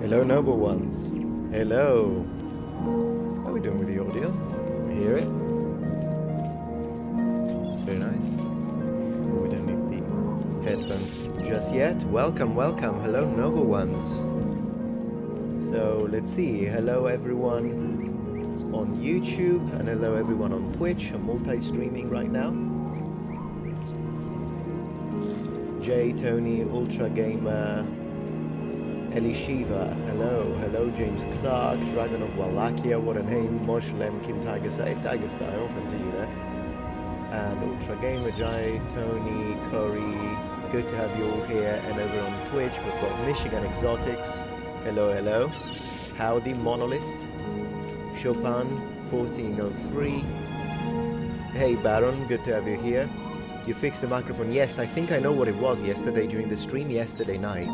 Hello, noble ones. Hello. How are we doing with the audio? We hear it? Very nice. Oh, we don't need the headphones just yet. Welcome, welcome. Hello, noble ones. So let's see. Hello, everyone on YouTube, and hello, everyone on Twitch. I'm multi-streaming right now. Jay, Tony, Ultra Gamer, Elishiva, hello, James Clark, Dragon of Wallachia, what a name, Moshlem, Kim Tiger Style, I often see you there, and Ultra Gamer, Jay, Tony, Corey, good to have you all here, and over on Twitch, we've got Michigan Exotics, hello, Howdy, Monolith, Chopin, 1403, hey Baron, good to have you here. You fixed the microphone. Yes, I think I know what it was yesterday during the stream yesterday night,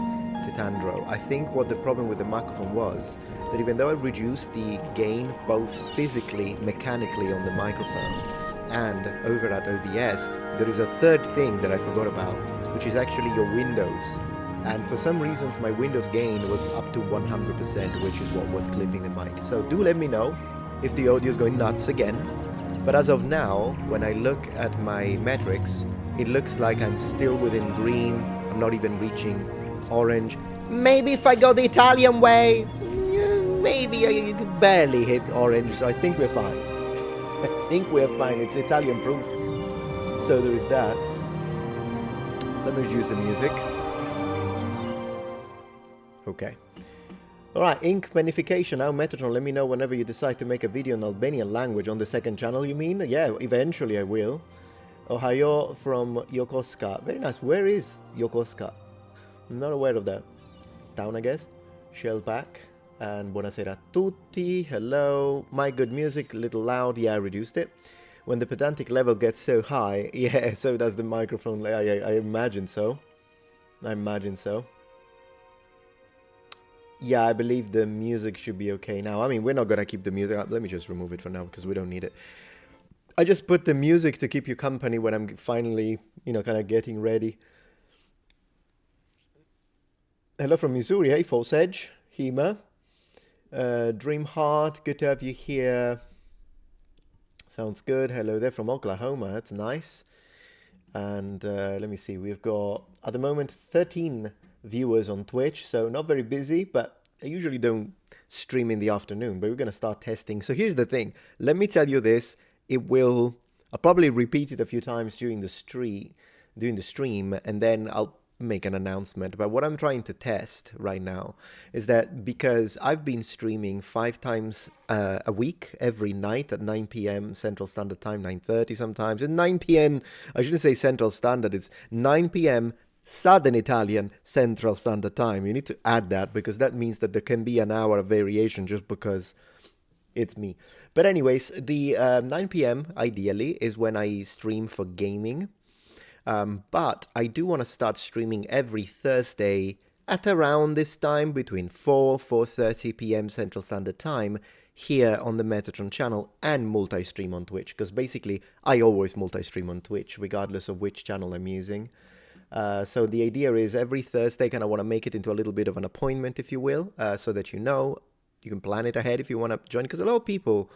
Titandro. I think what the problem with the microphone was, that even though I reduced the gain both physically, mechanically on the microphone and over at OBS, there is a third thing that I forgot about, which is actually your Windows. And for some reasons my Windows gain was up to 100%, which is what was clipping the mic. So do let me know if the audio is going nuts again. But as of now, when I look at my metrics, it looks like I'm still within green. I'm not even reaching orange. Maybe if I go the Italian way, maybe I barely hit orange. So I think we're fine. I think we're fine. It's Italian proof. So there is that. Let me reduce the music. Okay. Alright, ink magnification, now Metatron, let me know whenever you decide to make a video in Albanian language on the second channel, you mean? Yeah, eventually I will. Ohio from Yokosuka. Very nice. Where is Yokosuka? I'm not aware of that. Town, I guess. Shellback. And buonasera a tutti. Hello. My good music, a little loud. Yeah, I reduced it. When the pedantic level gets so high, yeah, so does the microphone. I imagine so. I imagine so. Yeah, I believe the music should be okay now. I mean, we're not going to keep the music up. Let me just remove it for now because we don't need it. I just put the music to keep you company when I'm finally, kind of getting ready. Hello from Missouri. Hey, False Edge. Hema. Dreamheart. Good to have you here. Sounds good. Hello there from Oklahoma. That's nice. And let me see. We've got, at the moment, 13 viewers on Twitch, so not very busy, but I usually don't stream in the afternoon, but we're going to start testing. So here's the thing. Let me tell you this. I'll probably repeat it a few times during the stream, and then I'll make an announcement. But what I'm trying to test right now is that because I've been streaming 5 times a week, every night at 9 p.m. Central Standard Time, 9:30 sometimes, and 9 p.m. I shouldn't say Central Standard, it's 9 p.m. Southern Italian Central Standard Time. You need to add that because that means that there can be an hour of variation just because it's me. But anyways, the 9 p.m. ideally is when I stream for gaming. But I do want to start streaming every Thursday at around this time, between 4:30 p.m. Central Standard Time, here on the Metatron channel, and multi-stream on Twitch. Because basically, I always multi-stream on Twitch, regardless of which channel I'm using. So the idea is every Thursday, kind of want to make it into a little bit of an appointment, if you will, so that you can plan it ahead if you want to join. Because a lot of people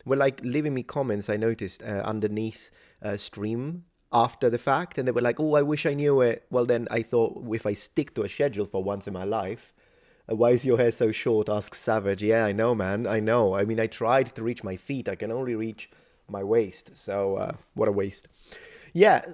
were like leaving me comments, I noticed, underneath stream after the fact, and they were like, oh, I wish I knew it. Well, then I thought, if I stick to a schedule for once in my life, why is your hair so short? Asks Savage. Yeah, I know, man. I know. I mean, I tried to reach my feet. I can only reach my waist. So what a waste. Yeah.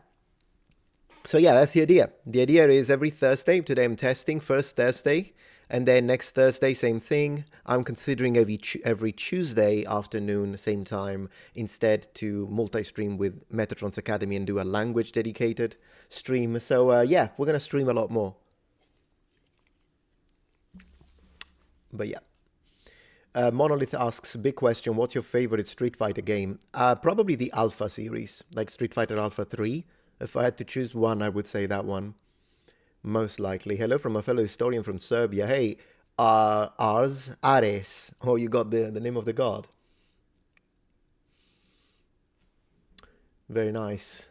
So yeah, that's the idea. The idea is every Thursday. Today I'm testing, first Thursday. And then next Thursday, same thing. I'm considering every Tuesday afternoon, same time, instead to multi-stream with Metatron's Academy and do a language dedicated stream. So yeah, we're going to stream a lot more. But yeah. Monolith asks, big question, what's your favorite Street Fighter game? Probably the Alpha series, like Street Fighter Alpha 3. If I had to choose one, I would say that one. Most likely. Hello from a fellow historian from Serbia. Hey, Ares. Oh, you got the name of the god. Very nice.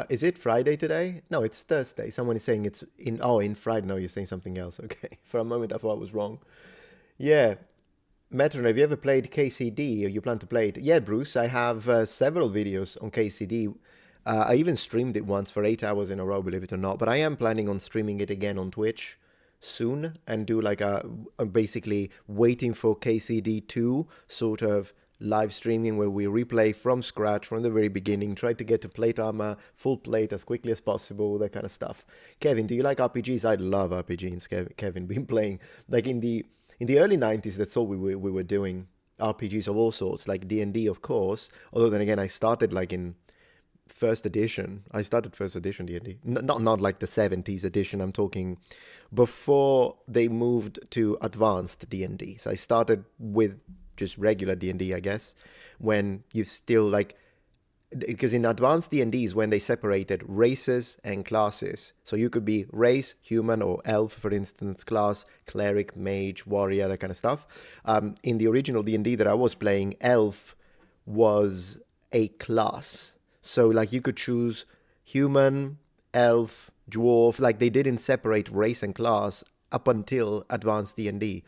Is it Friday today? No, it's Thursday. Someone is saying it's in Friday. No, you're saying something else. Okay. For a moment, I thought I was wrong. Yeah. Metatron, have you ever played KCD or you plan to play it? Yeah, Bruce, I have several videos on KCD. I even streamed it once for 8 hours in a row, believe it or not. But I am planning on streaming it again on Twitch soon and do like a basically waiting for KCD 2 sort of live streaming where we replay from scratch from the very beginning, try to get to plate armor, full plate as quickly as possible, that kind of stuff. Kevin, do you like RPGs? I love RPGs, Kevin. Been playing like in the early 90s, that's all we were doing. RPGs of all sorts, like D&D, of course. Although then again, I started like in first edition. I started first edition D&D. Not like the 70s edition. I'm talking before they moved to advanced D&D. So I started with just regular D&D, I guess, when you still like, because in advanced D&D is when they separated races and classes. So you could be race, human or elf, for instance, class, cleric, mage, warrior, that kind of stuff. In the original D&D that I was playing, elf was a class. So like you could choose human, elf, dwarf, like they didn't separate race and class up until advanced D&D,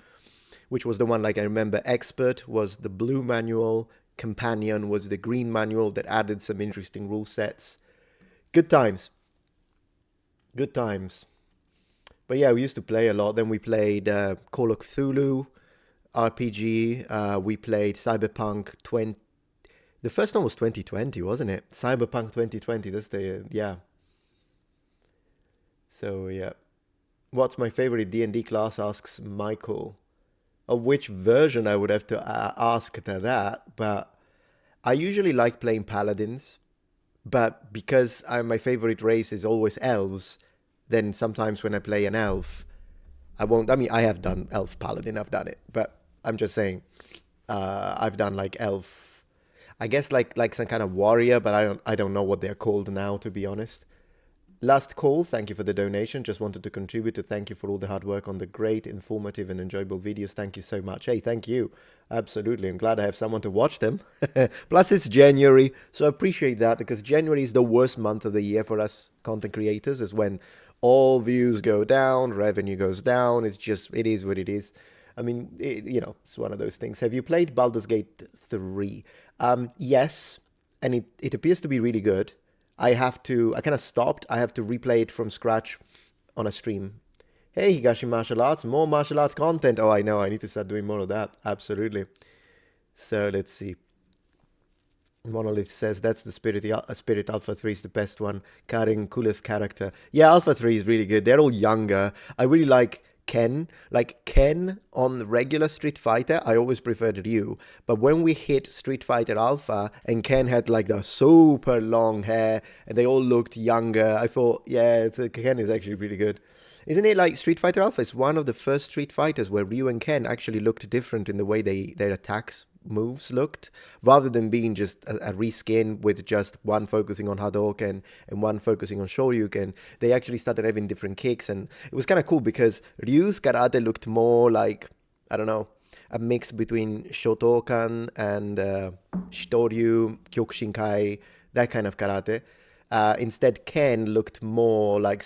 which was the one, like I remember expert was the blue manual, companion was the green manual that added some interesting rule sets. Good times. Good times. But yeah, we used to play a lot. Then we played Call of Cthulhu RPG. We played Cyberpunk 20. The first one was 2020, wasn't it? Cyberpunk 2020. That's the yeah. So yeah. What's my favorite D&D class? Asks Michael. Of which version I would have to ask to that, but I usually like playing paladins, but because my favorite race is always elves, then sometimes when I play an elf, I won't. I mean, I have done elf paladin, I've done it, but I'm just saying, I've done like elf, I guess like some kind of warrior, but I don't know what they're called now, to be honest. Last call, thank you for the donation. Just wanted to contribute to thank you for all the hard work on the great, informative, and enjoyable videos. Thank you so much. Hey, thank you. Absolutely. I'm glad I have someone to watch them. Plus, it's January, so I appreciate that because January is the worst month of the year for us content creators, is when all views go down, revenue goes down. It's just, it is what it is. I mean, it's one of those things. Have you played Baldur's Gate 3? Yes, and it appears to be really good. I kind of stopped. I have to replay it from scratch on a stream. Hey, Higashi Martial Arts, more martial arts content. Oh, I know. I need to start doing more of that. Absolutely. So let's see. Monolith says that's the Spirit. Spirit Alpha 3 is the best one. Karin, coolest character. Yeah, Alpha 3 is really good. They're all younger. I really like Ken. Like Ken on regular Street Fighter, I always preferred Ryu. But when we hit Street Fighter Alpha and Ken had like the super long hair and they all looked younger, I thought, yeah, Ken is actually pretty good. Isn't it like Street Fighter Alpha? It's one of the first Street Fighters where Ryu and Ken actually looked different in the way their attacks moves looked, rather than being just a reskin with just one focusing on Hadouken and one focusing on Shoryuken. They actually started having different kicks, and it was kind of cool because Ryu's karate looked more like, I don't know, a mix between Shotokan and Shitoryu, Kyokushinkai, that kind of karate. Instead, Ken looked more like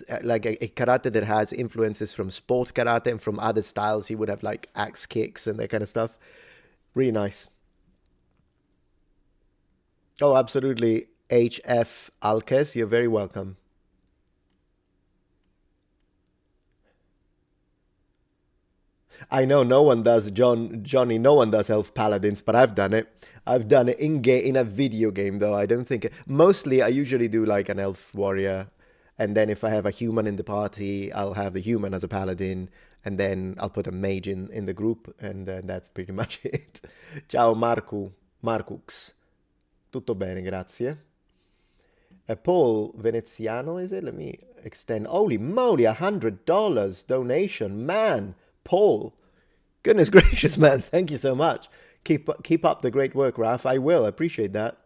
a karate that has influences from sport karate and from other styles. He would have like axe kicks and that kind of stuff. Really nice. Oh, absolutely. HF Alkes, you're very welcome. I know no one does, Johnny, no one does Elf Paladins, but I've done it. I've done it in a video game, though. I don't think... Mostly, I usually do like an Elf Warrior, and then if I have a human in the party, I'll have the human as a Paladin, and then I'll put a mage in the group, and that's pretty much it. Ciao, Marcux. Tutto bene, grazie. Paul Veneziano, is it? Let me extend. Holy moly, $100 donation. Man, Paul. Goodness gracious, man. Thank you so much. Keep up the great work, Raf. I will. I appreciate that.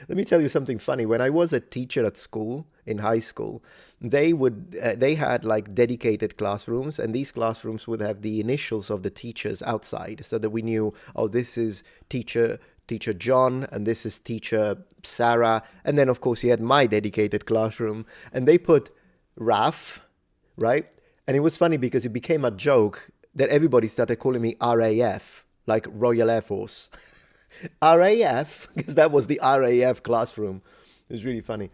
Let me tell you something funny. When I was a teacher at school, in high school, they had like dedicated classrooms, and these classrooms would have the initials of the teachers outside, so that we knew, oh, this is teacher John, and this is teacher Sarah, and then of course he had my dedicated classroom, and they put Raf, right? And it was funny because it became a joke that everybody started calling me RAF, like Royal Air Force. RAF, because that was the RAF classroom. It was really funny.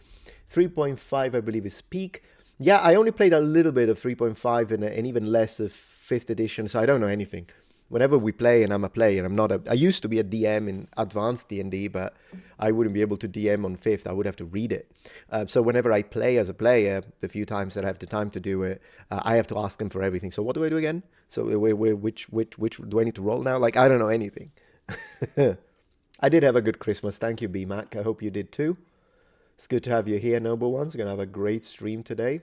3.5, I believe, is peak. Yeah, I only played a little bit of 3.5 and even less of 5th edition, so I don't know anything. Whenever we play and I'm a player, I used to be a DM in advanced D&D, but I wouldn't be able to DM on 5th. I would have to read it. So whenever I play as a player, the few times that I have the time to do it, I have to ask them for everything. So what do I do again? So which do I need to roll now? Like, I don't know anything. I did have a good Christmas. Thank you, B-Mac. I hope you did too. It's good to have you here, Noble Ones. We're going to have a great stream today.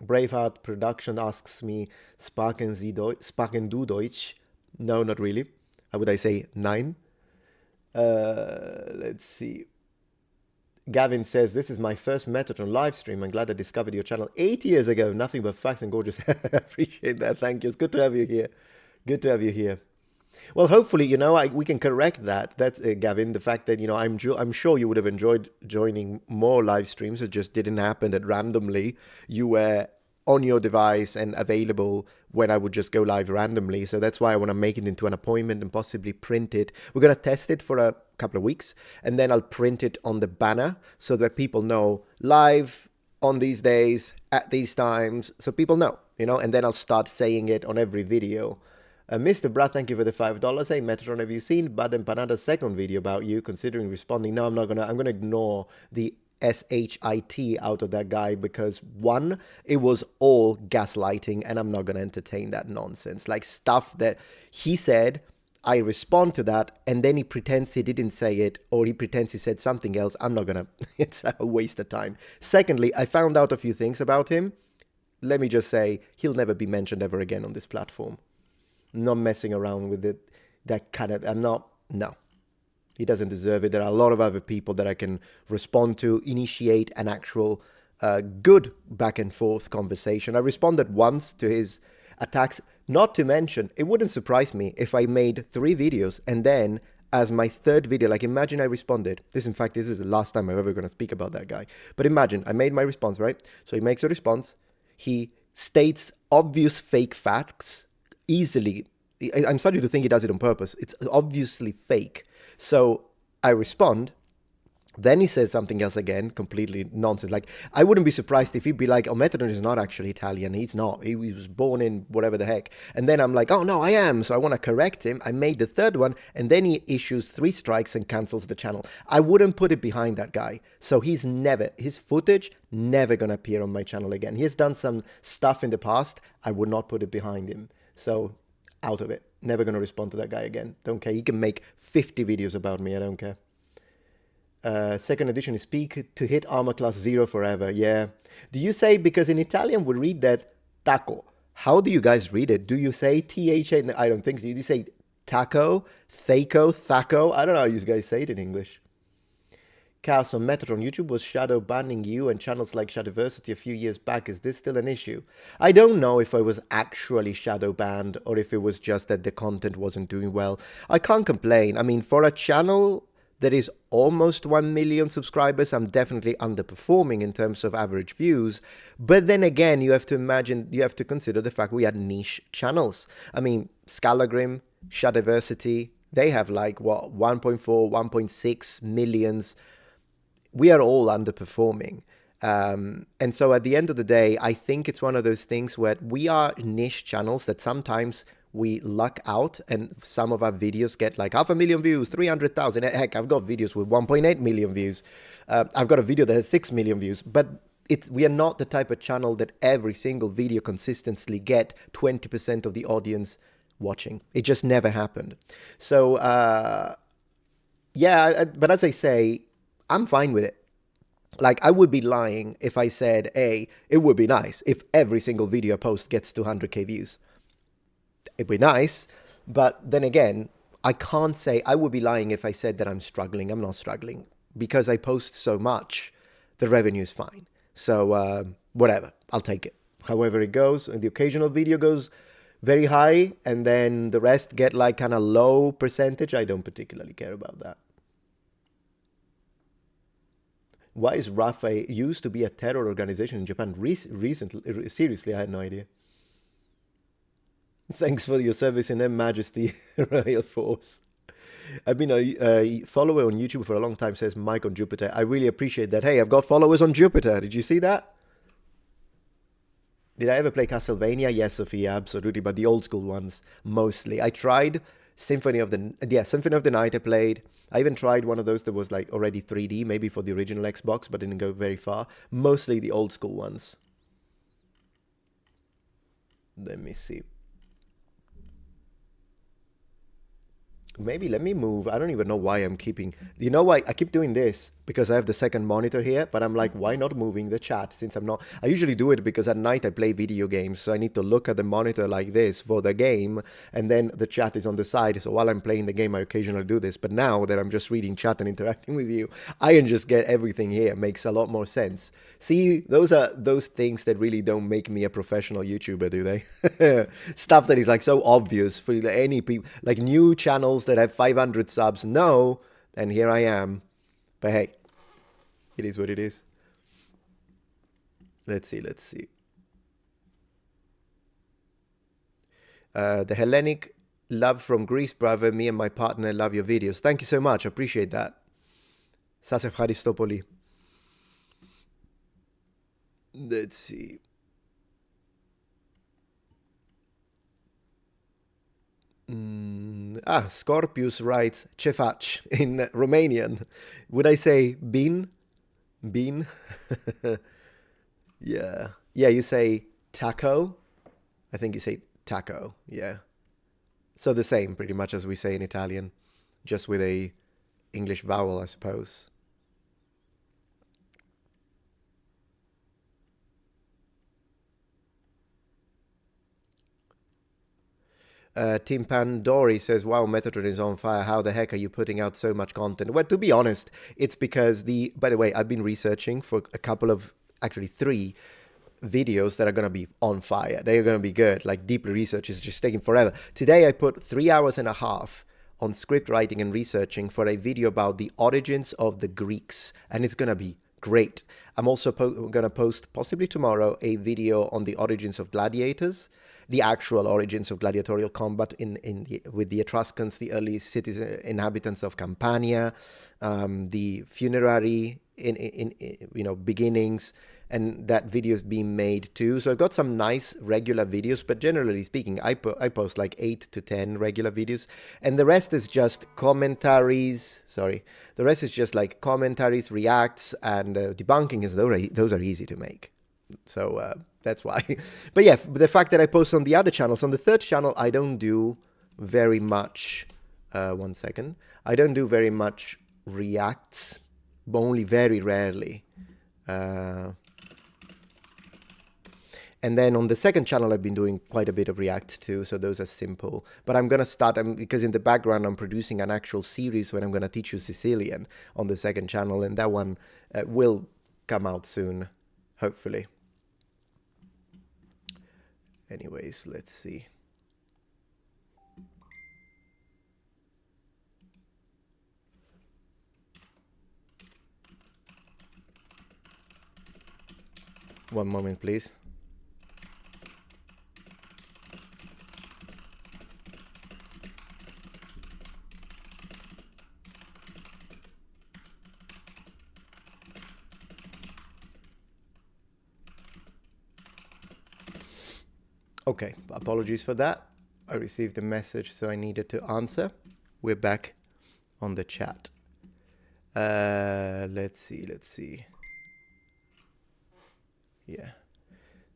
Braveheart Production asks me, Sparken du Deutsch? No, not really. How would I say 9? Let's see. Gavin says, this is my first Metatron live stream. I'm glad I discovered your channel 8 years ago. Nothing but facts and gorgeous. I appreciate that. Thank you. It's good to have you here. Good to have you here. Well, hopefully, we can correct that. That's, Gavin, the fact that, I'm sure you would have enjoyed joining more live streams. It just didn't happen that randomly you were on your device and available when I would just go live randomly. So that's why I want to make it into an appointment and possibly print it. We're going to test it for a couple of weeks, and then I'll print it on the banner so that people know live on these days at these times. So people know, and then I'll start saying it on every video. Mr. Brad, thank you for the $5. Hey, Metatron, have you seen Bad Empanada's second video about you considering responding? No, I'm going to ignore the SHIT out of that guy because, one, it was all gaslighting and I'm not going to entertain that nonsense. Like stuff that he said, I respond to that, and then he pretends he didn't say it, or he pretends he said something else. I'm not going to, it's a waste of time. Secondly, I found out a few things about him. Let me just say, he'll never be mentioned ever again on this platform. Not messing around with it. That kind of, no. He doesn't deserve it. There are a lot of other people that I can respond to, initiate an actual good back and forth conversation. I responded once to his attacks. Not to mention, it wouldn't surprise me if I made 3 videos and then as my 3rd video, like imagine I responded. This is the last time I'm ever going to speak about that guy. But imagine I made my response, right? So he makes a response. He states obvious fake facts easily. I'm starting to think he does it on purpose. It's obviously fake. So I respond. Then he says something else again, completely nonsense. Like, I wouldn't be surprised if he'd be like, oh, Metatron is not actually Italian. He's not. He was born in whatever the heck. And then I'm like, oh, no, I am. So I want to correct him. I made the 3rd one. And then he issues 3 strikes and cancels the channel. I wouldn't put it behind that guy. So his footage, never going to appear on my channel again. He has done some stuff in the past. I would not put it behind him. So out of it. Never going to respond to that guy again. Don't care. He can make 50 videos about me. I don't care. 2nd edition is peak to hit armor class 0 forever. Yeah. Do you say, because in Italian we read that taco. How do you guys read it? Do you say T-H-A? No, I don't think so. Do you say taco, thaco, thaco? I don't know how you guys say it in English. Chaos on Metatron. YouTube was shadow banning you and channels like Shadowversity a few years back. Is this still an issue? I don't know if I was actually shadow banned or if it was just that the content wasn't doing well. I can't complain. I mean, for a channel that is almost 1 million subscribers, I'm definitely underperforming in terms of average views. But then again, you have to consider the fact we had niche channels. I mean, Scalagrim, Shadowversity, they have like, what, 1.4, 1.6 millions. We are all underperforming. And so at the end of the day, I think it's one of those things where we are niche channels that sometimes we luck out and some of our videos get like 500,000 views, 300,000. Heck, I've got videos with 1.8 million views. I've got a video that has 6 million views, but we are not the type of channel that every single video consistently get 20% of the audience watching. It just never happened. So, yeah, but as I say, I'm fine with it. Like, I would be lying if I said, hey, it would be nice if every single video I post gets 200k views. It'd be nice, but then again, I can't say, I would be lying if I said that I'm struggling. I'm not struggling. Because I post so much, the revenue is fine. So, whatever, I'll take it. However it goes, and the occasional video goes very high, and then the rest get like kind of low percentage. I don't particularly care about that. Why is Rafa used to be a terror organization in Japan? Recently, seriously, I had no idea. Thanks for your service in Her Majesty Royal Force. I've been a follower on YouTube for a long time, says Mike on Jupiter. I really appreciate that. Hey, I've got followers on Jupiter. Did you see that? Did I ever play Castlevania? Yes, Sophia, absolutely, but the old school ones mostly. I tried Symphony of the Night I played. I even tried one of those that was like already 3D, maybe for the original Xbox, but didn't go very far. Mostly the old school ones. Let me see. Maybe let me move. I don't even know why I'm keeping. You know why I keep doing this? Because I have the second monitor here, but I'm like, why not moving the chat since I'm not? I usually do it because at night I play video games, so I need to look at the monitor like this for the game, and then the chat is on the side. So while I'm playing the game, I occasionally do this. But now that I'm just reading chat and interacting with you, I can just get everything here. It makes a lot more sense. See, those are those things that really don't make me a professional YouTuber, do they? Stuff that is like so obvious for any people, like new channels that have 500 subs. No, and here I am. But hey, it is what it is. Let's see. The Hellenic love from Greece, brother. Me and my partner love your videos. Thank you so much. I appreciate that. Σας ευχαριστώ πολύ. Let's see. Scorpius writes cefaci in Romanian. Would I say bin? Bin? Yeah. Yeah, you say taco. I think you say taco. Yeah. So the same pretty much as we say in Italian, just with a English vowel, I suppose. Tim Pandori says, wow, Metatron is on fire. How the heck are you putting out so much content? Well, to be honest, it's because by the way, I've been researching for a couple of, actually 3 videos that are going to be on fire. They are going to be good. Like deep research is just taking forever. Today, I put 3 hours and a half on script writing and researching for a video about the origins of the Greeks. And it's going to be great. I'm also going to post, possibly tomorrow, a video on the origins of gladiators, the actual origins of gladiatorial combat with the Etruscans, the early cities, inhabitants of Campania, the funerary beginnings, and that video is being made too. So I've got some nice regular videos, but generally speaking, I post like 8 to 10 regular videos, and the rest is just commentaries. The rest is just like commentaries, reacts, and debunking. Those are easy to make. So that's why. But yeah, the fact that I post on the other channels, on the third channel, I don't do very much. 1 second. I don't do very much reacts, but only very rarely. And then on the second channel, I've been doing quite a bit of react too. So those are simple. But I'm going to start, because in the background, I'm producing an actual series when I'm going to teach you Sicilian on the second channel. And that one will come out soon, hopefully. Anyways, let's see. One moment, please. Okay, apologies for that. I received a message, so I needed to answer. We're back on the chat. Let's see. Yeah.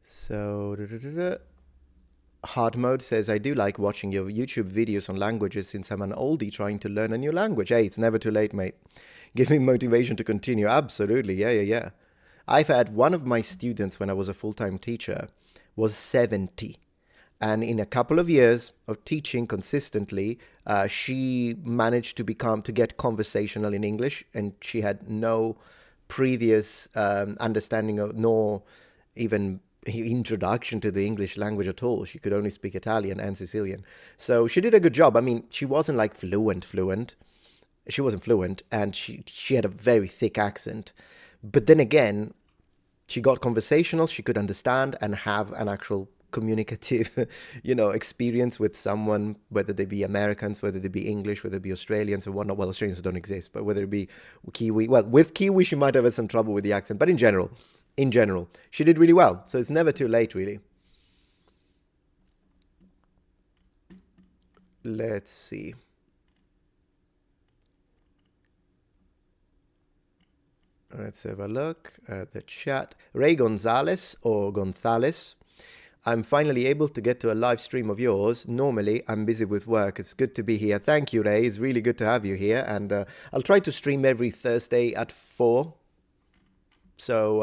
So, hard mode says, I do like watching your YouTube videos on languages since I'm an oldie trying to learn a new language. Hey, it's never too late, mate. Give me motivation to continue. Absolutely. Yeah. I've had one of my students when I was a full-time teacher was 70. And in a couple of years of teaching consistently, she managed to get conversational in English, and she had no previous understanding of, nor even introduction to the English language at all. She could only speak Italian and Sicilian. So she did a good job. I mean, she wasn't like fluent. She wasn't fluent, and she had a very thick accent. But then again, she got conversational, she could understand and have an actual communicative, experience with someone, whether they be Americans, whether they be English, whether they be Australians or whatnot. Well, Australians don't exist, but whether it be Kiwi. Well, with Kiwi, she might have had some trouble with the accent, but in general, she did really well. So it's never too late, really. Let's see. Let's have a look at the chat. Ray Gonzalez or Gonzalez. I'm finally able to get to a live stream of yours. Normally, I'm busy with work. It's good to be here. Thank you, Ray. It's really good to have you here. And I'll try to stream every Thursday at 4. So,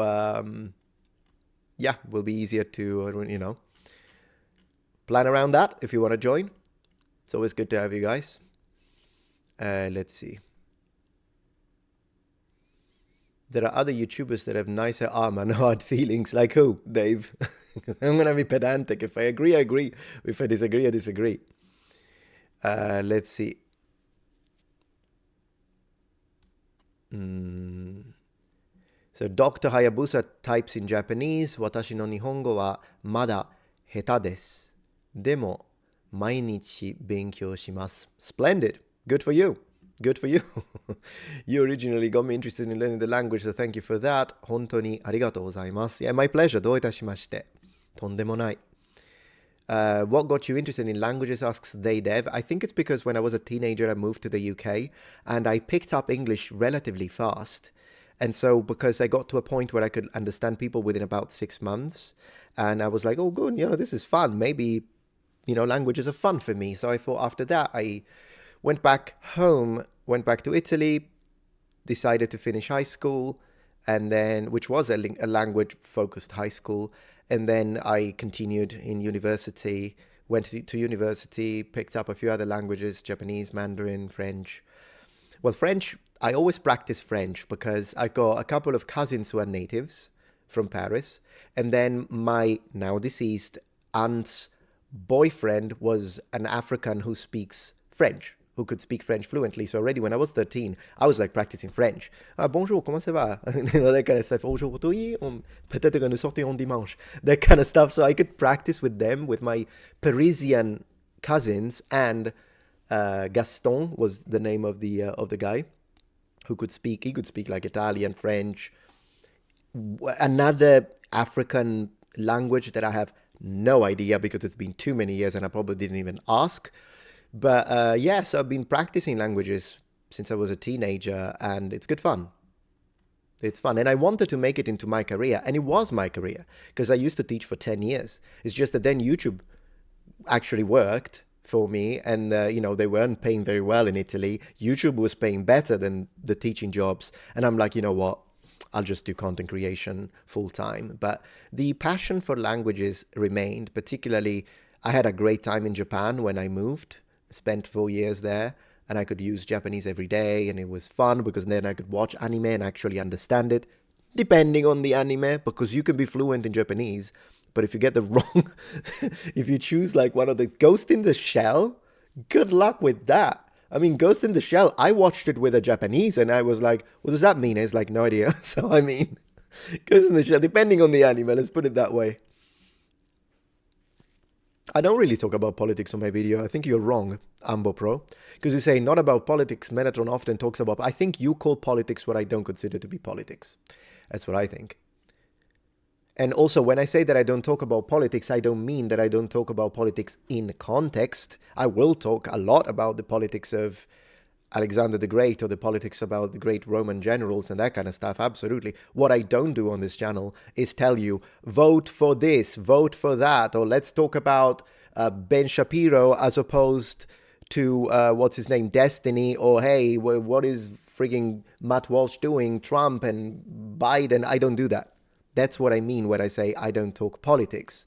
yeah, will be easier to, plan around that if you want to join. It's always good to have you guys. Let's see. There are other YouTubers that have nicer armor and hard feelings. Like who, Dave? I'm going to be pedantic. If I agree, I agree. If I disagree, I disagree. Let's see. So Dr. Hayabusa types in Japanese. Watashi no Nihongo wa mada heta desu. Demo, mainichi benkyou shimasu. Splendid. Good for you. Good for you. You originally got me interested in learning the language, so thank you for that. 本当にありがとうございます。Yeah, my pleasure. どういたしまして。とんでもない。What got you interested in languages, asks Dev. I think it's because when I was a teenager, I moved to the UK and I picked up English relatively fast. And so because I got to a point where I could understand people within about 6 months, and I was like, oh, good, this is fun. Maybe, languages are fun for me. So I thought after that, I went back home, went back to Italy, decided to finish high school, and then, which was a language-focused high school, and then I continued in university, went to university, picked up a few other languages, Japanese, Mandarin, French. Well, French, I always practice French because I got a couple of cousins who are natives from Paris, and then my now deceased aunt's boyfriend was an African who speaks French, who could speak French fluently. So already when I was 13, I was like practicing French. Bonjour, comment ça va? That kind of stuff. Aujourd'hui, peut-être que nous sortirons dimanche. That kind of stuff. So I could practice with them, with my Parisian cousins, and Gaston was the name of the guy who could speak. He could speak like Italian, French, another African language that I have no idea because it's been too many years and I probably didn't even ask. But yeah, so I've been practicing languages since I was a teenager, and it's good fun. It's fun. And I wanted to make it into my career, and it was my career, because I used to teach for 10 years. It's just that then YouTube actually worked for me, and, they weren't paying very well in Italy. YouTube was paying better than the teaching jobs. And I'm like, you know what? I'll just do content creation full time. But the passion for languages remained, particularly I had a great time in Japan when I moved. Spent 4 years there, and I could use Japanese every day, and it was fun because then I could watch anime and actually understand it, depending on the anime, because you can be fluent in Japanese, but if you get the wrong, if you choose like one of the Ghost in the Shell, good luck with that. I mean, Ghost in the Shell, I watched it with a Japanese, and I was like, what does that mean? It's like, no idea. So, I mean, Ghost in the Shell, depending on the anime, let's put it that way. I don't really talk about politics on my video. I think you're wrong, Ambo Pro, because you say not about politics. Metatron often talks about. I think you call politics what I don't consider to be politics. That's what I think. And also, when I say that I don't talk about politics, I don't mean that I don't talk about politics in context. I will talk a lot about the politics of Alexander the Great or the politics about the great Roman generals and that kind of stuff. Absolutely. What I don't do on this channel is tell you, vote for this, vote for that, or let's talk about Ben Shapiro as opposed to, what's his name, Destiny, or hey, what is frigging Matt Walsh doing, Trump and Biden. I don't do that. That's what I mean when I say I don't talk politics.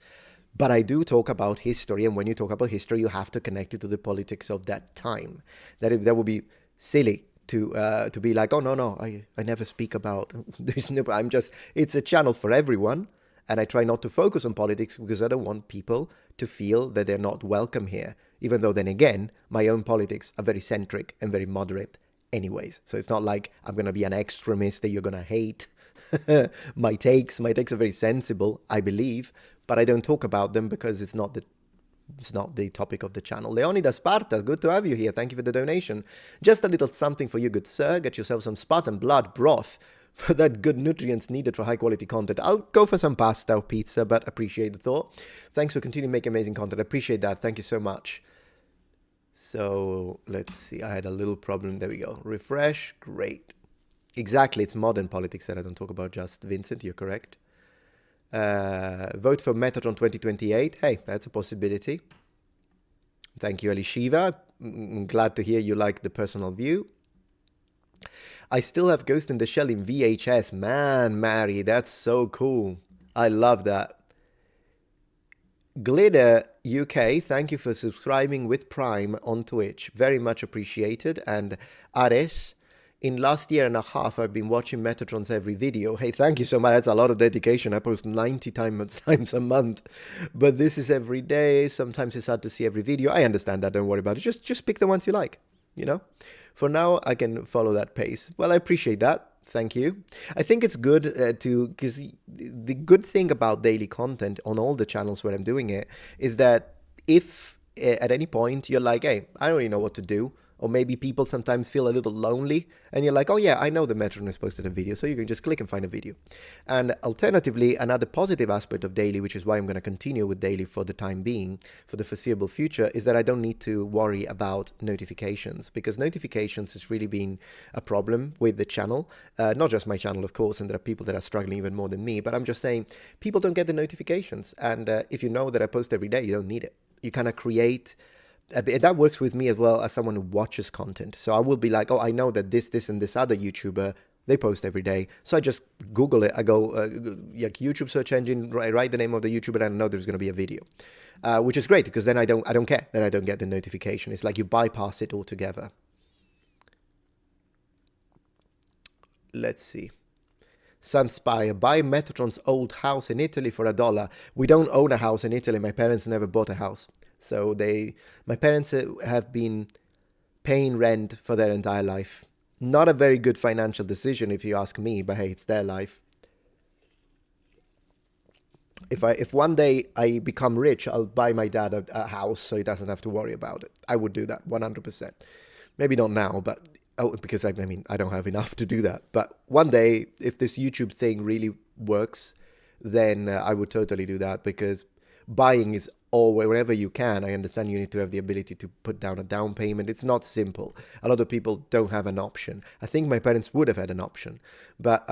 But I do talk about history, and when you talk about history, you have to connect it to the politics of that time. That would be silly to be like, oh no, I never speak about. There's no. It's a channel for everyone, and I try not to focus on politics because I don't want people to feel that they're not welcome here. Even though then again, my own politics are very centric and very moderate, anyways. So it's not like I'm gonna be an extremist that you're gonna hate. My takes are very sensible, I believe. but I don't talk about them because it's not the topic of the channel. Leonidas Sparta, good to have you here. Thank you for the donation. Just a little something for you, good sir. Get yourself some Spartan blood broth for that good nutrients needed for high quality content. I'll go for some pasta or pizza, but appreciate the thought. Thanks for continuing to make amazing content. I appreciate that. Thank you so much. So let's see. I had a little problem. There we go. Refresh. Great. Exactly. It's modern politics that I don't talk about. Just Vincent, you're correct. Vote for Metatron 2028. Hey, that's a possibility. Thank you, Elishiva. I'm glad to hear you like the personal view. I still have Ghost in the Shell in VHS. Man, Mary, that's so cool. I love that. Glitter UK, thank you for subscribing with Prime on Twitch. Very much appreciated. And Ares, in last year and a half, I've been watching Metatron's every video. Hey, thank you so much. That's a lot of dedication. I post 90 times a month. But this is every day. Sometimes it's hard to see every video. I understand that. Don't worry about it. Just pick the ones you like, you know? For now, I can follow that pace. Well, I appreciate that. Thank you. I think it's good because the good thing about daily content on all the channels where I'm doing it is that if at any point you're like, hey, I don't really know what to do, or maybe people sometimes feel a little lonely and you're like, oh yeah, I know the Metatron has posted a video, so you can just click and find a video. And alternatively, another positive aspect of daily, which is why I'm going to continue with daily for the time being, for the foreseeable future, is that I don't need to worry about notifications, because notifications has really been a problem with the channel. Not just my channel, of course, and there are people that are struggling even more than me, but I'm just saying people don't get the notifications. And if you know that I post every day, you don't need it. You kind of create... That works with me as well as someone who watches content. So I will be like, oh, I know that this, and this other YouTuber, they post every day. So I just Google it. I go, YouTube search engine, write the name of the YouTuber, and I know there's going to be a video, which is great because then I don't care that I don't get the notification. It's like you bypass it altogether. Let's see. Sunspire, buy Metatron's old house in Italy for $1. We don't own a house in Italy. My parents never bought a house. So my parents have been paying rent for their entire life. Not a very good financial decision if you ask me, but hey, it's their life. If one day I become rich, I'll buy my dad a house so he doesn't have to worry about it. I would do that 100%. Maybe not now, but because I mean, I don't have enough to do that. But one day, if this YouTube thing really works, then I would totally do that, because buying is always, wherever you can. I understand you need to have the ability to put down a down payment. It's not simple. A lot of people don't have an option. I think my parents would have had an option, but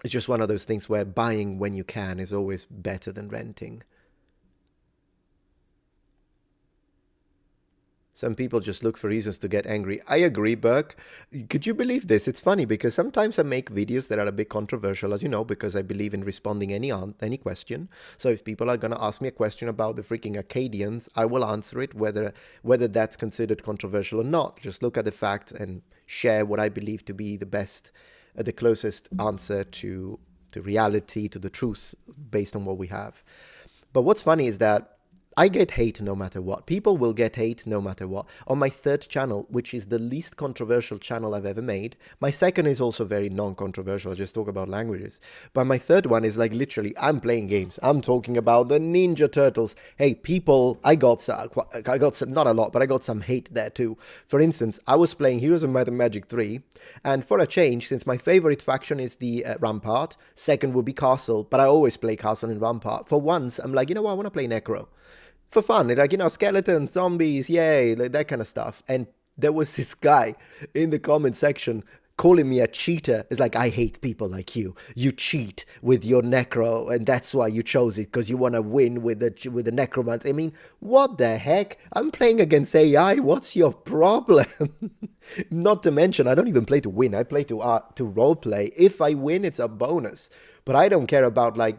it's just one of those things where buying when you can is always better than renting. Some people just look for reasons to get angry. I agree, Burke. Could you believe this? It's funny because sometimes I make videos that are a bit controversial, as you know, because I believe in responding any question. So if people are going to ask me a question about the freaking Acadians, I will answer it, whether that's considered controversial or not. Just look at the facts and share what I believe to be the best, the closest answer to reality, to the truth, based on what we have. But what's funny is that I get hate no matter what. People will get hate no matter what. On my third channel, which is the least controversial channel I've ever made, my second is also very non-controversial. I just talk about languages. But my third one is like literally, I'm playing games. I'm talking about the Ninja Turtles. Hey, people, I got some, not a lot, but I got some hate there too. For instance, I was playing Heroes of Might and Magic 3, and for a change, since my favorite faction is the Rampart, second would be Castle, but I always play Castle and Rampart. For once, I'm like, you know what, I want to play Necro. For fun, like, you know, skeletons, zombies, yay, like that kind of stuff. And there was this guy in the comment section calling me a cheater. It's like, I hate people like you. You cheat with your necro, and that's why you chose it, because you want to win with the necromancer. I mean, what the heck? I'm playing against AI. What's your problem? Not to mention, I don't even play to win. I play to roleplay. If I win, it's a bonus. But I don't care about like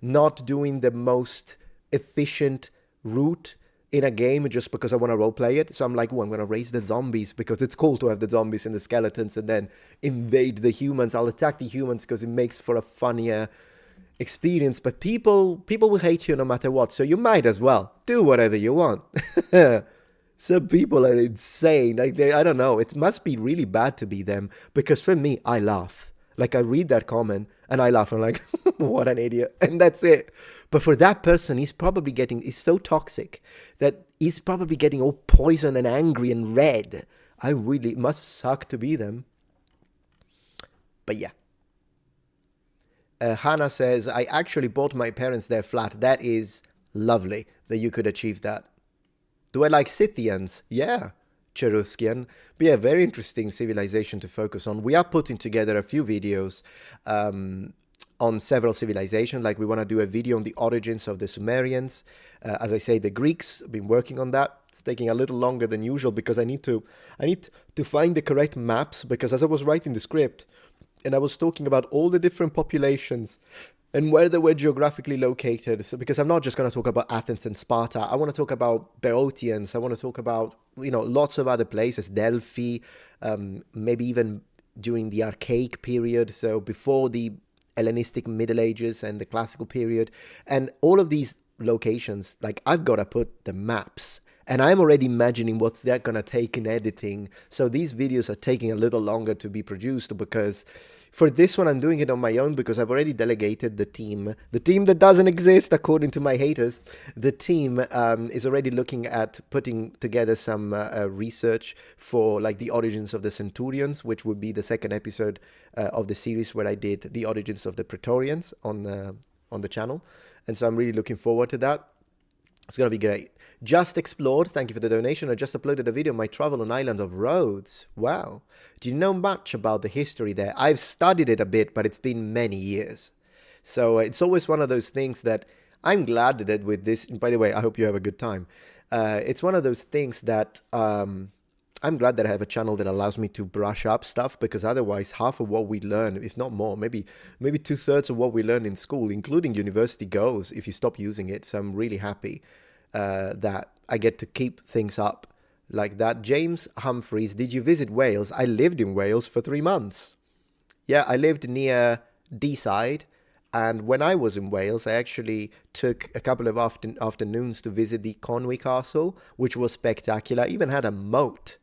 not doing the most efficient route in a game just because I want to roleplay it. So I'm like, oh, I'm going to raise the zombies because it's cool to have the zombies and the skeletons and then invade the humans. I'll attack the humans because it makes for a funnier experience. But people will hate you no matter what. So you might as well do whatever you want. Some people are insane. Like I don't know. It must be really bad to be them, because for me, I laugh. Like I read that comment And I laugh. I'm like, what an idiot. And that's it. But for that person, he's so toxic that he's probably getting all poison and angry and red. It must suck to be them. But yeah. Hannah says, I actually bought my parents their flat. That is lovely that you could achieve that. Do I like Scythians? Yeah, Cheruskian. But yeah, very interesting civilization to focus on. We are putting together a few videos on several civilizations. Like we want to do a video on the origins of the Sumerians. As I say, the Greeks have been working on that. It's taking a little longer than usual because I need to find the correct maps, because as I was writing the script and I was talking about all the different populations and where they were geographically located. So, because I'm not just going to talk about Athens and Sparta. I want to talk about Boeotians. I want to talk about, lots of other places, Delphi, maybe even during the Archaic period. So before the Hellenistic Middle Ages and the Classical period. And all of these locations, like I've got to put the maps. And I'm already imagining what they're going to take in editing. So these videos are taking a little longer to be produced, because for this one, I'm doing it on my own because I've already delegated the team that doesn't exist, according to my haters. The team is already looking at putting together some research for like the origins of the Centurions, which would be the second episode of the series where I did the origins of the Praetorians on the channel. And so I'm really looking forward to that. It's going to be great. Just Explored, thank you for the donation. I just uploaded a video on my travel on Island of Rhodes. Wow. Do you know much about the history there? I've studied it a bit, but it's been many years. So it's always one of those things that I'm glad that with this, by the way, I hope you have a good time. It's one of those things that I'm glad that I have a channel that allows me to brush up stuff, because otherwise half of what we learn, if not more, maybe 2/3 of what we learn in school, including university, goes if you stop using it. So I'm really happy that I get to keep things up like that. James Humphreys, did you visit Wales? I lived in Wales for 3 months. Yeah, I lived near Deeside, and when I was in Wales, I actually took a couple of afternoons to visit the Conwy Castle, which was spectacular. I even had a moat.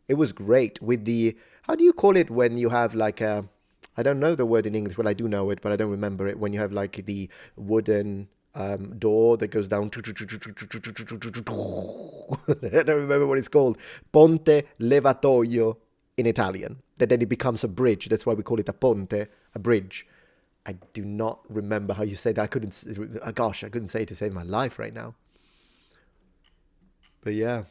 It was great with the, how do you call it when you have like a, I don't know the word in English, well I do know it, but I don't remember it, when you have like the wooden door that goes down. I don't remember what it's called. Ponte levatoio in Italian. That then it becomes a bridge. That's why we call it a ponte, a bridge. I do not remember how you say that. I couldn't say it to save my life right now. But yeah.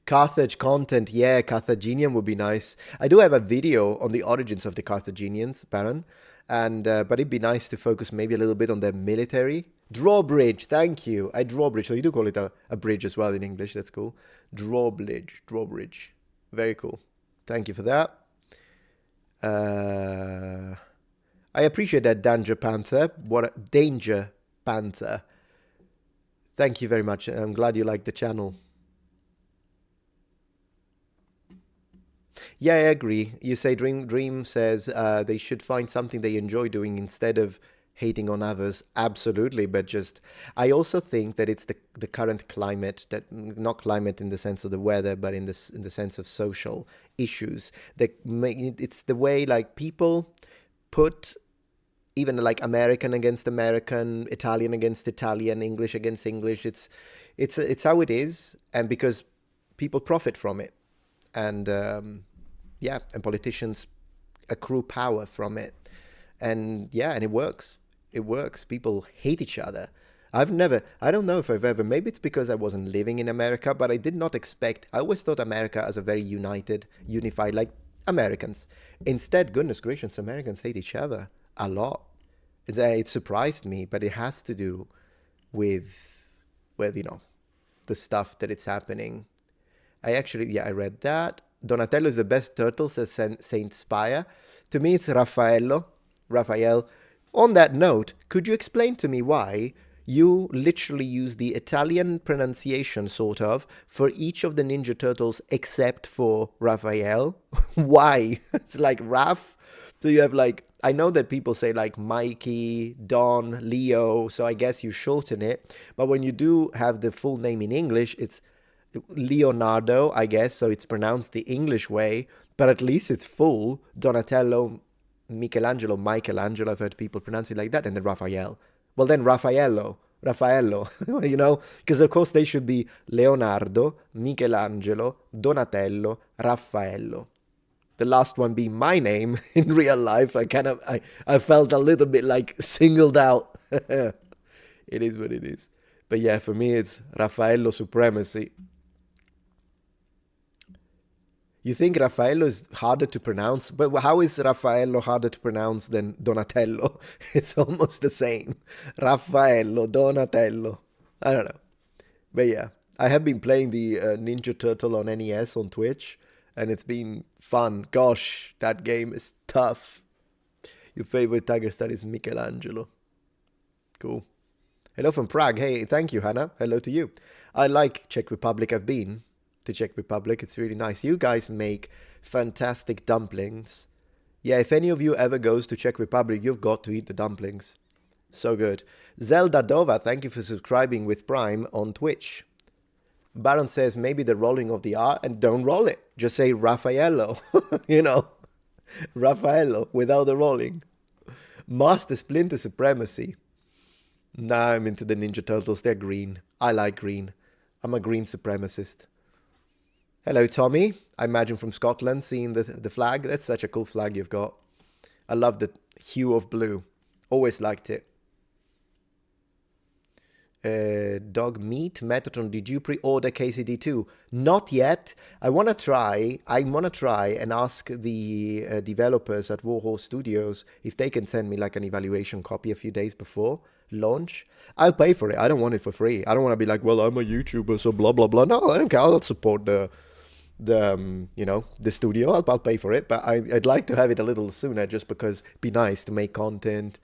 Carthage content, yeah, Carthaginian would be nice. I do have a video on the origins of the Carthaginians, Baron, and but it'd be nice to focus maybe a little bit on their military. Drawbridge, thank you. Drawbridge, so you do call it a bridge as well in English, that's cool. Drawbridge, very cool. Thank you for that. I appreciate that, Danger Panther. Danger Panther. Thank you very much. I'm glad you like the channel. Yeah, I agree. You say Dream says they should find something they enjoy doing instead of hating on others. Absolutely, but just I also think that it's the current climate, that not climate in the sense of the weather, but in the sense of social issues, that it's the way like people put even like American against American, Italian against Italian, English against English. It's how it is, and because people profit from it, and yeah, and politicians accrue power from it, and yeah, and it works. It works. People hate each other. I don't know if I've ever, maybe it's because I wasn't living in America, but I did not expect, I always thought America as a very unified, like Americans. Instead, goodness gracious, Americans hate each other a lot. It surprised me, but it has to do with the stuff that it's happening. I read that. Donatello is the best turtle, says Saint Spire. To me, it's Raphael. On that note, could you explain to me why you literally use the Italian pronunciation, sort of, for each of the Ninja Turtles except for Raphael? Why? It's like Raph. So you have like, I know that people say like Mikey, Don, Leo, so I guess you shorten it. But when you do have the full name in English, it's Leonardo, I guess, so it's pronounced the English way, but at least it's full. Donatello, Michelangelo, I've heard people pronounce it like that, and then Raphael. Well, then Raffaello, you know, because of course they should be Leonardo, Michelangelo, Donatello, Raffaello. The last one being my name in real life, I felt a little bit like singled out. It is what it is. But yeah, for me it's Raffaello supremacy. You think Raffaello is harder to pronounce? But how is Raffaello harder to pronounce than Donatello? It's almost the same. Raffaello, Donatello. I don't know. But yeah, I have been playing the Ninja Turtle on NES on Twitch, and it's been fun. Gosh, that game is tough. Your favorite Tiger Star is Michelangelo. Cool. Hello from Prague. Hey, thank you, Hannah. Hello to you. I like Czech Republic. I've been to Czech Republic. It's really nice. You guys make fantastic dumplings. Yeah, if any of you ever goes to Czech Republic, you've got to eat the dumplings. So good. Zelda Dova, thank you for subscribing with Prime on Twitch. Baron says maybe the rolling of the R, and don't roll it. Just say Raffaello, you know, Raffaello without the rolling. Master Splinter Supremacy. Nah, I'm into the Ninja Turtles. They're green. I like green. I'm a green supremacist. Hello, Tommy. I imagine from Scotland, seeing the flag. That's such a cool flag you've got. I love the hue of blue. Always liked it. Dog meat. Metatron, did you pre-order KCD2? Not yet. I want to try and ask the developers at Warhorse Studios if they can send me like an evaluation copy a few days before launch. I'll pay for it. I don't want it for free. I don't want to be like, well, I'm a YouTuber, so blah blah blah. No, I don't care. I'll support the studio. I'll pay for it, but I'd like to have it a little sooner, just because it'd be nice to make content.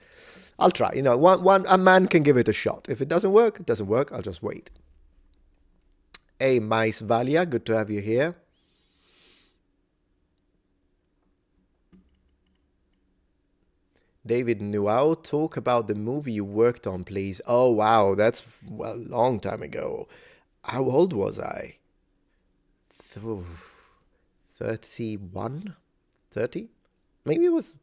I'll try. You know, a man can give it a shot. If it doesn't work, it doesn't work. I'll just wait. Hey, Mais Valia, good to have you here. David Nuau, talk about the movie you worked on, please. Oh, wow, that's a long time ago. How old was I? So, 31? 30? Maybe it was...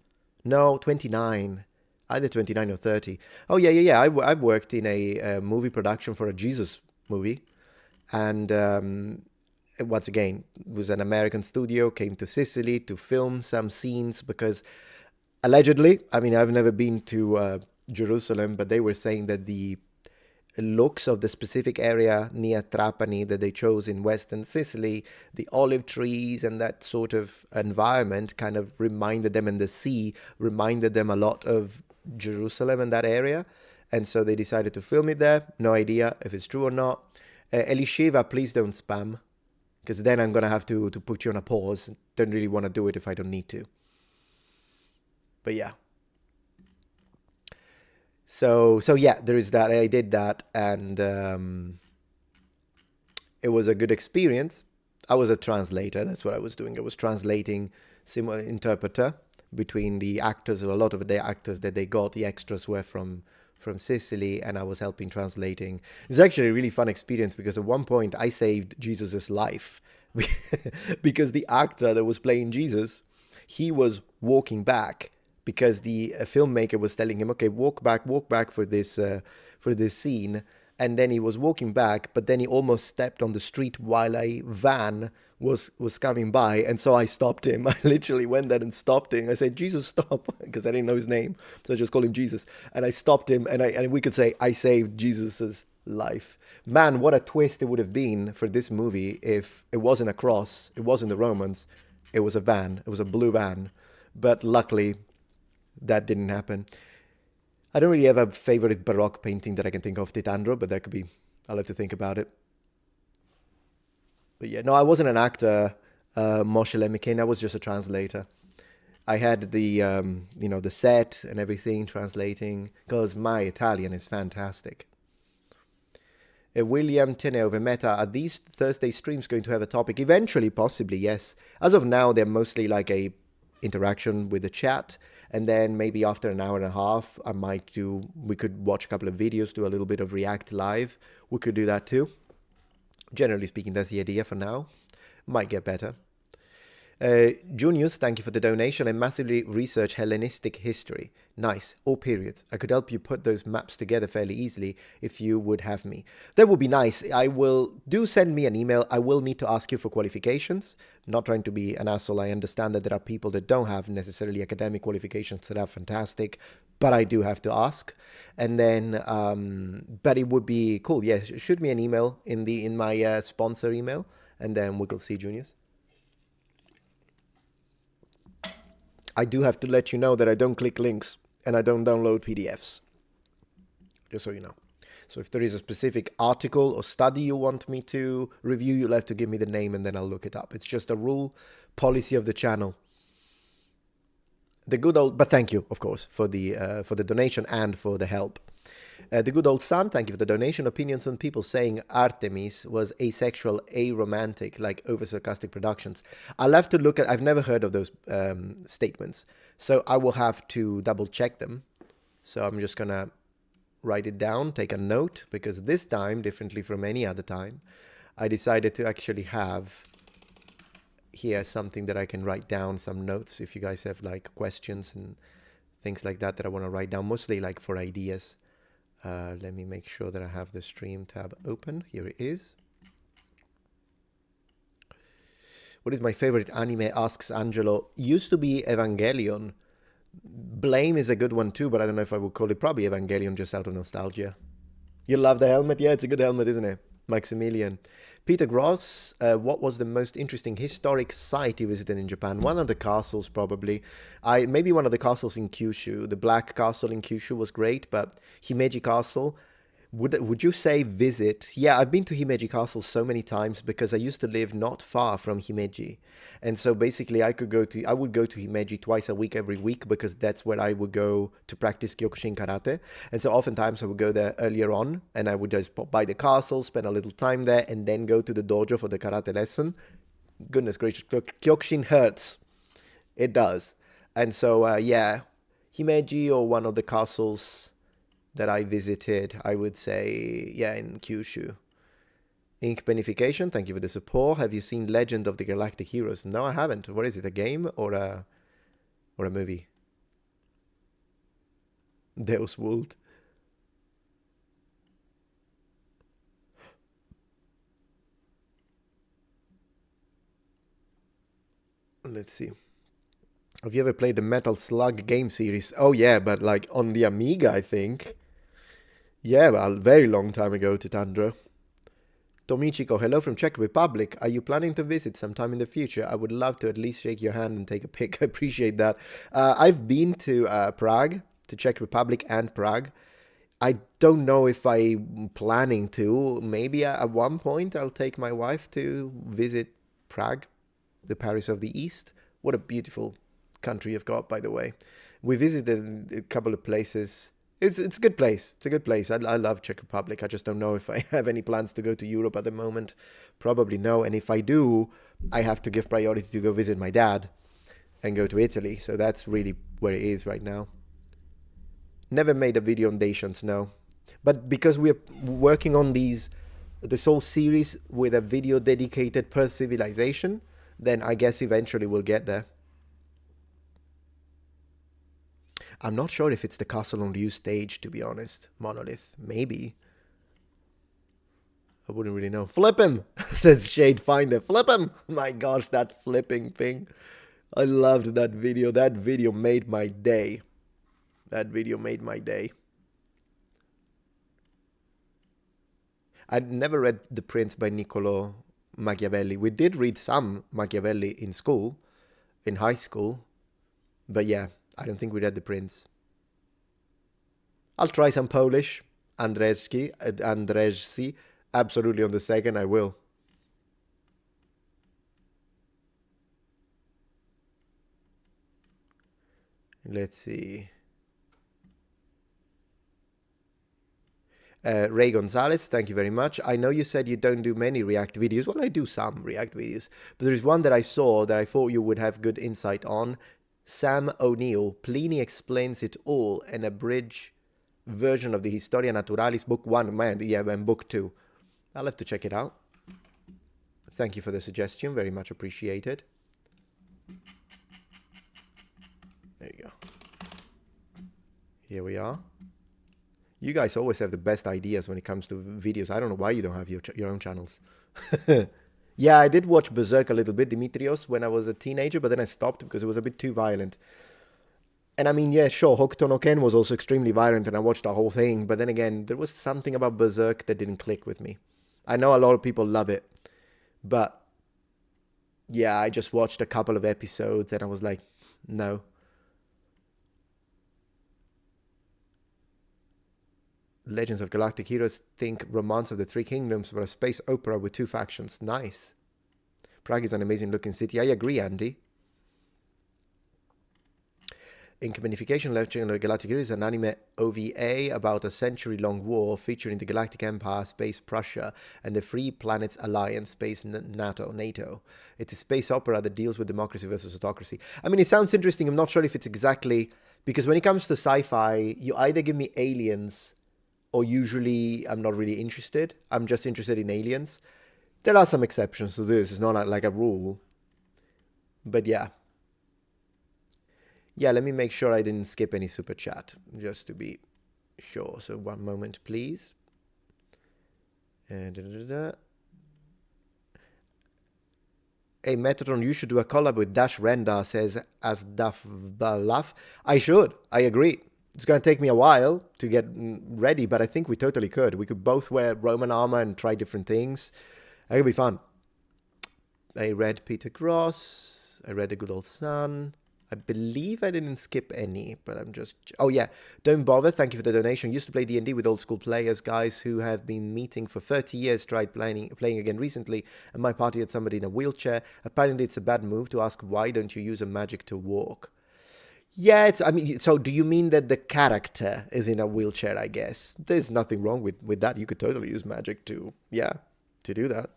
No, 29. Either 29 or 30. Oh, yeah. I've worked in a movie production for a Jesus movie. And once again, it was an American studio, came to Sicily to film some scenes because... Allegedly, I mean, I've never been to Jerusalem, but they were saying that the looks of the specific area near Trapani that they chose in Western Sicily, the olive trees and that sort of environment kind of reminded them, and the sea reminded them a lot of Jerusalem and that area. And so they decided to film it there. No idea if it's true or not. Elisheva, please don't spam, because then I'm going to have to put you on a pause. Don't really want to do it if I don't need to. But yeah. So yeah, there is that. I did that, and it was a good experience. I was a translator. That's what I was doing. I was translating, interpreter between the actors. A lot of the actors that they got, the extras were from Sicily, and I was helping translating. It's actually a really fun experience because at one point I saved Jesus's life because the actor that was playing Jesus, he was walking back. Because the filmmaker was telling him, okay, walk back for this scene. And then he was walking back, but then he almost stepped on the street while a van was coming by. And so I stopped him. I literally went there and stopped him. I said, Jesus, stop, because I didn't know his name. So I just called him Jesus. And I stopped him, and we could say, I saved Jesus's life. Man, what a twist it would have been for this movie if it wasn't a cross, it wasn't the Romans, it was a van. It was a blue van. But luckily... that didn't happen. I don't really have a favorite Baroque painting that I can think of, Titandro, but that could be... I'll have to think about it. But yeah, no, I wasn't an actor, Moshe Lemikin. I was just a translator. I had the, the set and everything, translating, because my Italian is fantastic. William Tenove Meta, are these Thursday streams going to have a topic? Eventually, possibly, yes. As of now, they're mostly like a interaction with the chat. And then maybe after an hour and a half, we could watch a couple of videos, do a little bit of React Live. We could do that too. Generally speaking, that's the idea for now. Might get better. Junius, thank you for the donation. I massively research Hellenistic history. Nice. All periods. I could help you put those maps together fairly easily if you would have me. That would be nice. Do send me an email. I will need to ask you for qualifications. Not trying to be an asshole. I understand that there are people that don't have necessarily academic qualifications that are fantastic, but I do have to ask. And then, but it would be cool. Yeah, shoot me an email in my sponsor email, and then we will see, Junius. I do have to let you know that I don't click links and I don't download PDFs. Just so you know. So if there is a specific article or study you want me to review, you'll have to give me the name and then I'll look it up. It's just a rule, policy of the channel. The good old, but thank you, of course, for the donation and for the help. The good old son, thank you for the donation. Opinions on people saying Artemis was asexual, aromantic, like over sarcastic productions. I'll have to look at, I've never heard of those statements. So I will have to double check them. So I'm just going to write it down, take a note, because this time, differently from any other time, I decided to actually have here something that I can write down, some notes, if you guys have like questions and things like that I want to write down, mostly like for ideas. Let me make sure that I have the stream tab open. Here it is. What is my favorite anime? Asks Angelo. Used to be Evangelion. Blame is a good one too, but I don't know if I would call it. Probably Evangelion just out of nostalgia. You love the helmet? Yeah, it's a good helmet, isn't it? Maximilian. Peter Gross, what was the most interesting historic site you visited in Japan? One of the castles, probably. Maybe one of the castles in Kyushu. The Black Castle in Kyushu was great, but Himeji Castle, would you say visit? Yeah, I've been to Himeji Castle so many times because I used to live not far from Himeji. And so basically I would go to Himeji twice a week, every week, because that's where I would go to practice Kyokushin Karate. And so oftentimes I would go there earlier on and I would just pop by the castle, spend a little time there, and then go to the dojo for the karate lesson. Goodness gracious, Kyokushin hurts. It does. And so, yeah, Himeji or one of the castles that I visited, I would say, yeah, in Kyushu. Ink Benefication, thank you for the support. Have you seen Legend of the Galactic Heroes? No, I haven't. What is it, a game or a movie? Deus Vult. Let's see. Have you ever played the Metal Slug game series? Oh yeah, but like on the Amiga, I think. Yeah, well, very long time ago, Titandro. Tomichiko, hello from Czech Republic. Are you planning to visit sometime in the future? I would love to at least shake your hand and take a pic. I appreciate that. I've been to Prague, to Czech Republic and Prague. I don't know if I'm planning to. Maybe at one point I'll take my wife to visit Prague, the Paris of the East. What a beautiful country you've got, by the way. We visited a couple of places. It's a good place. It's a good place. I love Czech Republic. I just don't know if I have any plans to go to Europe at the moment. Probably no. And if I do, I have to give priority to go visit my dad and go to Italy. So that's really where it is right now. Never made a video on Dacians, no. But because we're working on this whole series with a video dedicated per civilization, then I guess eventually we'll get there. I'm not sure if it's the Castle on Ryu stage, to be honest. Monolith. Maybe. I wouldn't really know. Flip him, says Shade Finder. Flip him. My gosh, that flipping thing. I loved that video. That video made my day. That video made my day. I'd never read The Prince by Niccolo Machiavelli. We did read some Machiavelli in school, in high school. But yeah, I don't think we read The Prince. I'll try some Polish. Andrzejewski. Absolutely, on the second, I will. Let's see. Ray Gonzalez, thank you very much. I know you said you don't do many React videos. Well, I do some React videos. But there is one that I saw that I thought you would have good insight on. Sam O'Neill, Pliny Explains It All, an abridged version of the Historia Naturalis, book 1. Man, yeah, and book 2. I'll have to check it out. Thank you for the suggestion. Very much appreciated. There you go. Here we are. You guys always have the best ideas when it comes to videos. I don't know why you don't have your own channels. Yeah, I did watch Berserk a little bit, Dimitrios, when I was a teenager, but then I stopped because it was a bit too violent. And I mean, yeah, sure, Hokuto no Ken was also extremely violent, and I watched the whole thing, but then again, there was something about Berserk that didn't click with me. I know a lot of people love it, but yeah, I just watched a couple of episodes, and I was like, no. Legends of Galactic Heroes think Romance of the Three Kingdoms were a space opera with two factions. Nice. Prague is an amazing looking city. I agree, Andy. Incommunication Legend of Galactic Heroes is an anime OVA about a century-long war featuring the Galactic Empire, Space Prussia, and the Free Planets Alliance, Space NATO. It's a space opera that deals with democracy versus autocracy. I mean, it sounds interesting. I'm not sure if it's exactly... Because when it comes to sci-fi, you either give me aliens... or usually I'm not really interested. I'm just interested in aliens. There are some exceptions to this. It's not like a rule. But yeah. Yeah, let me make sure I didn't skip any super chat. Just to be sure. So one moment, please. And Hey, Metatron, you should do a collab with Dash Renda, says as Dafbalaf. I should. I agree. It's going to take me a while to get ready, but I think we totally could. We could both wear Roman armor and try different things. It would be fun. I read Peter Gross. I read The Good Old Sun. I believe I didn't skip any, but I'm just... Oh, yeah. Don't bother. Thank you for the donation. Used to play D&D with old school players, guys who have been meeting for 30 years, tried playing again recently, and my party had somebody in a wheelchair. Apparently, it's a bad move to ask, why don't you use a magic to walk? Yeah, I mean, so do you mean that the character is in a wheelchair, I guess? There's nothing wrong with that. You could totally use magic to do that.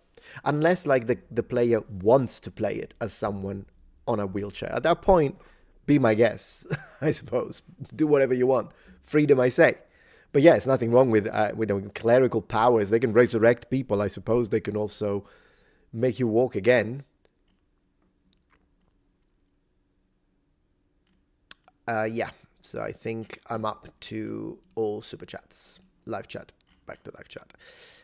Unless, like, the player wants to play it as someone on a wheelchair. At that point, be my guest, I suppose. Do whatever you want. Freedom, I say. But yeah, it's nothing wrong with the clerical powers. They can resurrect people. I suppose they can also make you walk again. Yeah, so I think I'm up to all super chats. Live chat. Back to live chat.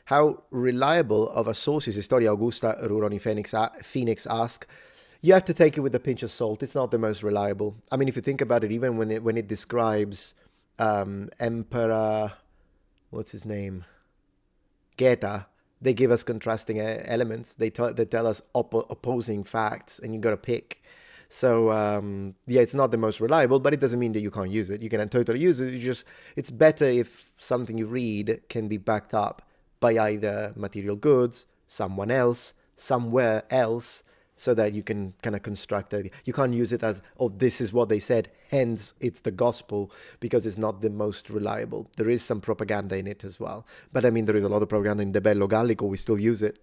How reliable of a source is Historia Augusta? Ruroni Phoenix ask. You have to take it with a pinch of salt. It's not the most reliable. I mean, if you think about it, even when it describes Emperor, what's his name? Geta, they give us contrasting elements. They tell us opposing facts, and you got to pick. So, yeah, it's not the most reliable, but it doesn't mean that you can't use it. You can totally use it. It's better if something you read can be backed up by either material goods, someone else, somewhere else, so that you can kind of construct it. You can't use it as, oh, this is what they said, hence it's the gospel, because it's not the most reliable. There is some propaganda in it as well. But I mean, there is a lot of propaganda in the Bello Gallico. We still use it.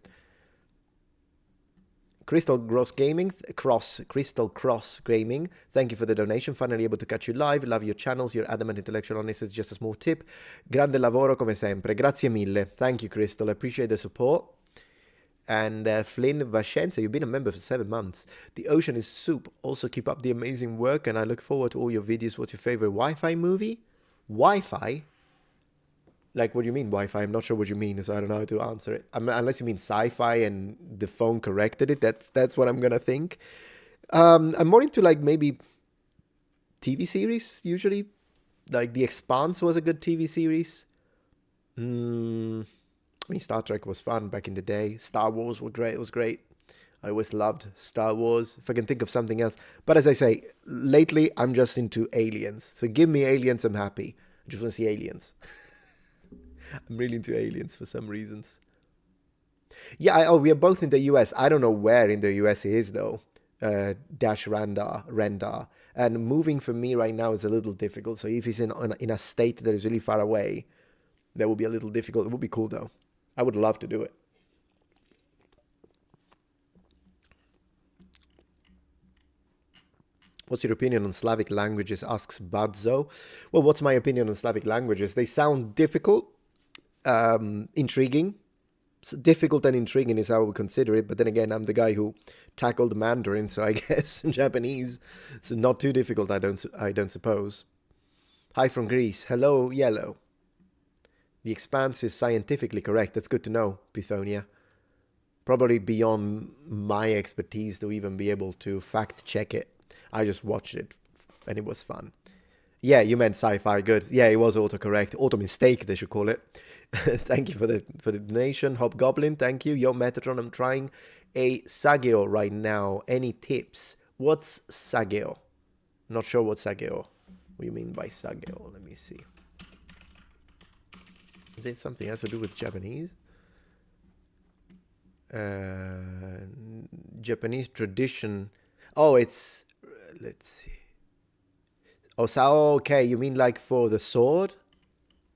Crystal Cross Gaming, Crystal Cross Gaming, thank you for the donation. Finally able to catch you live. Love your channels, your adamant intellectual honesty is just a small tip. Grande lavoro come sempre. Grazie mille. Thank you, Crystal. I appreciate the support. And Flynn Vascenza, you've been a member for 7 months. The ocean is soup. Also keep up the amazing work, and I look forward to all your videos. What's your favorite Wi-Fi movie? Wi-Fi? Like, what do you mean Wi-Fi? I'm not sure what you mean, so I don't know how to answer it. Unless you mean sci-fi and the phone corrected it, that's what I'm gonna think. I'm more into, like, maybe TV series, usually. Like, The Expanse was a good TV series. I mean, Star Trek was fun back in the day. Star Wars was great. It was great. I always loved Star Wars. If I can think of something else. But as I say, lately, I'm just into aliens. So give me aliens, I'm happy. I just want to see aliens. I'm really into aliens for some reasons. Yeah, we are both in the US. I don't know where in the US it is, though. Dash Rendar. And moving for me right now is a little difficult. So if he's in a state that is really far away, that would be a little difficult. It would be cool, though. I would love to do it. What's your opinion on Slavic languages, asks Badzo. Well, what's my opinion on Slavic languages? They sound difficult, intriguing, difficult and intriguing is how we consider it, but then again, I'm the guy who tackled Mandarin, so I guess Japanese, so not too difficult, I don't suppose. Hi from Greece. Hello, Yellow. The Expanse is scientifically correct. That's good to know, Pithonia. Probably beyond my expertise to even be able to fact check it. I just watched it, and it was fun. Yeah, you meant sci-fi. Good. Yeah, it was autocorrect. Auto mistake, they should call it. Thank you for the donation. Hobgoblin, thank you. Yo, Metatron, I'm trying a Sageo right now. Any tips? What's Sageo? Not sure what Sageo. What do you mean by Sageo? Let me see. Is it something else to do with Japanese? Japanese tradition. Oh, it's... Let's see. Oh, so, okay, you mean like for the sword?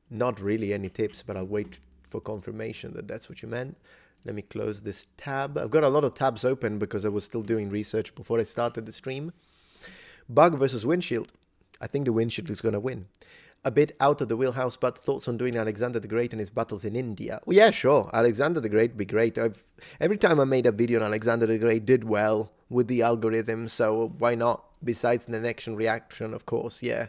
Not really any tips, but I'll wait for confirmation that that's what you meant. Let me close this tab. I've got a lot of tabs open because I was still doing research before I started the stream. Bug versus windshield. I think the windshield is going to win. A bit out of the wheelhouse, but thoughts on doing Alexander the Great and his battles in India? Well, yeah, sure. Alexander the Great would be great. Every time I made a video on Alexander the Great did well with the algorithm, so why not? Besides the next reaction, of course, yeah.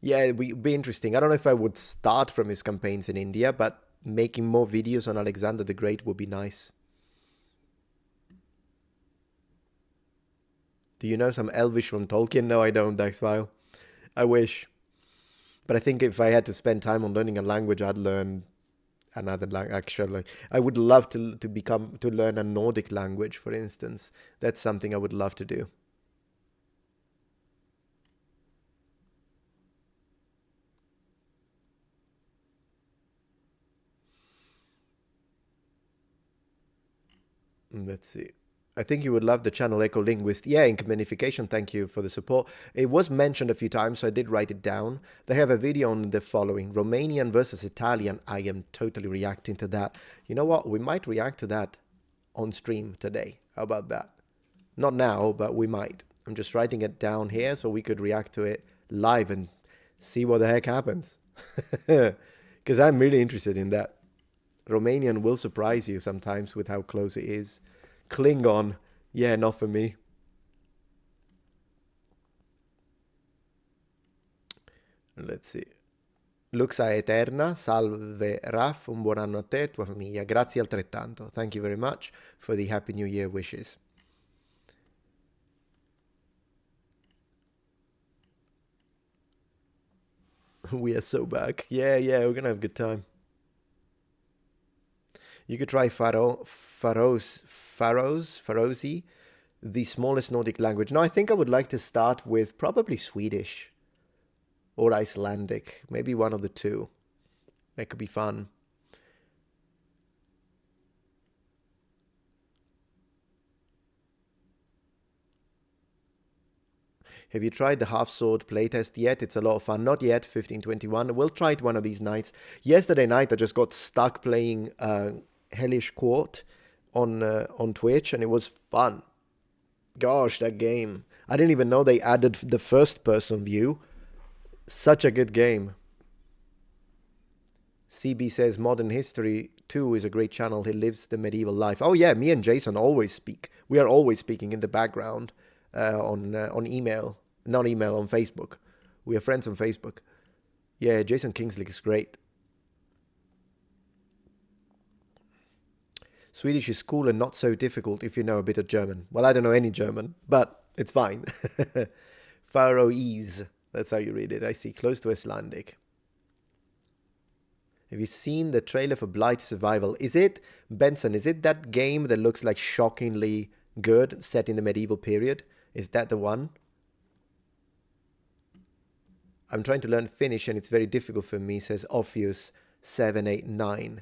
Yeah, it would be interesting. I don't know if I would start from his campaigns in India, but making more videos on Alexander the Great would be nice. Do you know some Elvish from Tolkien? No, I don't, Daxfile. I wish. But I think if I had to spend time on learning a language, I'd learn another language. Actually, I would love to learn a Nordic language, for instance. That's something I would love to do. Let's see. I think you would love the channel Ecolinguist. Yeah, Incommunication, thank you for the support. It was mentioned a few times, so I did write it down. They have a video on the following. Romanian versus Italian. I am totally reacting to that. You know what? We might react to that on stream today. How about that? Not now, but we might. I'm just writing it down here so we could react to it live and see what the heck happens. Because I'm really interested in that. Romanian will surprise you sometimes with how close it is. Klingon, yeah, not for me. Let's see. Luxa Eterna, salve Raf, un buon anno a te, tua famiglia. Grazie altrettanto. Thank you very much for the Happy New Year wishes. We are so back. Yeah, we're gonna have a good time. You could try Faroese, the smallest Nordic language. No, I think I would like to start with probably Swedish or Icelandic. Maybe one of the two. That could be fun. Have you tried the half-sword playtest yet? It's a lot of fun. Not yet, 1521. We'll try it one of these nights. Yesterday night, I just got stuck playing Hellish Court on Twitch, and it was fun. Gosh, that game. I didn't even know they added the first-person view. Such a good game. CB says Modern History 2 is a great channel. He lives the medieval life. Oh yeah, me and Jason always speak. We are always speaking in the background on email. Not email, on Facebook. We are friends on Facebook. Yeah, Jason Kingsley is great. Swedish is cool and not so difficult if you know a bit of German. Well, I don't know any German, but it's fine. Faroese, that's how you read it. I see, close to Icelandic. Have you seen the trailer for Blight Survival? Is it, Benson, is it that game that looks like shockingly good, set in the medieval period? Is that the one? I'm trying to learn Finnish and it's very difficult for me, says Ophius789.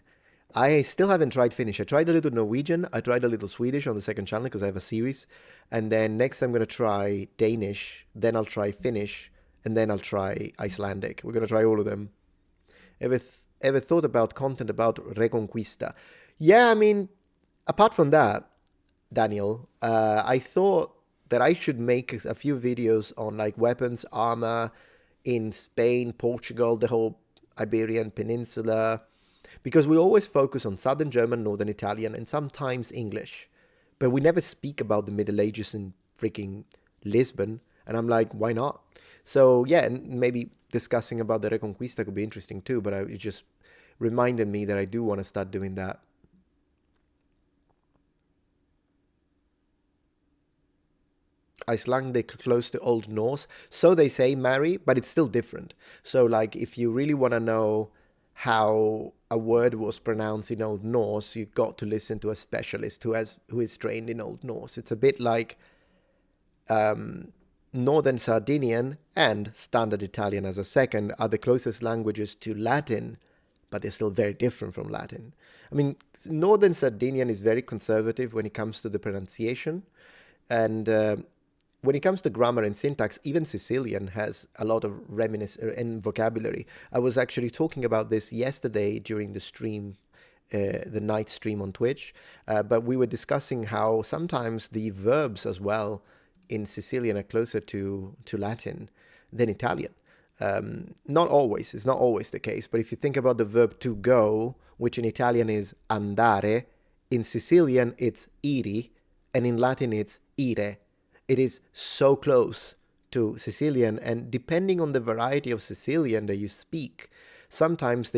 I still haven't tried Finnish. I tried a little Norwegian. I tried a little Swedish on the second channel because I have a series. And then next I'm going to try Danish. Then I'll try Finnish. And then I'll try Icelandic. We're going to try all of them. Ever thought about content about Reconquista? Yeah, I mean, apart from that, Daniel, I thought that I should make a few videos on like weapons, armor in Spain, Portugal, the whole Iberian Peninsula, Because we always focus on Southern German, Northern Italian, and sometimes English. But we never speak about the Middle Ages in freaking Lisbon. And I'm like, why not? So yeah, and maybe discussing about the Reconquista could be interesting too, but it just reminded me that I do want to start doing that. Icelandic close to Old Norse. So they say, Mary, but it's still different. So like if you really want to know how a word was pronounced in Old Norse, you got to listen to a specialist who is trained in Old Norse. It's a bit like Northern Sardinian and Standard Italian as a second are the closest languages to Latin, but they're still very different from Latin. I mean, Northern Sardinian is very conservative when it comes to the pronunciation, and when it comes to grammar and syntax, even Sicilian has a lot of reminiscence and vocabulary. I was actually talking about this yesterday during the stream, the night stream on Twitch, but we were discussing how sometimes the verbs as well in Sicilian are closer to Latin than Italian. Not always, it's not always the case, but if you think about the verb to go, which in Italian is andare, in Sicilian it's iri, and in Latin it's ire. It is so close to Sicilian, and depending on the variety of Sicilian that you speak, sometimes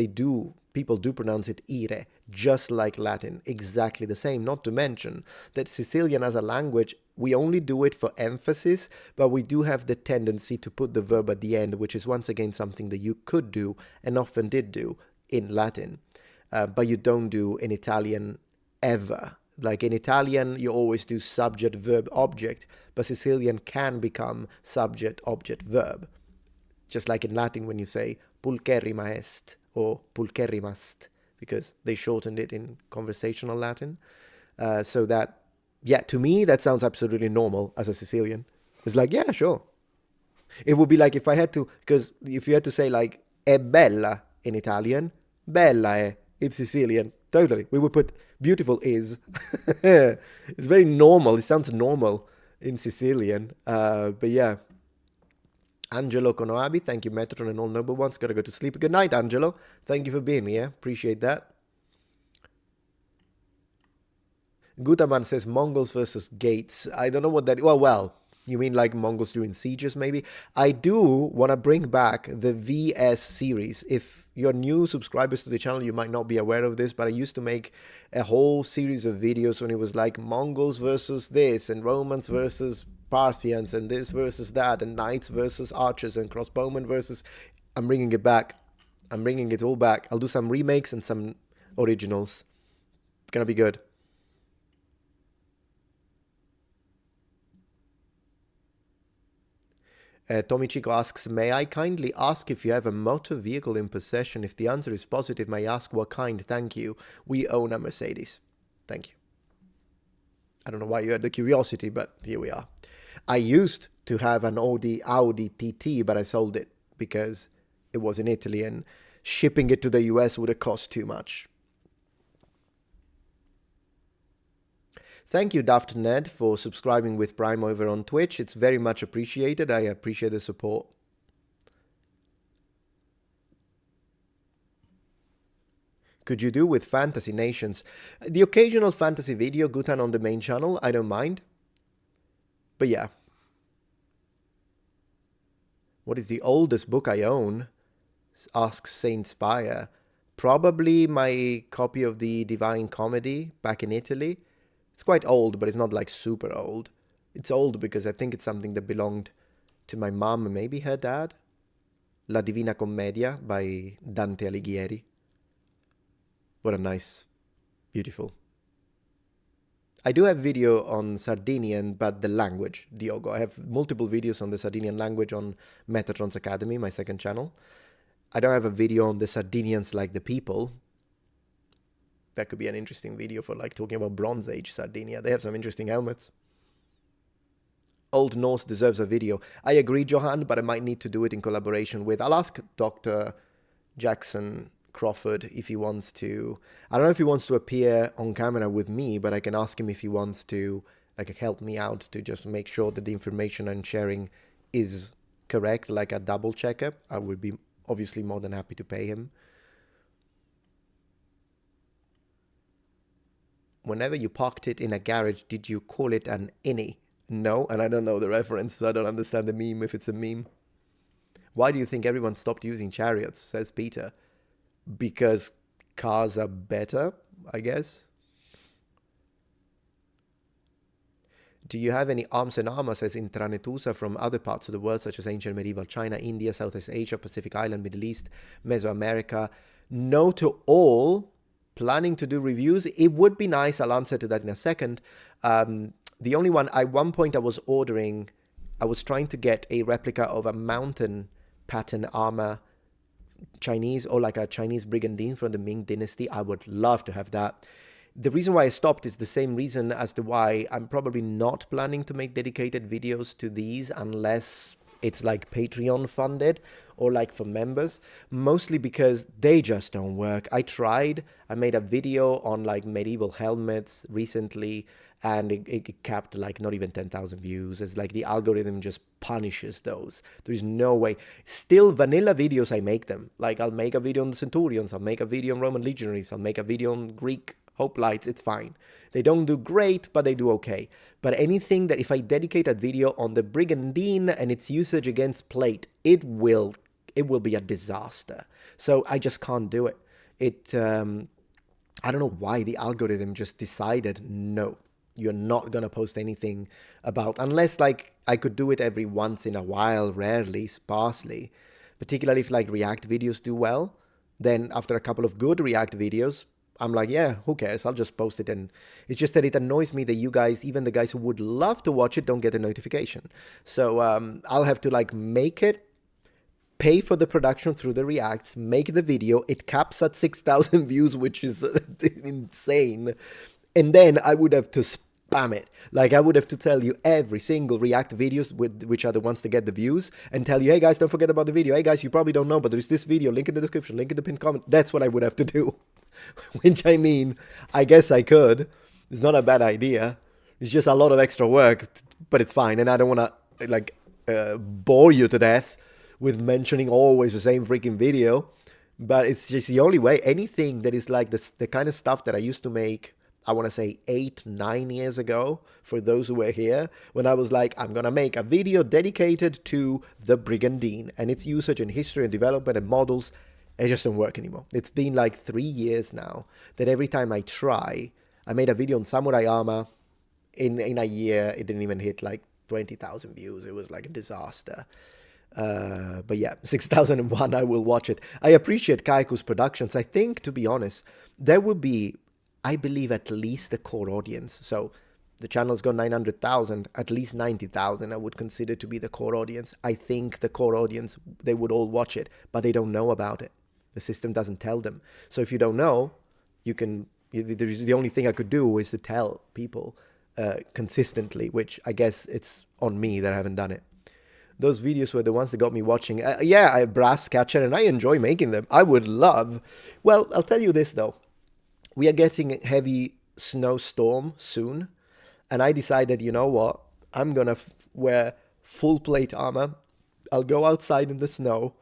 people do pronounce it ire, just like Latin, exactly the same. Not to mention that Sicilian as a language, we only do it for emphasis, but we do have the tendency to put the verb at the end, which is once again something that you could do and often did do in Latin, but you don't do in Italian ever. Like in Italian, you always do subject, verb, object, but Sicilian can become subject, object, verb. Just like in Latin when you say pulcherrima est or pulcherrimast, because they shortened it in conversational Latin. So that, yeah, to me, that sounds absolutely normal as a Sicilian. It's like, yeah, sure. It would be like if I had to, because if you had to say like, è bella in Italian, bella è in Sicilian. Totally. We would put beautiful is. It's very normal. It sounds normal in Sicilian. But yeah. Angelo Konoabi, thank you, Metatron and all noble ones. Gotta go to sleep. Good night, Angelo. Thank you for being here. Appreciate that. Gutaman says Mongols versus Gates. I don't know what that... Well, you mean like Mongols during sieges, maybe? I do want to bring back the VS series. If you're new subscribers to the channel, you might not be aware of this, but I used to make a whole series of videos when it was like Mongols versus this, and Romans versus Parthians, and this versus that, and knights versus archers, and crossbowmen versus... I'm bringing it back. I'm bringing it all back. I'll do some remakes and some originals. It's gonna be good. Tommy Chico asks, may I kindly ask if you have a motor vehicle in possession? If the answer is positive, may I ask what kind? Thank you. We own a Mercedes. Thank you. I don't know why you had the curiosity, but here we are. I used to have an Audi TT, but I sold it because it was in Italy and shipping it to the US would have cost too much. Thank you, Daft Ned, for subscribing with Prime over on Twitch. It's very much appreciated. I appreciate the support. Could you do with Fantasy Nations? The occasional fantasy video, Gutan on the main channel, I don't mind. But yeah. What is the oldest book I own? Asks Saint Spire. Probably my copy of the Divine Comedy back in Italy. It's quite old, but it's not like super old. It's old because I think it's something that belonged to my mom and maybe her dad. La Divina Commedia by Dante Alighieri. What a nice, beautiful. I do have video on Sardinian, but the language, Diogo. I have multiple videos on the Sardinian language on Metatron's Academy, my second channel. I don't have a video on the Sardinians like the people. That could be an interesting video for like talking about Bronze Age Sardinia. They have some interesting helmets. Old Norse deserves a video. I agree, Johan, but I might need to do it in collaboration with... I'll ask Dr. Jackson Crawford if he wants to... I don't know if he wants to appear on camera with me, but I can ask him if he wants to like help me out to just make sure that the information I'm sharing is correct, like a double checker. I would be obviously more than happy to pay him. whenever you parked it in a garage, did you call it an innie? No, and I don't know the reference, so I don't understand the meme if it's a meme. Why do you think everyone stopped using chariots, says Peter? Because cars are better, I guess. Do you have any arms and armor, says Intranetusa, from other parts of the world, such as ancient medieval China, India, Southeast Asia, Pacific Island, Middle East, Mesoamerica? No to all. Planning to do reviews. It would be nice. I'll answer to that in a second. The only one, at one point I was trying to get a replica of a mountain pattern armor Chinese, or like a Chinese brigandine from the Ming Dynasty. I would love to have that. The reason why I stopped is the same reason as to why I'm probably not planning to make dedicated videos to these unless it's like Patreon funded or like for members, mostly because they just don't work. I tried. I made a video on like medieval helmets recently, and it capped like not even 10,000 views. It's like the algorithm just punishes those. There's no way. Still, vanilla videos, I make them. Like I'll make a video on the Centurions, I'll make a video on Roman legionaries, I'll make a video on Greek hoplites. It's fine. They don't do great, but they do okay. But anything that if I dedicate a video on the brigandine and its usage against plate, it will be a disaster. So I just can't do it. I don't know why the algorithm just decided, no, you're not going to post anything about, unless like I could do it every once in a while, rarely, sparsely, particularly if like React videos do well. Then after a couple of good React videos, I'm like, yeah, who cares? I'll just post it. And it's just that it annoys me that you guys, even the guys who would love to watch it, don't get a notification. So I'll have to like make it, pay for the production through the Reacts, make the video. It caps at 6,000 views, which is insane. And then I would have to spam it. Like I would have to tell you every single React videos, which are the ones to get the views, and tell you, hey guys, don't forget about the video. Hey guys, you probably don't know, but there's this video, link in the description, link in the pinned comment. That's what I would have to do. Which I mean, I guess I could. It's not a bad idea. It's just a lot of extra work, but it's fine. And I don't want to like bore you to death with mentioning always the same freaking video. But it's just the only way. Anything that is like the kind of stuff that I used to make, I want to say 8-9 years ago, for those who were here, when I was like, I'm going to make a video dedicated to the brigandine and its usage in history and development and models. It just doesn't work anymore. It's been like 3 years now that every time I try, I made a video on samurai armor. In a year, it didn't even hit like 20,000 views. It was like a disaster. But yeah, 6001, I will watch it. I appreciate Kaiku's productions. I think, to be honest, there will be, I believe, at least a core audience. So the channel's got 900,000, at least 90,000 I would consider to be the core audience. I think the core audience, they would all watch it, but they don't know about it. The system doesn't tell them. So if you don't know, the only thing I could do is to tell people consistently, which I guess it's on me that I haven't done it. Those videos were the ones that got me watching. Yeah, Brass Catcher, and I enjoy making them. I would love. Well, I'll tell you this, though. We are getting a heavy snowstorm soon, and I decided, you know what? I'm going to wear full plate armor. I'll go outside in the snow.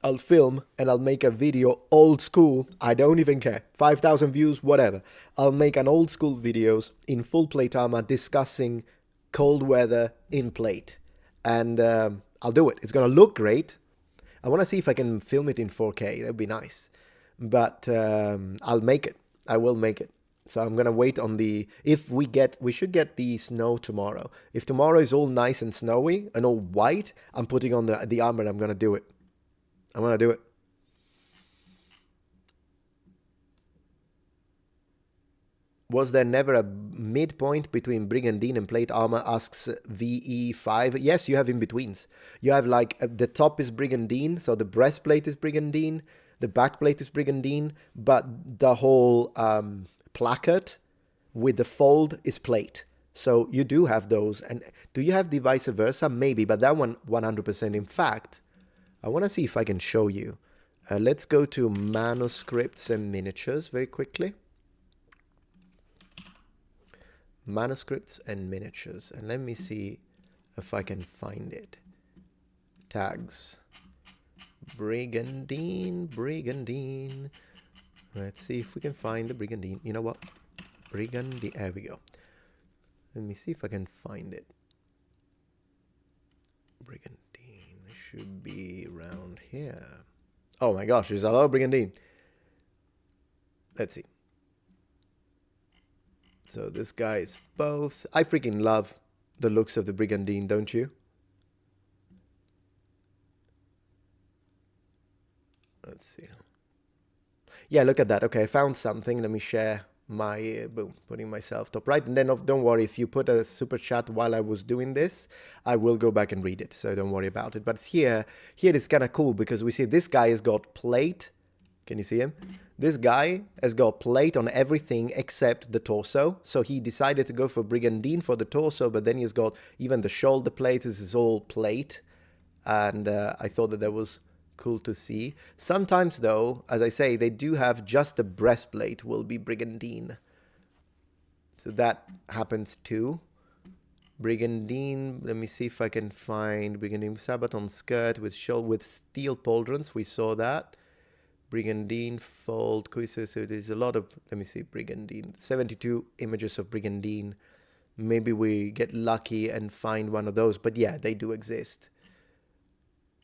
I'll film, and I'll make a video old school. I don't even care. 5,000 views, whatever. I'll make an old school videos in full plate armor discussing cold weather in plate. And I'll do it. It's going to look great. I want to see if I can film it in 4K. That would be nice. But I'll make it. I will make it. So I'm going to wait on we should get the snow tomorrow. If tomorrow is all nice and snowy and all white, I'm putting on the armor and I'm going to do it. I'm going to do it. Was there never a midpoint between brigandine and plate armor, asks VE5. Yes, you have in-betweens. You have like the top is brigandine, so the breastplate is brigandine, the backplate is brigandine, but the whole placard with the fold is plate. So you do have those. And do you have the vice versa? Maybe, but that one 100%. In fact, I want to see if I can show you. Let's go to manuscripts and miniatures very quickly. Manuscripts and miniatures, and let me see if I can find it. Tags. Brigandine. Let's see if we can find the brigandine. You know what? Brigandine. There we go. Let me see if I can find it. Brigandine should be around here. Oh my gosh, there's a lot of Brigandine. Let's see. So this guy is both. I freaking love the looks of the Brigandine, don't you? Let's see. Yeah, look at that. Okay, I found something. Let me share my, boom, putting myself top right. And then don't worry, if you put a super chat while I was doing this, I will go back and read it. So don't worry about it. But here it's kind of cool because we see this guy has got plate. Can you see him? This guy has got plate on everything except the torso. So he decided to go for Brigandine for the torso, but then he's got even the shoulder plate. This is all plate. And I thought that was cool to see. Sometimes, though, as I say, they do have just the breastplate will be Brigandine. So that happens too. Brigandine, let me see if I can find Brigandine Sabaton skirt with steel pauldrons. We saw that. Brigandine fold. So there's a lot of, let me see, Brigandine. 72 images of Brigandine. Maybe we get lucky and find one of those. But yeah, they do exist.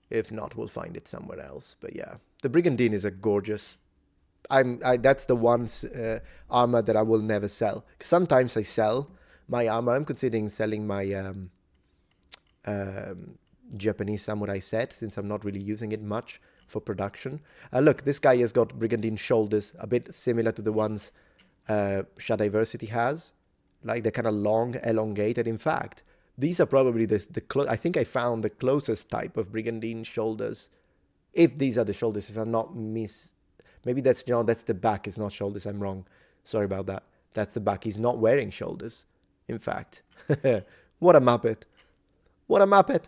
If not, we'll find it somewhere else. But yeah, the Brigandine is a gorgeous. That's the one armor that I will never sell. Sometimes I sell my armor. I'm considering selling my Japanese samurai set since I'm not really using it much for production. Look, this guy has got Brigandine shoulders, a bit similar to the ones Shadiversity has. Like they're kind of long, elongated. In fact, these are probably I think I found the closest type of Brigandine shoulders. If these are the shoulders, if I'm not maybe that's the back. It's not shoulders. I'm wrong. Sorry about that. That's the back. He's not wearing shoulders. In fact, what a muppet! What a muppet!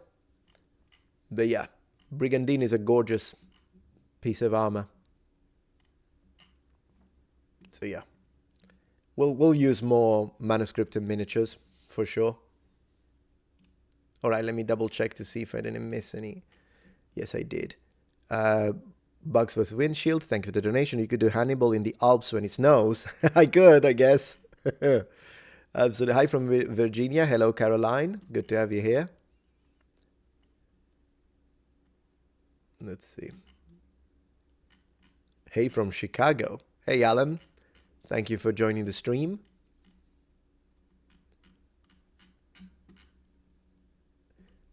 But yeah, Brigandine is a gorgeous piece of armor. So yeah, we'll use more manuscript and miniatures for sure. All right, let me double check to see if I didn't miss any. Yes, I did. Bugs vs. Windshield, thank you for the donation. You could do Hannibal in the Alps when it snows. I could, I guess. Absolutely. Hi from Virginia. Hello, Caroline. Good to have you here. Let's see. Hey from Chicago. Hey, Alan. Thank you for joining the stream.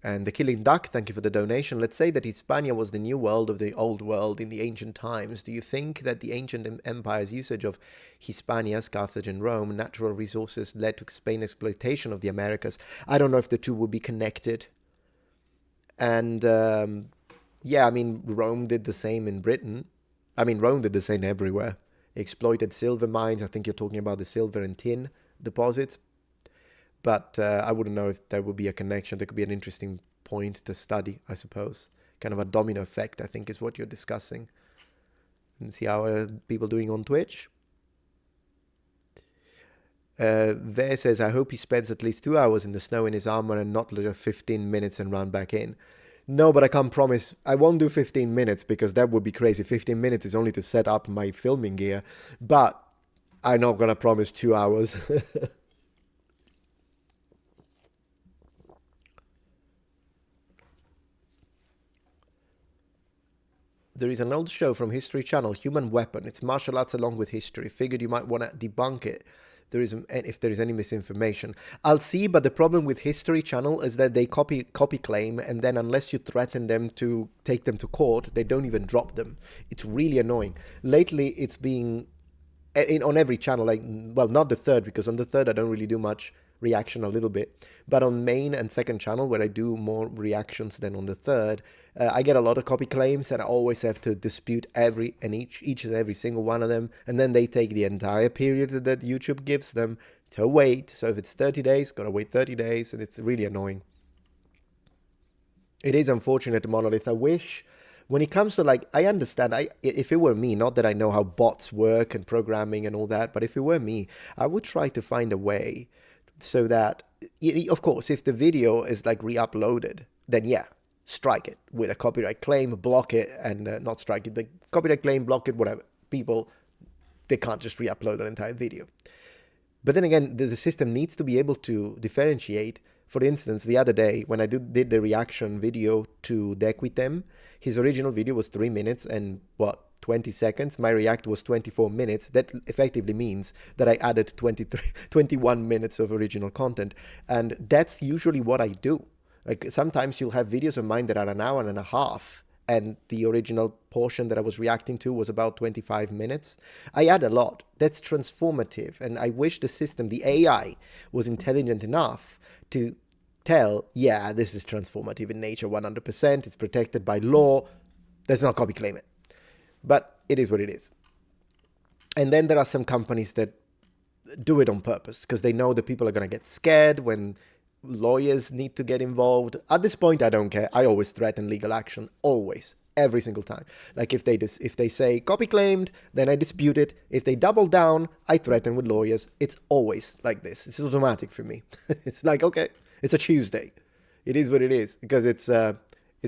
And the Killing Duck, thank you for the donation. Let's say that Hispania was the new world of the old world in the ancient times. Do you think that the ancient empire's usage of Hispania's, Carthage and Rome, natural resources led to Spain's exploitation of the Americas? I don't know if the two would be connected. And yeah, I mean, Rome did the same in Britain. I mean, Rome did the same everywhere. Exploited silver mines. I think you're talking about the silver and tin deposits. But I wouldn't know if there would be a connection. There could be an interesting point to study, I suppose. Kind of a domino effect, I think, is what you're discussing. And see how are people doing on Twitch. There says, I hope he spends at least 2 hours in the snow in his armor and not just 15 minutes and run back in. No, but I can't promise. I won't do 15 minutes because that would be crazy. 15 minutes is only to set up my filming gear. But I'm not going to promise 2 hours. There is an old show from History Channel, Human Weapon. It's martial arts along with history. Figured you might want to debunk it. If there is any misinformation. I'll see, but the problem with History Channel is that they copy claim, and then unless you threaten them to take them to court, they don't even drop them. It's really annoying. Lately, it's being on every channel, like, well, not the third, because on the third I don't really do much reaction, a little bit, but on main and second channel, where I do more reactions than on the third, I get a lot of copy claims, and I always have to dispute each and every single one of them, and then they take the entire period that YouTube gives them to wait. So if it's 30 days, gotta wait 30 days, and it's really annoying. It is unfortunate, Monolith. I wish, when it comes to, like, I understand, if it were me, not that I know how bots work and programming and all that, but if it were me, I would try to find a way so that, of course, if the video is like re-uploaded, then yeah, strike it with a copyright claim, block it, and not strike it, but copyright claim, block it, whatever. People, they can't just re-upload an entire video. But then again, the system needs to be able to differentiate. For instance, the other day when I did the reaction video to Dequitem, his original video was 3 minutes and 20 seconds. My react was 24 minutes. That effectively means that I added 21 minutes of original content. And that's usually what I do. Like sometimes you'll have videos of mine that are an hour and a half, and the original portion that I was reacting to was about 25 minutes. I add a lot. That's transformative. And I wish the system, the AI, was intelligent enough to tell, yeah, this is transformative in nature 100%. It's protected by law. Let's not copy claim it. But it is what it is. And then there are some companies that do it on purpose because they know that people are going to get scared when lawyers need to get involved. At this point, I don't care. I always threaten legal action. Always. Every single time. Like if they say copy claimed, then I dispute it. If they double down, I threaten with lawyers. It's always like this. It's automatic for me. It's like, okay, it's a Tuesday. It is what it is because it's a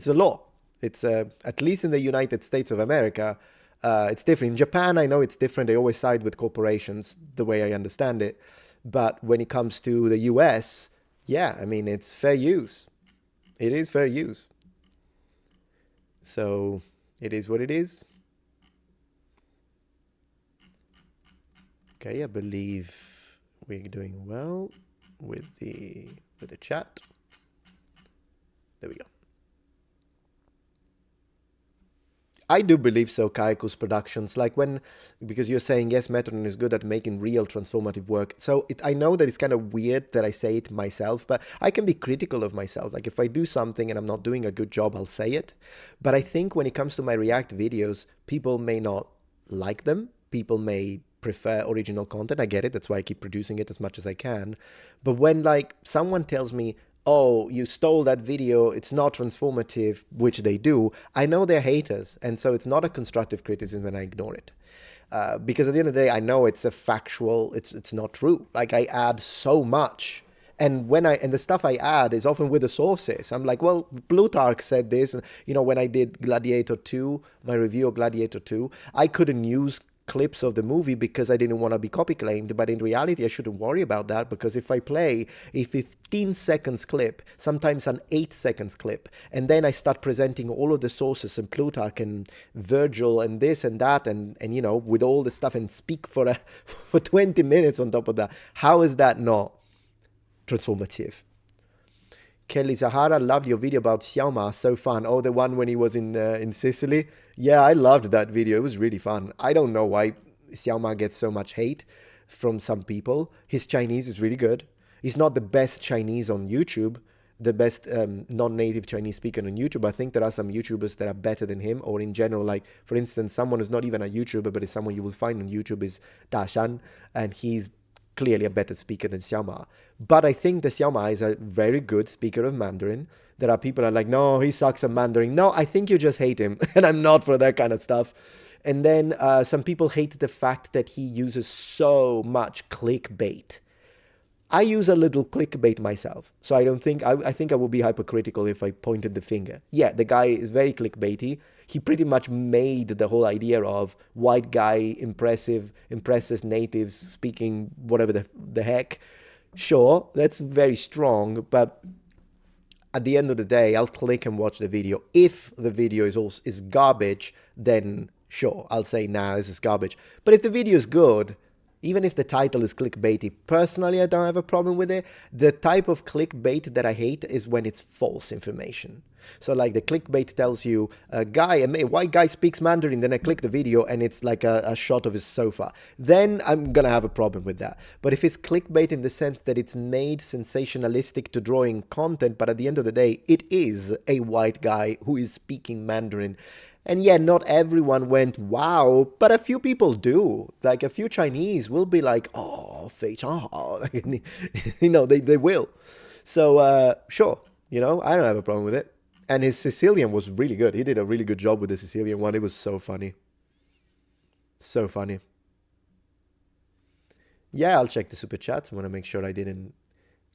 law. It's at least in the United States of America, it's different. In Japan, I know it's different. They always side with corporations, the way I understand it. But when it comes to the US, yeah, I mean, it's fair use. It is fair use. So it is what it is. Okay, I believe we're doing well with the chat. There we go. I do believe so, Kaiku's productions, because you're saying, yes, Metatron is good at making real transformative work. So I know that it's kind of weird that I say it myself, but I can be critical of myself. Like if I do something and I'm not doing a good job, I'll say it. But I think when it comes to my React videos, people may not like them. People may prefer original content. I get it. That's why I keep producing it as much as I can. But when someone tells me, oh, you stole that video, it's not transformative, which they do, I know they're haters. And so it's not a constructive criticism and I ignore it. Because at the end of the day, I know it's a factual, it's not true. Like I add so much. And the stuff I add is often with the sources. I'm like, well, Plutarch said this. And, when I did Gladiator 2, my review of Gladiator 2, I couldn't use clips of the movie because I didn't want to be copy claimed, but in reality I shouldn't worry about that because if I play a 15 seconds clip, sometimes an 8 seconds clip, and then I start presenting all of the sources and Plutarch and Virgil and this and that and with all the stuff and speak for 20 minutes on top of that, how is that not transformative? Kelly Zahara, loved your video about Xiaoma, so fun. Oh, the one when he was in Sicily? Yeah, I loved that video. It was really fun. I don't know why Xiaoma gets so much hate from some people. His Chinese is really good. He's not the best Chinese on YouTube, the best non-native Chinese speaker on YouTube. I think there are some YouTubers that are better than him, or in general, like, for instance, someone who's not even a YouTuber, but is someone you will find on YouTube is Da Shan, and he's clearly a better speaker than Xiaoma. But I think the Xiaoma is a very good speaker of Mandarin. There are people that are like, no, he sucks at Mandarin. No, I think you just hate him. And I'm not for that kind of stuff. And then some people hate the fact that he uses so much clickbait. I use a little clickbait myself. So I think I would be hypocritical if I pointed the finger. Yeah, the guy is very clickbaity. He pretty much made the whole idea of white guy, impresses natives, speaking whatever the heck. Sure, that's very strong, but at the end of the day, I'll click and watch the video. If the video is garbage, then sure, I'll say, nah, this is garbage. But if the video is good, even if the title is clickbaity, personally, I don't have a problem with it. The type of clickbait that I hate is when it's false information. So like the clickbait tells you a white guy speaks Mandarin, then I click the video and it's like a shot of his sofa. Then I'm going to have a problem with that. But if it's clickbait in the sense that it's made sensationalistic to drawing content, but at the end of the day, it is a white guy who is speaking Mandarin. And yeah, not everyone went, wow, but a few people do. Like a few Chinese will be like, oh, Fei Changhao. They will. So, sure, I don't have a problem with it. And his Sicilian was really good. He did a really good job with the Sicilian one. It was so funny. So funny. Yeah, I'll check the super chats. I want to make sure I didn't.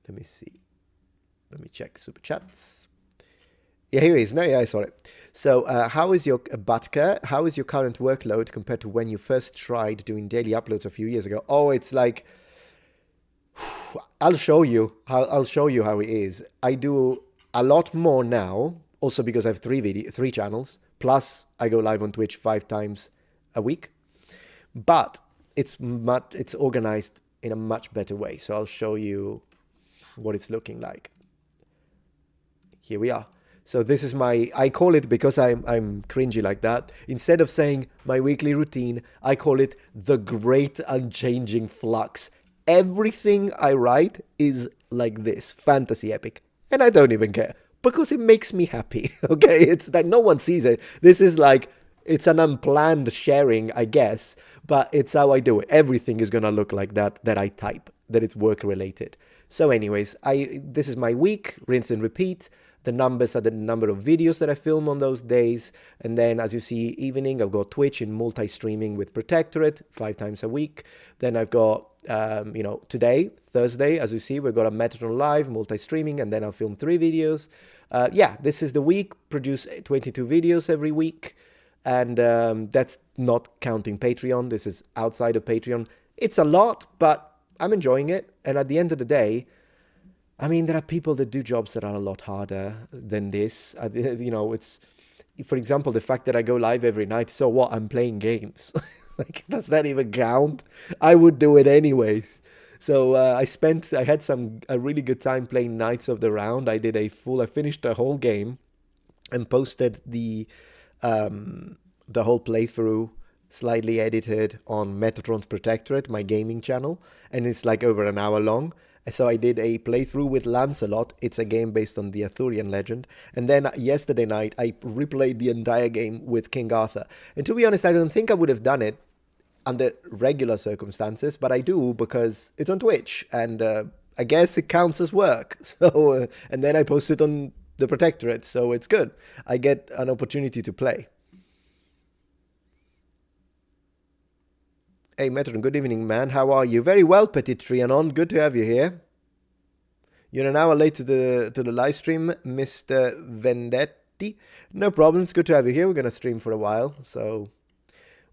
Let me see. Let me check super chats. Yeah, here he is. No, yeah, I saw it. So, how is your Batka? How is your current workload compared to when you first tried doing daily uploads a few years ago? Oh, it's like I'll show you how it is. I do a lot more now, also because I have three channels. Plus, I go live on Twitch 5 times a week. But it's organized in a much better way. So I'll show you what it's looking like. Here we are. So this is I call it, because I'm cringy like that, instead of saying my weekly routine, I call it the great unchanging flux. Everything I write is like this, fantasy epic. And I don't even care, because it makes me happy, okay? It's like no one sees it. This is like, it's an unplanned sharing, I guess, but it's how I do it. Everything is gonna look like that I type, that it's work related. So anyways, this is my week, rinse and repeat. The numbers are the number of videos that I film on those days. And then, as you see, evening, I've got Twitch in multi-streaming with Protectorate 5 times a week. Then I've got, today, Thursday, as you see, we've got a Metatron live, multi-streaming, and then I'll film 3 videos. This is the week, produce 22 videos every week. And that's not counting Patreon. This is outside of Patreon. It's a lot, but I'm enjoying it. And at the end of the day, I mean, there are people that do jobs that are a lot harder than this. It's, for example, the fact that I go live every night. So what? I'm playing games. Like, does that even count? I would do it anyways. So I had a really good time playing Knights of the Round. I finished the whole game and posted the whole playthrough slightly edited on Metatron's Protectorate, my gaming channel. And it's like over an hour long. So I did a playthrough with Lancelot. It's a game based on the Arthurian legend. And then yesterday night, I replayed the entire game with King Arthur. And to be honest, I don't think I would have done it under regular circumstances, but I do because it's on Twitch. And I guess it counts as work. So, and then I post it on the Protectorate. So it's good. I get an opportunity to play. Hey, Metatron, good evening, man. How are you? Very well, Petit Trianon. Good to have you here. You're an hour late to the live stream, Mr. Vendetti. No problem. It's good to have you here. We're going to stream for a while. So,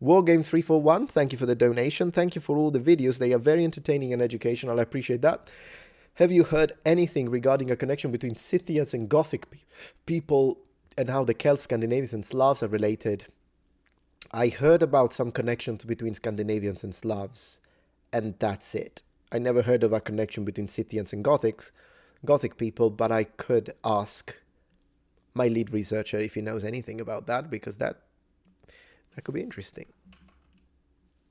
Wargame341, thank you for the donation. Thank you for all the videos. They are very entertaining and educational. I appreciate that. Have you heard anything regarding a connection between Scythians and Gothic people and how the Celts, Scandinavians, and Slavs are related? I heard about some connections between Scandinavians and Slavs, and that's it. I never heard of a connection between Scythians and Gothic people, but I could ask my lead researcher if he knows anything about that, because that could be interesting.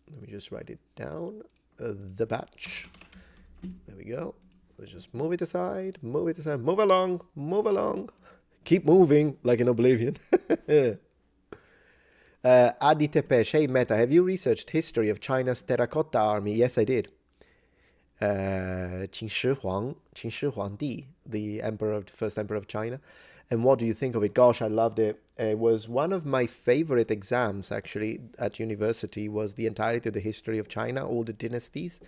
Let me just write it down. The batch. There we go. Let's just move it aside, move along. Keep moving like in Oblivion. Adi Tepesh, hey Meta, have you researched history of China's terracotta army? Yes, I did. Qin Shi Huangdi, the first emperor of China. And what do you think of it? Gosh, I loved it. It was one of my favorite exams, actually, at university, was the entirety of the history of China, all the dynasties.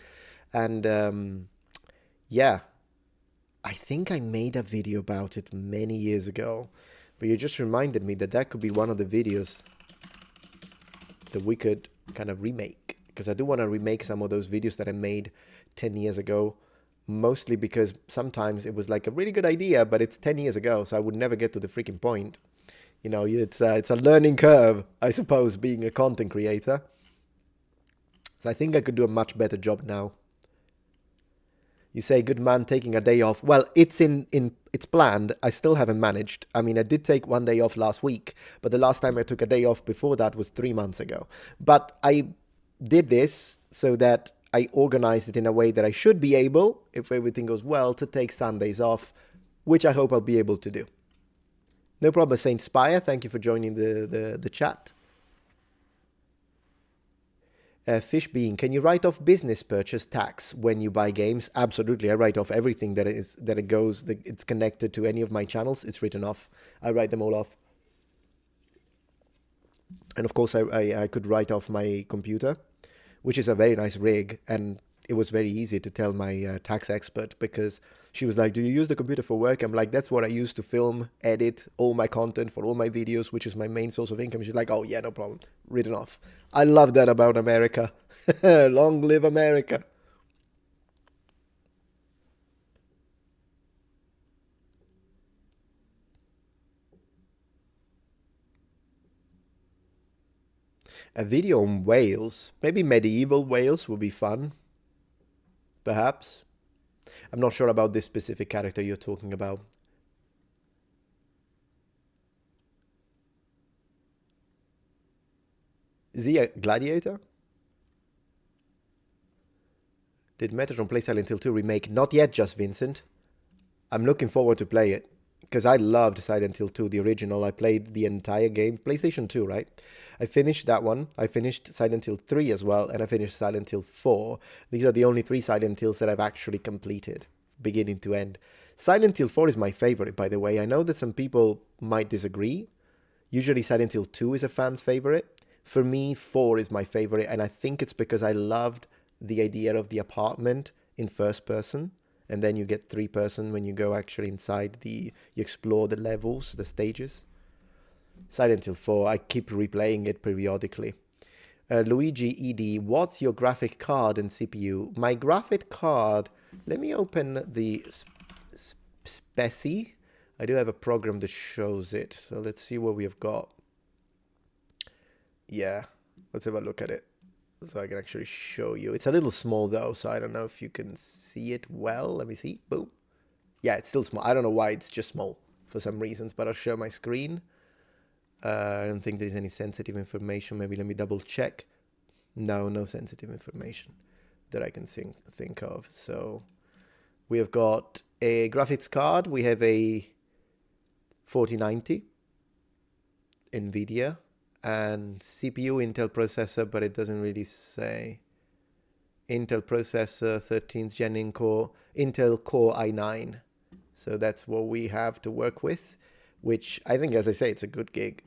And yeah, I think I made a video about it many years ago. But you just reminded me that could be one of the videos that we could kind of remake, because I do want to remake some of those videos that I made 10 years ago, mostly because sometimes it was like a really good idea, but it's 10 years ago, so I would never get to the freaking point. You know, it's a learning curve, I suppose, being a content creator. So I think I could do a much better job now. You say, good man, taking a day off. Well, it's planned. I still haven't managed. I mean, I did take one day off last week, but the last time I took a day off before that was 3 months ago. But I did this so that I organized it in a way that I should be able, if everything goes well, to take Sundays off, which I hope I'll be able to do. No problem, Saint Spire. Thank you for joining the chat. Fish Bean, can you write off business purchase tax when you buy games? Absolutely, I write off everything that it's connected to any of my channels. It's written off. I write them all off. And of course, I could write off my computer, which is a very nice rig, and it was very easy to tell my tax expert, because she was like, do you use the computer for work? I'm like, that's what I use to film, edit all my content for all my videos, which is my main source of income. She's like, oh yeah, no problem, written off. I love that about America. Long live America. A video on Wales. Maybe medieval Wales would be fun. Perhaps. I'm not sure about this specific character you're talking about. Is he a gladiator? Did Metatron play Silent Hill 2 remake? Not yet, Just Vincent. I'm looking forward to play it. Because I loved Silent Hill 2, the original. I played the entire game. PlayStation 2, right? I finished that one. I finished Silent Hill 3 as well. And I finished Silent Hill 4. These are the only 3 Silent Hills that I've actually completed, beginning to end. Silent Hill 4 is my favorite, by the way. I know that some people might disagree. Usually Silent Hill 2 is a fan's favorite. For me, 4 is my favorite. And I think it's because I loved the idea of the apartment in first person. And then you get 3 person when you go actually inside you explore the levels, the stages. Silent Hill 4, I keep replaying it periodically. Luigi ED, what's your graphic card and CPU? My graphic card, let me open the speci. I do have a program that shows it. So let's see what we have got. Yeah, let's have a look at it. So I can actually show you. It's a little small though, so I don't know if you can see it well. Let me see. Boom. Yeah, it's still small. I don't know why it's just small for some reasons, but I'll show my screen. I don't think there's any sensitive information. Maybe let me double check. No sensitive information that I can think of. So we have got a graphics card. We have a 4090 NVIDIA. And CPU Intel processor, but it doesn't really say. Intel processor, 13th gen Intel Core i9. So that's what we have to work with, which I think, as I say, it's a good gig.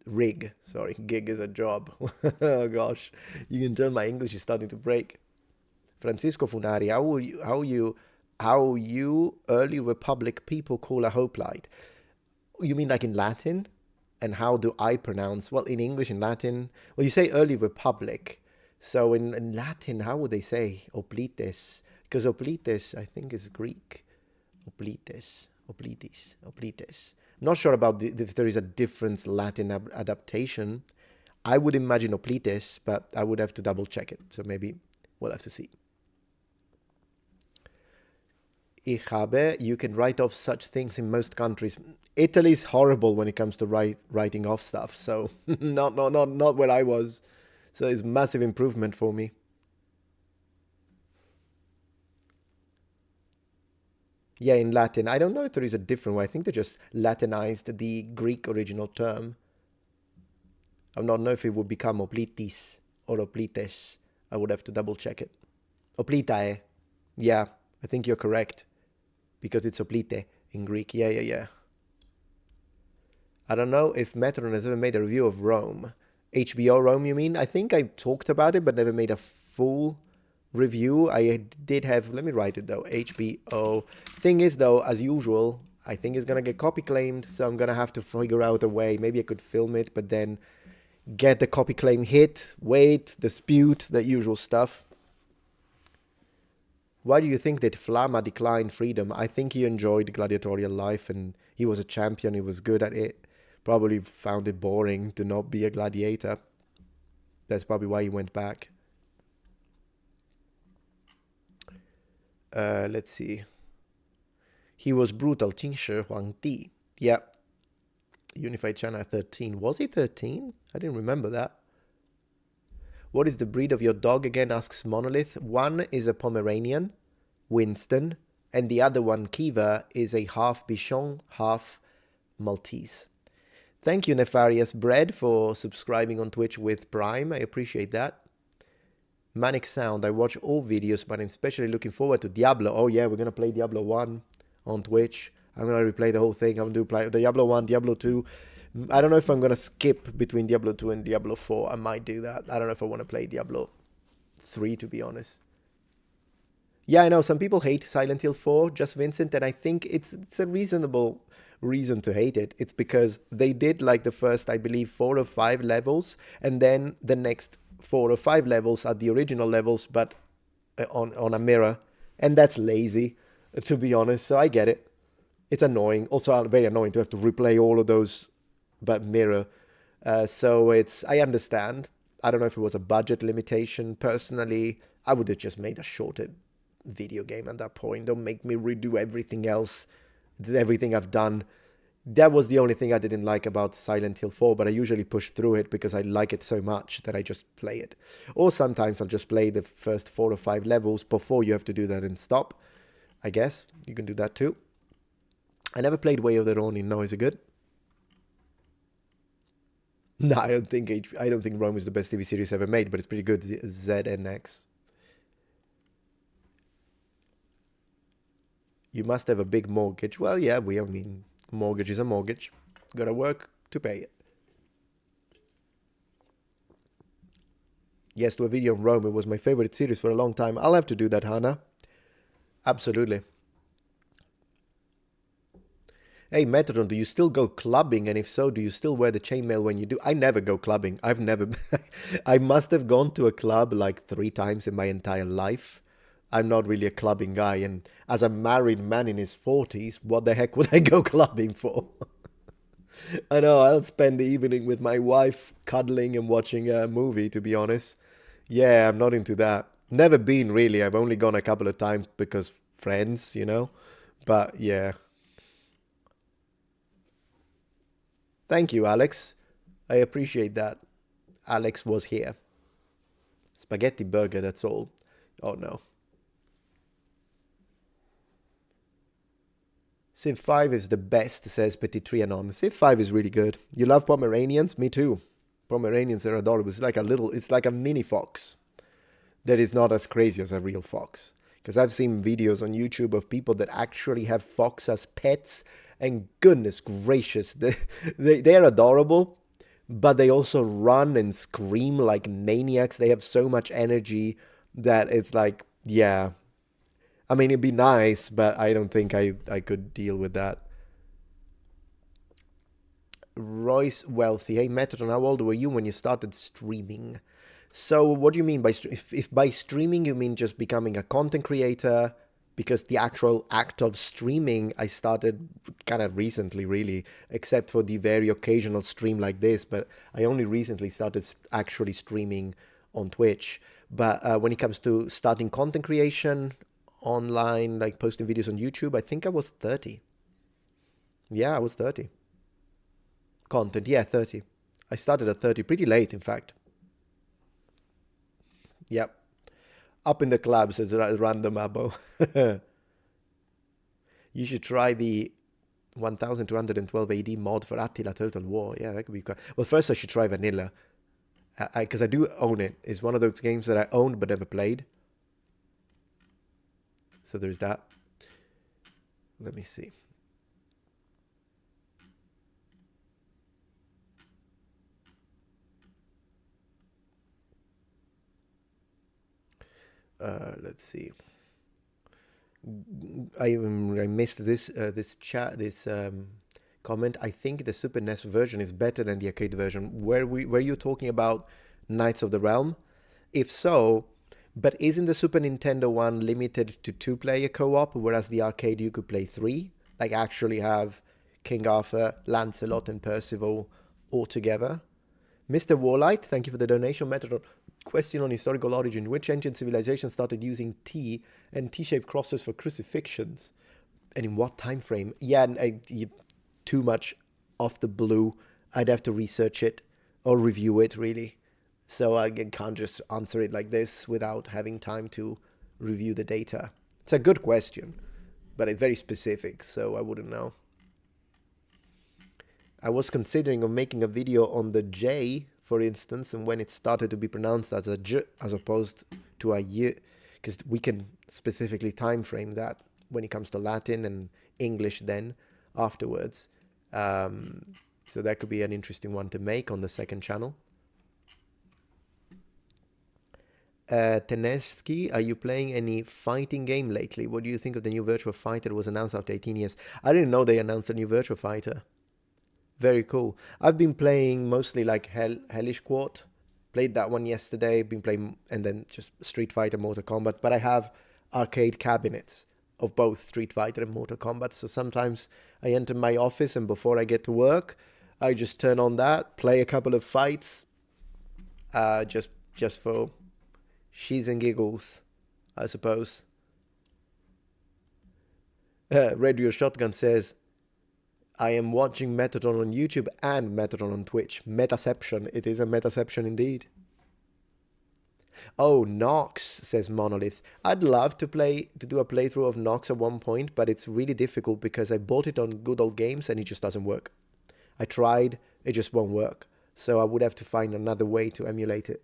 Rig, sorry, gig is a job. Oh gosh, you can tell my English is starting to break. Francisco Funari, how you early Republic people call a hoplite? You mean like in Latin? And how do I pronounce? Well, in English and Latin, well, you say early Republic. So in Latin, how would they say oplites? Because oplites, I think, is Greek. Oplites. I'm not sure about if there is a different Latin adaptation. I would imagine oplites, but I would have to double check it. So maybe we'll have to see. You can write off such things in most countries. Italy's horrible when it comes to writing off stuff. So not where I was. So it's massive improvement for me. Yeah, in Latin. I don't know if there is a different way. I think they just Latinized the Greek original term. I don't know if it would become oplitis or oplites. I would have to double check it. Oplitae. Yeah, I think you're correct. Because it's oplite in Greek. Yeah. I don't know if Metatron has ever made a review of Rome. HBO Rome, you mean? I think I talked about it, but never made a full review. I did have, let me write it though, HBO. Thing is though, as usual, I think it's going to get copy claimed, so I'm going to have to figure out a way. Maybe I could film it, but then get the copy claim hit, wait, dispute, the usual stuff. Why do you think that Flama declined freedom? I think he enjoyed gladiatorial life and he was a champion. He was good at it. Probably found it boring to not be a gladiator. That's probably why he went back. Let's see. He was brutal. Qingshi Huangdi. Yeah. Unified China 13. Was he 13? I didn't remember that. What is the breed of your dog again? Asks Monolith. One is a Pomeranian, Winston, and the other one, Kiva, is a half Bichon, half Maltese. Thank you, Nefarious Bread, for subscribing on Twitch with Prime. I appreciate that. Manic Sound. I watch all videos, but I'm especially looking forward to Diablo. Oh yeah, we're going to play Diablo 1 on Twitch. I'm going to replay the whole thing. I'm going to play Diablo 1, Diablo 2. I don't know if I'm going to skip between Diablo 2 and Diablo 4. I might do that. I don't know if I want to play Diablo 3, to be honest. Yeah, I know. Some people hate Silent Hill 4, Just Vincent, and I think it's a reasonable reason to hate it. It's because they did like the first, I believe, 4 or 5 levels, and then the next 4 or 5 levels are the original levels, but on a mirror. And that's lazy, to be honest. So I get it. It's annoying. Also very annoying to have to replay all of those but mirror So I understand. I don't know if it was a budget limitation. Personally, I would have just made a shorter video game at that point. Don't make me redo everything else, everything I've done. That was the only thing I didn't like about Silent Hill 4, but I usually push through it because I like it so much that I just play it. Or sometimes I'll just play the first 4 or 5 levels before you have to do that and stop. I guess you can do that too. I never played Way of the Ronin. No, is it good? No, I don't think Rome is the best TV series ever made, but it's pretty good. ZNX. You must have a big mortgage. Well, yeah, I mean, mortgage is a mortgage. Gotta work to pay it. Yes, to a video on Rome. It was my favorite series for a long time. I'll have to do that, Hannah. Absolutely. Hey, Metatron, do you still go clubbing? And if so, do you still wear the chainmail when you do? I never go clubbing. I've never... I must have gone to a club like 3 times in my entire life. I'm not really a clubbing guy. And as a married man in his 40s, what the heck would I go clubbing for? I know, I'll spend the evening with my wife cuddling and watching a movie, to be honest. Yeah, I'm not into that. Never been, really. I've only gone a couple of times because friends, you know? But, yeah. Thank you, Alex. I appreciate that. Alex was here. Spaghetti burger, that's all. Oh, no. Civ 5 is the best, says Petit Trianon. Civ 5 is really good. You love Pomeranians? Me too. Pomeranians are adorable. It's like a mini fox that is not as crazy as a real fox. Because I've seen videos on YouTube of people that actually have fox as pets, and goodness gracious, they're adorable, but they also run and scream like maniacs. They have so much energy that it's like, yeah. I mean, it'd be nice, but I don't think I could deal with that. Royce Wealthy. Hey, Metatron, how old were you when you started streaming? So what do you mean by... If by streaming you mean just becoming a content creator... Because the actual act of streaming, I started kind of recently, really, except for the very occasional stream like this. But I only recently started actually streaming on Twitch. But when it comes to starting content creation online, like posting videos on YouTube, I think I was 30. Yeah, I was 30. Content, yeah, 30. I started at 30, pretty late, in fact. Yep. Up in the club, says Random Abo. You should try the 1212 AD mod for Attila Total War. Yeah, that could be quite... Well, first I should try Vanilla. Because I do own it. It's one of those games that I owned but never played. So there's that. Let me see. Let's see. I missed this comment. I think the Super NES version is better than the arcade version. Were you talking about Knights of the Realm? If so, but isn't the Super Nintendo one limited to 2-player co-op, whereas the arcade you could play 3? Like actually have King Arthur, Lancelot, and Percival all together? Mr. Warlight, thank you for the donation. Metatron. Question on historical origin. Which ancient civilization started using T and T-shaped crosses for crucifixions? And in what time frame? Yeah, too much off the blue. I'd have to research it or review it, really. So I can't just answer it like this without having time to review the data. It's a good question, but it's very specific, so I wouldn't know. I was considering of making a video on the J, for instance, and when it started to be pronounced as a J as opposed to a Y, because we can specifically time frame that when it comes to Latin and English then afterwards. So that could be an interesting one to make on the second channel. Teneski, are you playing any fighting game lately? What do you think of the new Virtua Fighter that was announced after 18 years? I didn't know they announced a new Virtua Fighter. Very cool. I've been playing mostly like Hellish Quart. Played that one yesterday. Been playing, and then just Street Fighter, Mortal Kombat. But I have arcade cabinets of both Street Fighter and Mortal Kombat. So sometimes I enter my office, and before I get to work, I just turn on that, play a couple of fights, just for shees and giggles, I suppose. Radio Shotgun says, I am watching Metatron on YouTube and Metatron on Twitch. Metaception. It is a metaception indeed. Oh, Nox, says Monolith. I'd love to do a playthrough of Nox at one point, but it's really difficult because I bought it on Good Old Games and it just doesn't work. I tried, it just won't work. So I would have to find another way to emulate it.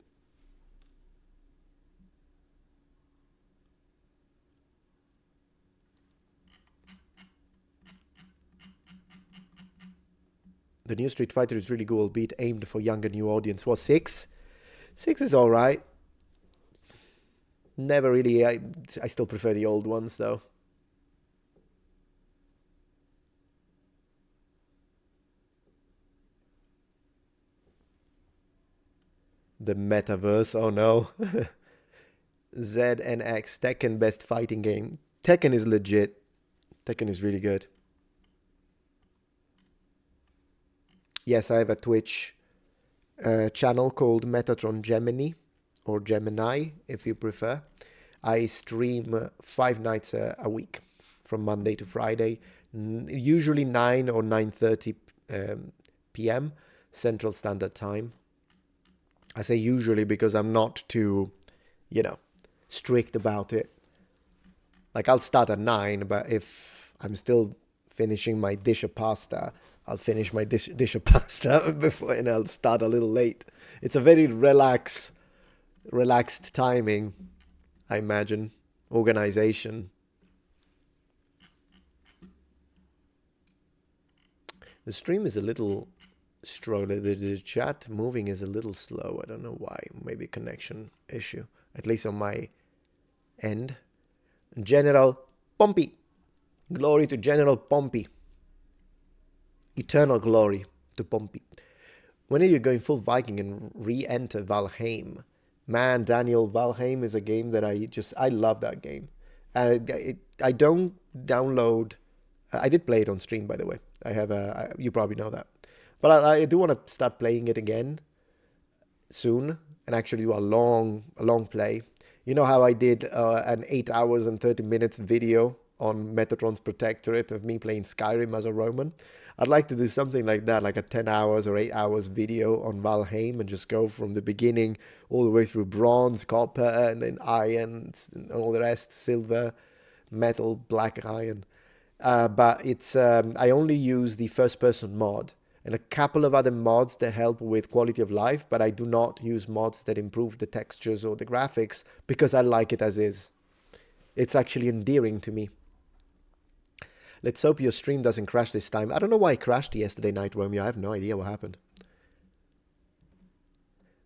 The new Street Fighter is really good, albeit aimed for younger new audience. Well, 6? 6 is alright. Never really, I still prefer the old ones though. The metaverse, oh no. ZNX, Tekken best fighting game. Tekken is legit. Tekken is really good. Yes, I have a Twitch channel called Metatron Gemini, or Gemini, if you prefer. I stream 5 nights a week, from Monday to Friday, usually 9 or 9:30 p.m. Central Standard Time. I say usually because I'm not too, strict about it. Like, I'll start at 9, but if I'm still finishing my dish of pasta, I'll finish my dish of pasta before, and I'll start a little late. It's a very relaxed timing, I imagine. Organization. The stream is a little struggling. The chat moving is a little slow. I don't know why. Maybe connection issue. At least on my end. General Pompey. Glory to General Pompey. Eternal glory to Pompey. When are you going full Viking and re-enter Valheim? Man, Daniel, Valheim is a game that I love that game. I don't download. I did play it on stream, by the way. I have you probably know that. But I do want to start playing it again soon and actually do a long play. You know how I did an 8 hours and 30 minutes video on Metatron's Protectorate of me playing Skyrim as a Roman? I'd like to do something like that, like a 10 hours or 8 hours video on Valheim and just go from the beginning all the way through bronze, copper, and then iron, and all the rest, silver, metal, black iron. But it's I only use the first-person mod and a couple of other mods that help with quality of life, but I do not use mods that improve the textures or the graphics because I like it as is. It's actually endearing to me. Let's hope your stream doesn't crash this time. I don't know why it crashed yesterday night, Romeo. I have no idea what happened.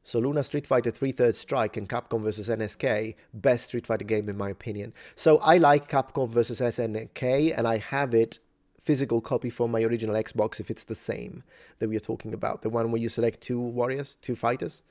So Luna Street Fighter 3 Third Strike and Capcom vs NSK, best Street Fighter game in my opinion. So I like Capcom vs SNK, and I have it physical copy for my original Xbox if it's the same that we are talking about. The one where you select two fighters.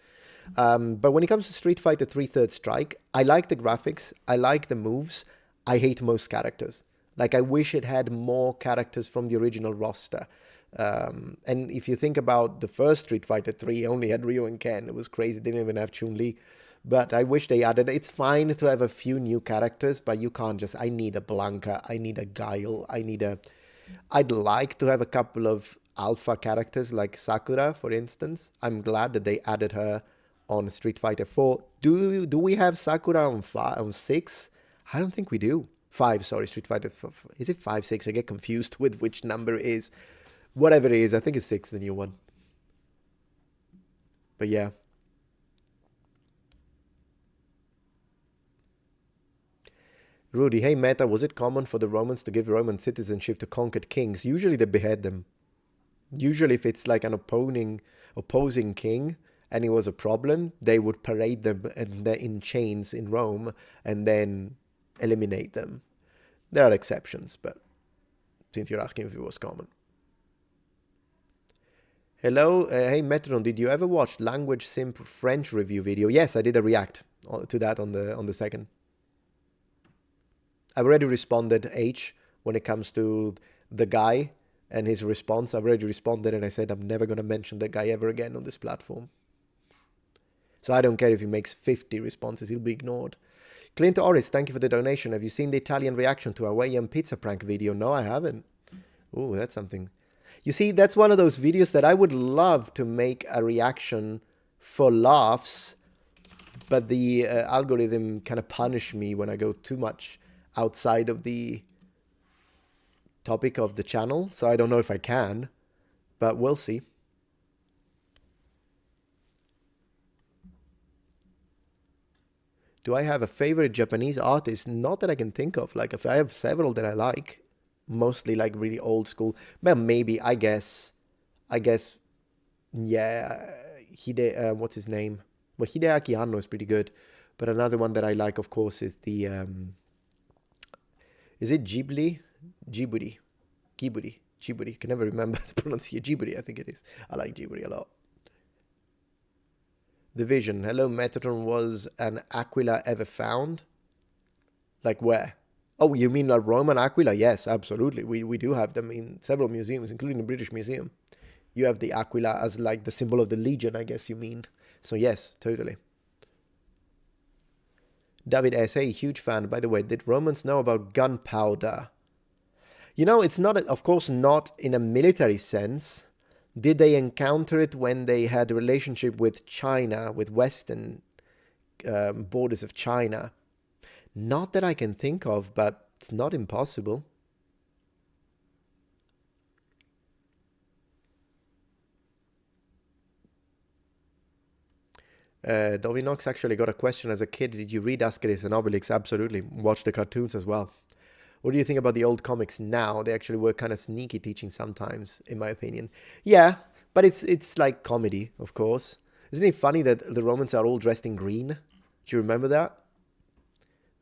But when it comes to Street Fighter 3 Third Strike, I like the graphics, I like the moves, I hate most characters. Like, I wish it had more characters from the original roster. And if you think about the first Street Fighter 3, only had Ryu and Ken. It was crazy. Didn't even have Chun-Li. But I wish they added. It's fine to have a few new characters, but you can't just. I need a Blanca. I need a Guile. I'd like to have a couple of alpha characters like Sakura, for instance. I'm glad that they added her on Street Fighter 4. Do we have Sakura on 6? I don't think we do. 5, sorry, Street Fighter 4. Is it 5, 6? I get confused with which number it is. Whatever it is, I think it's 6, the new one. But yeah. Rudy, hey Meta, was it common for the Romans to give Roman citizenship to conquered kings? Usually they behead them. Usually if it's like an opposing king and it was a problem, they would parade them in chains in Rome and then eliminate them. There are exceptions, but since you're asking if it was common. Hello, hey Metatron, did you ever watch Language Simp French review video? Yes, I did a react to that on the second. I've already responded H when it comes to the guy And his response, I've already responded and I said I'm never going to mention that guy ever again on this platform. So I don't care if he makes 50 responses, he'll be ignored. Clint Orris, thank you for the donation. Have you seen the Italian reaction to Hawaiian pizza prank video? No, I haven't. Ooh, that's something. You see, that's one of those videos that I would love to make a reaction for laughs, but the algorithm kind of punish me when I go too much outside of the topic of the channel. So I don't know if I can, but we'll see. Do I have a favorite Japanese artist? Not that I can think of. Like, if I have several that I like, mostly like really old school. Well, maybe, I guess, yeah, what's his name? Well, Hideaki Anno is pretty good. But another one that I like, of course, is the, is it Ghibli? Ghibli. Can never remember the pronunciation. Ghibli, I think it is. I like Ghibli a lot. The Vision. Hello, Metatron. Was an Aquila ever found? Like where? Oh, you mean a Roman Aquila? Yes, absolutely. We do have them in several museums, including the British Museum. You have the Aquila as like the symbol of the Legion, I guess you mean. So yes, totally. David S.A., huge fan. By the way, did Romans know about gunpowder? You know, it's not, of course, not in a military sense. Did they encounter it when they had a relationship with China, with Western borders of China? Not that I can think of, but it's not impossible. Dovinox actually got a question as a kid. Did you read Asterix and Obelix? Absolutely. Watch the cartoons as well. What do you think about the old comics now? They actually were kind of sneaky teaching sometimes, in my opinion. Yeah, but it's like comedy, of course. Isn't it funny that the Romans are all dressed in green? Do you remember that?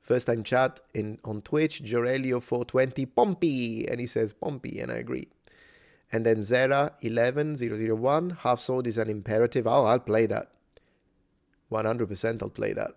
First time chat on Twitch, Jorelio420, Pompey, and he says Pompey, and I agree. And then Zera11001, half sword is an imperative. Oh, I'll play that. 100% I'll play that.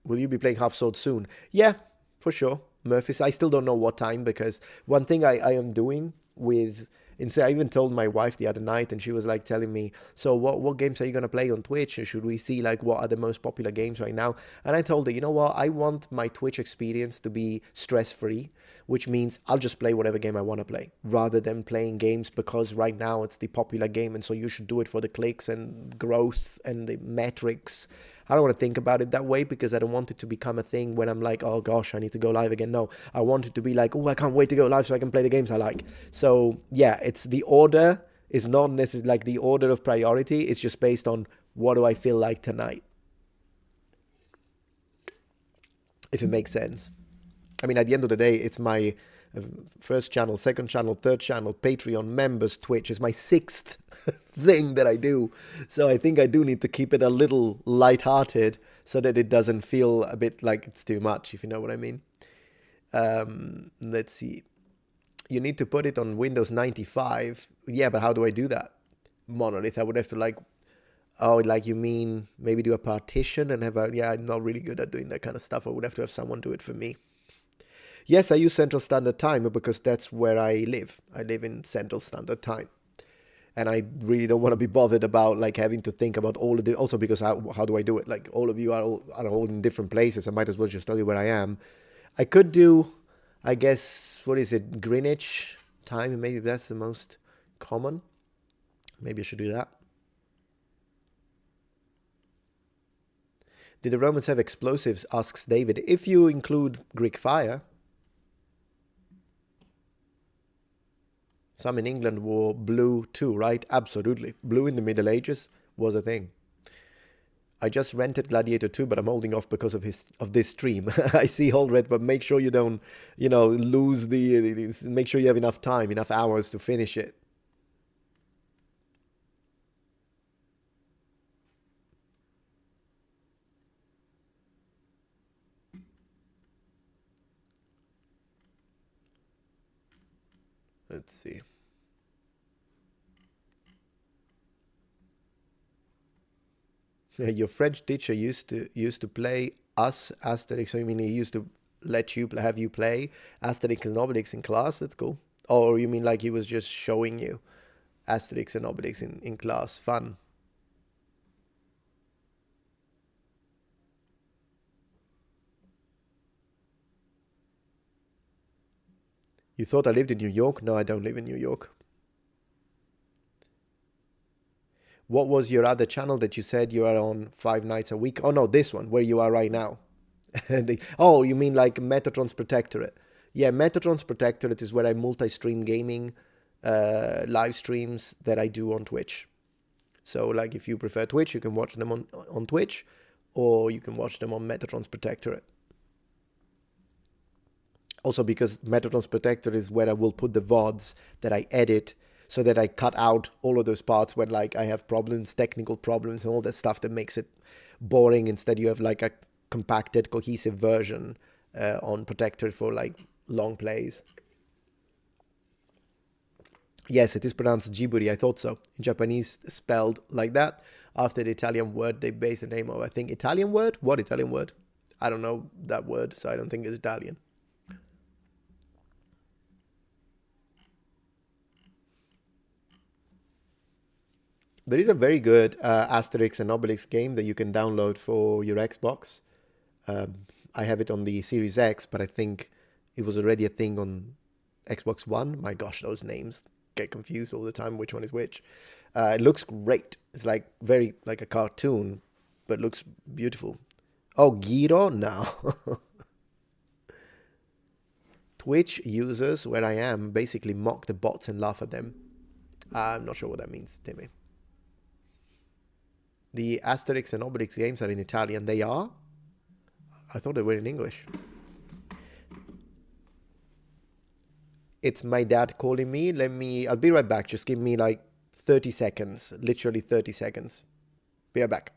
Will you be playing half sword soon? Yeah, for sure. Murphy's. I still don't know what time, because one thing I am doing with, I even told my wife the other night, and she was like telling me, so what games are you going to play on Twitch? Should we see like what are the most popular games right now? And I told her, you know what, I want my Twitch experience to be stress-free, which means I'll just play whatever game I want to play, rather than playing games because right now it's the popular game, and so you should do it for the clicks and growth and the metrics. I don't want to think about it that way, because I don't want it to become a thing when I'm like, oh gosh, I need to go live again. No, I want it to be like, oh, I can't wait to go live so I can play the games I like. So yeah, it's the order is not necessarily like the order of priority. It's just based on what do I feel like tonight, if it makes sense. I mean, at the end of the day, it's my first channel, second channel, third channel, Patreon, members, Twitch is my sixth thing that I do. So I think I do need to keep it a little lighthearted so that it doesn't feel a bit like it's too much, if you know what I mean. Let's see. You need to put it on Windows 95. Yeah, but how do I do that? Monolith, I would have to like, oh, like you mean maybe do a partition and have a, yeah, I'm not really good at doing that kind of stuff. I would have to have someone do it for me. Yes, I use Central Standard Time because that's where I live. I live in Central Standard Time. And I really don't want to be bothered about like having to think about all of the, also because how do I do it? Like all of you are all in different places. I might as well just tell you where I am. I could do, I guess, what is it? Greenwich time. Maybe that's the most common. Maybe I should do that. Did the Romans have explosives? Asks David. If you include Greek fire. Some in England wore blue too, right? Absolutely. Blue in the Middle Ages was a thing. I just rented Gladiator 2, but I'm holding off because of this stream. I see Hold Red, but make sure you don't, lose make sure you have enough time, enough hours to finish it. Let's see. Your French teacher used to play us Asterix. So you mean he used to have you play Asterix and Obelix in class? That's cool. Or you mean like he was just showing you Asterix and Obelix in class? Fun. You thought I lived in New York? No, I don't live in New York. What was your other channel that you said you are on 5 nights a week? Oh no, this one, where you are right now. Oh, you mean like Metatron's Protectorate? Yeah, Metatron's Protectorate is where I multi-stream gaming live streams that I do on Twitch. So like if you prefer Twitch, you can watch them on Twitch, or you can watch them on Metatron's Protectorate. Also because Metatron's Protectorate is where I will put the VODs that I edit, so that I cut out all of those parts when like I have problems, technical problems, and all that stuff that makes it boring. Instead, you have like a compacted, cohesive version on Protectorate for like long plays. Yes, it is pronounced Jiburi. I thought so. In Japanese, spelled like that. After the Italian word, they base the name of, I think, Italian word? What Italian word? I don't know that word, so I don't think it's Italian. There is a very good Asterix and Obelix game that you can download for your Xbox. I have it on the Series X, but I think it was already a thing on Xbox One. My gosh, those names get confused all the time, which one is which. It looks great. It's like very like a cartoon, but looks beautiful. Oh, Giro? No. Twitch users, where I am, basically mock the bots and laugh at them. I'm not sure what that means, Timmy. The Asterix and Obelix games are in Italian. They are? I thought they were in English. It's my dad calling me. I'll be right back. Just give me like 30 seconds. Literally 30 seconds. Be right back.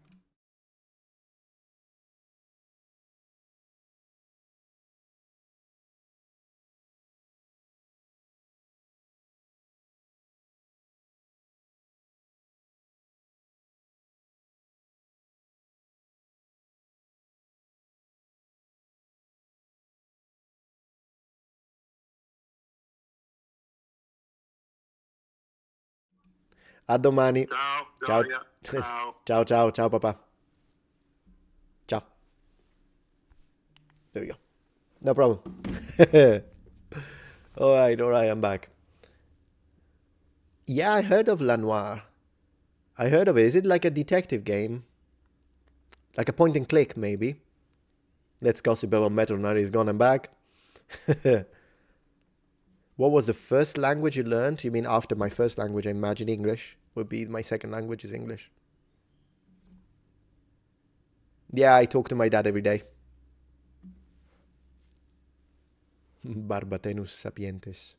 A domani. Ciao, Ciao. Gloria. Ciao. Ciao, ciao, ciao, papà. Ciao. There we go. No problem. All right, I'm back. Yeah, I heard of Lanoir. I heard of it. Is it like a detective game? Like a point and click, maybe? Let's gossip about Metatron. He's gone and back. What was the first language you learned? You mean after my first language? I imagine English would be my second language is English. Yeah, I talk to my dad every day. Barbatenus sapientes.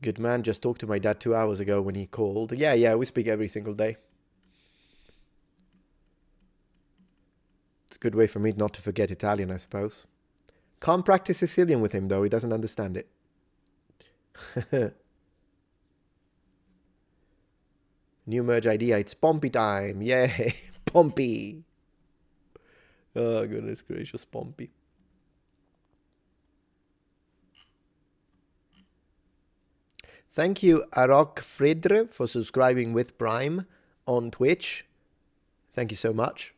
Good man, just talked to my dad 2 hours ago when he called. Yeah, we speak every single day. It's a good way for me not to forget Italian, I suppose. Can't practice Sicilian with him, though. He doesn't understand it. New merge idea. It's Pompey time. Yay. Pompey. Oh, goodness gracious, Pompey. Thank you, Arok Fridre, for subscribing with Prime on Twitch. Thank you so much.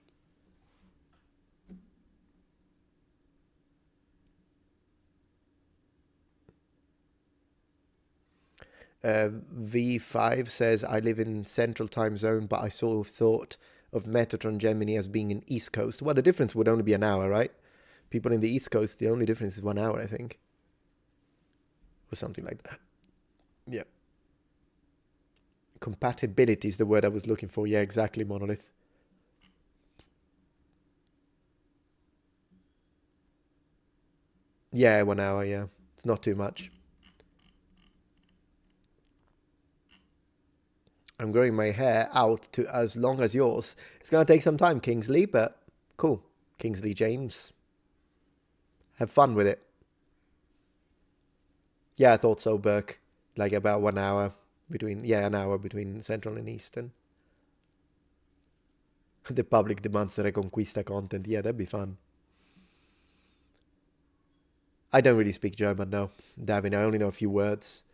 V5 says, I live in Central Time Zone, but I sort of thought of Metatron Gemini as being in East Coast. Well, the difference would only be an hour, right? People in the East Coast, the only difference is 1 hour, I think. Or something like that. Yeah. Compatibility is the word I was looking for. Yeah, exactly, Monolith. Yeah, 1 hour, yeah. It's not too much. I'm growing my hair out to as long as yours. It's going to take some time, Kingsley, but cool. Kingsley James. Have fun with it. Yeah, I thought so, Burke. Like about 1 hour. an hour between Central and Eastern. The public demands Reconquista content. Yeah, that'd be fun. I don't really speak German now, Davin. I only know a few words.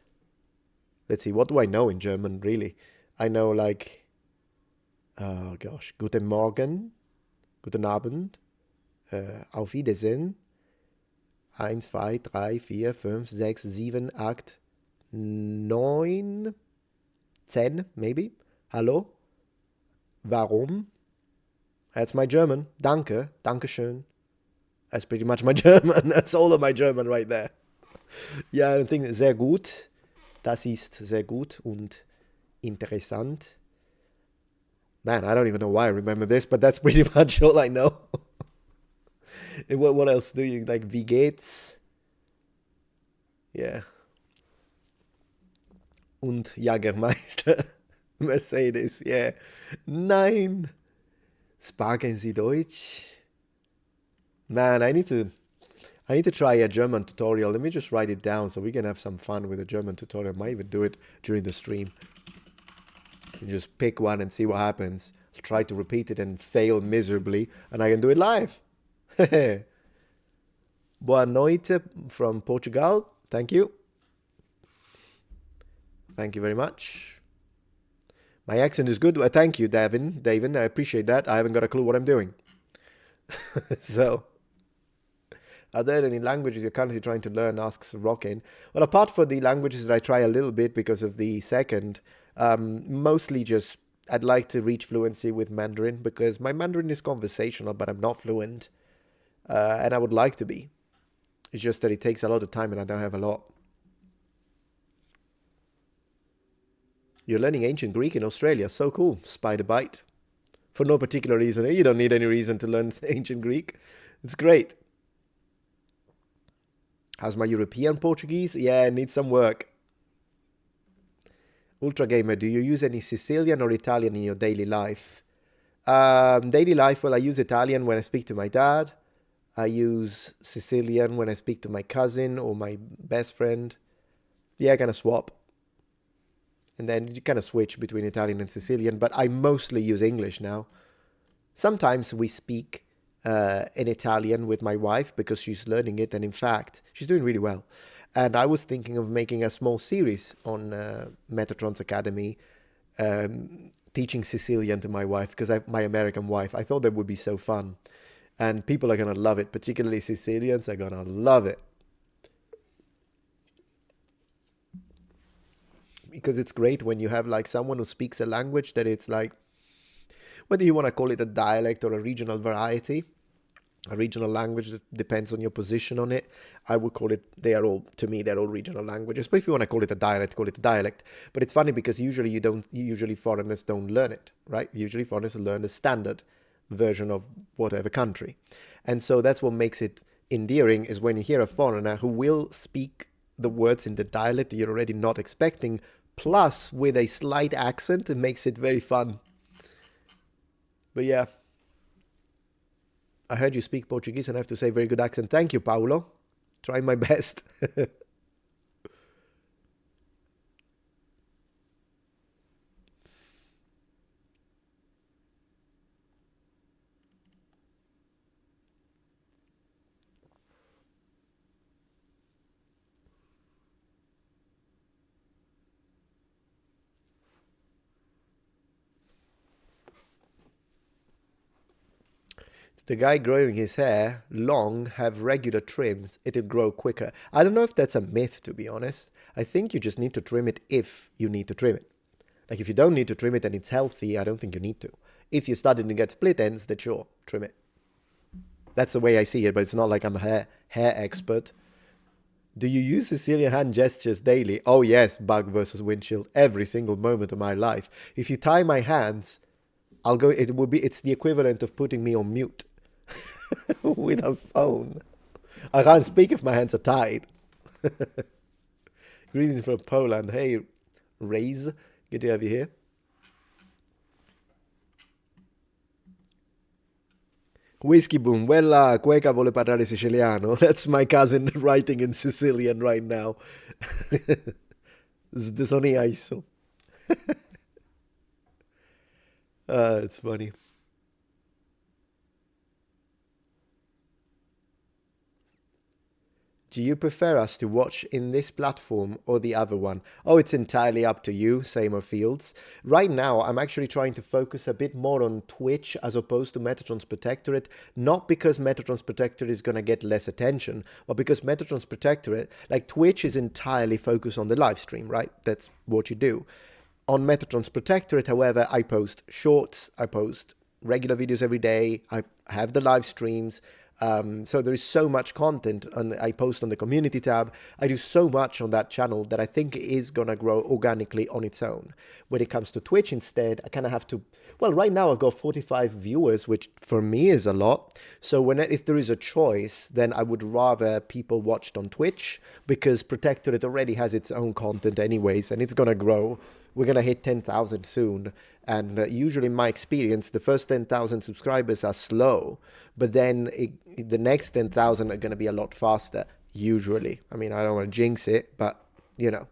Let's see, what do I know in German, really? I know, like, oh gosh, Guten Morgen, Guten Abend, Auf Wiedersehen, 1, 2, 3, 4, 5, 6, 7, 8, 9, 10, maybe. Hallo? Warum? That's my German. Danke, Dankeschön. That's pretty much my German. That's all of my German right there. Ja, I think sehr gut. Das ist sehr gut und interessant. Man, I don't even know why I remember this, but that's pretty much all I know. What else do you like? Wie geht's? Yeah. Und Jagermeister. Mercedes, yeah. Nein. Sprechen Sie Deutsch? Man, I need to try a German tutorial. Let me just write it down so we can have some fun with a German tutorial. I might even do it during the stream. You just pick one and see what happens. I'll try to repeat it and fail miserably, and I can do it live. Boa noite from Portugal. Thank you. Thank you very much. My accent is good. Thank you, Davin. I appreciate that. I haven't got a clue what I'm doing. So, are there any languages you're currently trying to learn, asks Rockin. Well, apart from the languages that I try a little bit because of the second, mostly just I'd like to reach fluency with Mandarin because my Mandarin is conversational, but I'm not fluent. And I would like to be. It's just that it takes a lot of time and I don't have a lot. You're learning ancient Greek in Australia. So cool. Spider bite. For no particular reason. You don't need any reason to learn ancient Greek. It's great. How's my European Portuguese? Yeah, it needs some work. Ultra Gamer, do you use any Sicilian or Italian in your daily life? Daily life, well, I use Italian when I speak to my dad. I use Sicilian when I speak to my cousin or my best friend. Yeah, I kind of swap. And then you kind of switch between Italian and Sicilian, but I mostly use English now. Sometimes we speak in Italian with my wife because she's learning it, and in fact, she's doing really well. And I was thinking of making a small series on Metatron's Academy, teaching Sicilian to my wife, because my American wife. I thought that would be so fun. And people are going to love it, particularly Sicilians are going to love it. Because it's great when you have like someone who speaks a language that it's like, whether you want to call it a dialect or a regional variety, a regional language that depends on your position on it. I would call it, they're all regional languages. But if you want to call it a dialect, call it a dialect. But it's funny because usually foreigners don't learn it, right? Usually foreigners learn the standard version of whatever country. And so that's what makes it endearing, is when you hear a foreigner who will speak the words in the dialect that you're already not expecting, plus with a slight accent. It makes it very fun. But yeah, I heard you speak Portuguese and I have to say very good accent. Thank you, Paulo. Trying my best. The guy growing his hair long have regular trims, it'll grow quicker. I don't know if that's a myth, to be honest. I think you just need to trim it if you need to trim it. Like if you don't need to trim it and it's healthy, I don't think you need to. If you're starting to get split ends, then sure, trim it. That's the way I see it, but it's not like I'm a hair expert. Do you use Sicilian hand gestures daily? Oh yes, bug versus windshield, every single moment of my life. If you tie my hands, it's the equivalent of putting me on mute. With a phone. I can't speak if my hands are tied. Greetings from Poland. Hey, Raze. Good to have you here. Whiskey Boom. Quella Cueca vuole parlare siciliano. That's my cousin writing in Sicilian right now. Sdesoniaiso. It's funny. Do you prefer us to watch in this platform or the other one? Oh, it's entirely up to you, Seymour Fields. Right now, I'm actually trying to focus a bit more on Twitch as opposed to Metatron's Protectorate. Not because Metatron's Protectorate is going to get less attention, but because Metatron's Protectorate, like Twitch is entirely focused on the live stream, right? That's what you do. On Metatron's Protectorate, however, I post shorts, I post regular videos every day, I have the live streams. So there is so much content, and I post on the community tab. I do so much on that channel that I think it is going to grow organically on its own. When it comes to Twitch instead, I kind of have to, well, right now I've got 45 viewers, which for me is a lot. So if there is a choice, then I would rather people watched on Twitch, because Protectorate already has its own content anyways, and it's going to grow. We're going to hit 10,000 soon. And usually in my experience, the first 10,000 subscribers are slow, but then the next 10,000 are going to be a lot faster, usually. I mean, I don't want to jinx it, but, you know.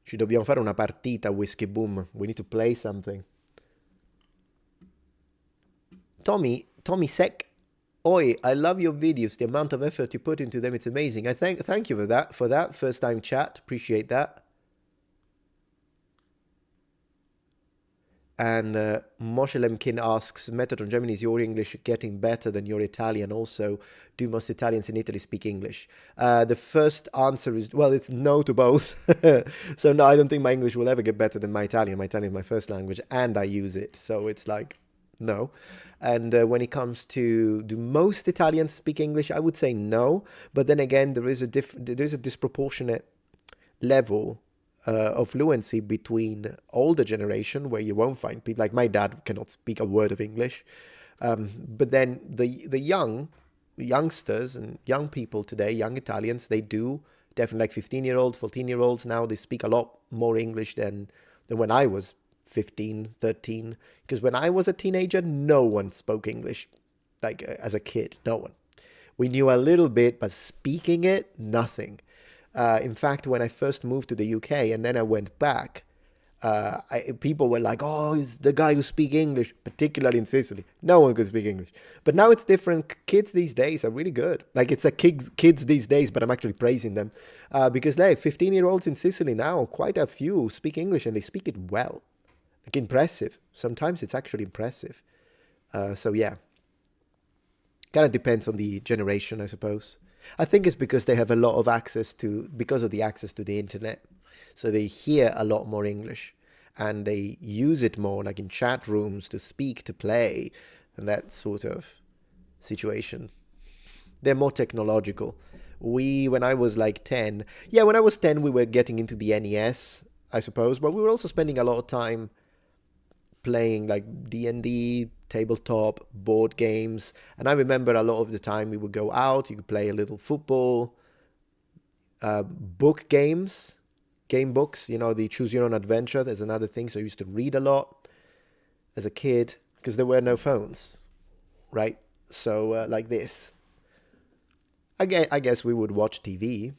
Ci dobbiamo fare una partita, Whiskey Boom. We need to play something. Tommy Sec. Oi, I love your videos. The amount of effort you put into them, it's amazing. I thank you for that. First time chat. Appreciate that. And Moshe Lemkin asks, Metatron Germany, is your English getting better than your Italian? Also, do most Italians in Italy speak English? The first answer is, well, it's no to both. So no, I don't think my English will ever get better than my Italian. My Italian is my first language, and I use it. So it's like, no. And when it comes to, do most Italians speak English? I would say no. But then again, there is a disproportionate level of fluency between older generation, where you won't find people like my dad cannot speak a word of English. But then the youngsters and young people today, young Italians, they do definitely, like 15-year-olds, 14-year-olds now, they speak a lot more English than when I was 15, 13. Because when I was a teenager, no one spoke English. Like as a kid, no one. We knew a little bit, but speaking it, nothing. In fact, when I first moved to the UK and then I went back, people were like, oh, he's the guy who speaks English, particularly in Sicily. No one could speak English. But now it's different. Kids these days are really good. Like, it's a kids these days, but I'm actually praising them. Because, like, 15-year-olds in Sicily now, quite a few speak English, and they speak it well. Like, impressive. Sometimes it's actually impressive. So, yeah. Kind of depends on the generation, I suppose. I think it's because they have a lot of because of the access to the internet. So they hear a lot more English, and they use it more, like in chat rooms, to speak, to play, and that sort of situation. They're more technological. When I was like 10, when I was 10, we were getting into the NES, I suppose, but we were also spending a lot of time playing like D&D, tabletop, board games. And I remember a lot of the time we would go out, you could play a little football, book games, game books, the Choose Your Own Adventure. There's another thing. So I used to read a lot as a kid because there were no phones, right? So like this. I guess we would watch TV,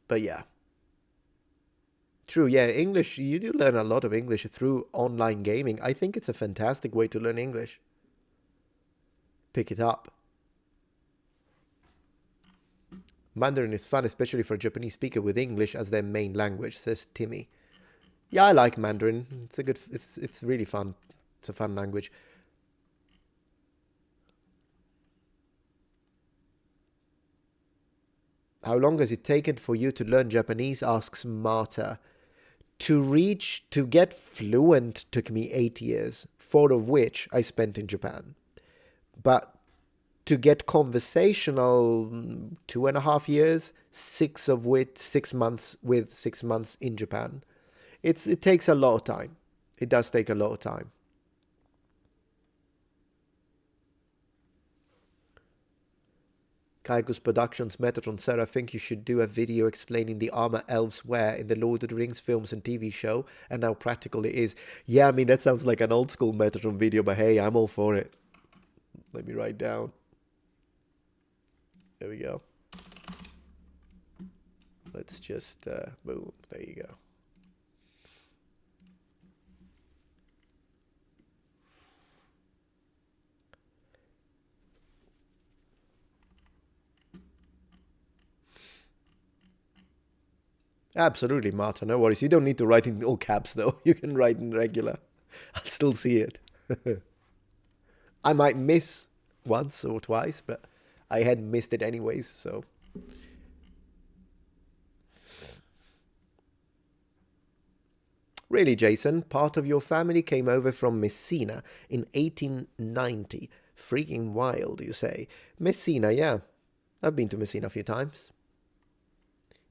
but yeah. True, yeah, English, you do learn a lot of English through online gaming. I think it's a fantastic way to learn English. Pick it up. Mandarin is fun, especially for a Japanese speaker with English as their main language, says Timmy. Yeah, I like Mandarin. It's really fun. It's a fun language. How long has it taken for you to learn Japanese? Asks Marta. To get fluent took me 8 years, 4 of which I spent in Japan. But to get conversational, 2.5 years, 6 months with 6 months in Japan. It takes a lot of time. It does take a lot of time. Kaikus Productions, Metatron, sir, I think you should do a video explaining the armor elves wear in the Lord of the Rings films and TV show, and how practical it is. Yeah, I mean, that sounds like an old school Metatron video, but hey, I'm all for it. Let me write down. There we go. Let's just, boom, there you go. Absolutely, Marta. No worries. You don't need to write in all caps, though. You can write in regular. I'll still see it. I might miss once or twice, but I had missed it anyways, so. Really, Jason, part of your family came over from Messina in 1890. Freaking wild, you say. Messina, yeah. I've been to Messina a few times.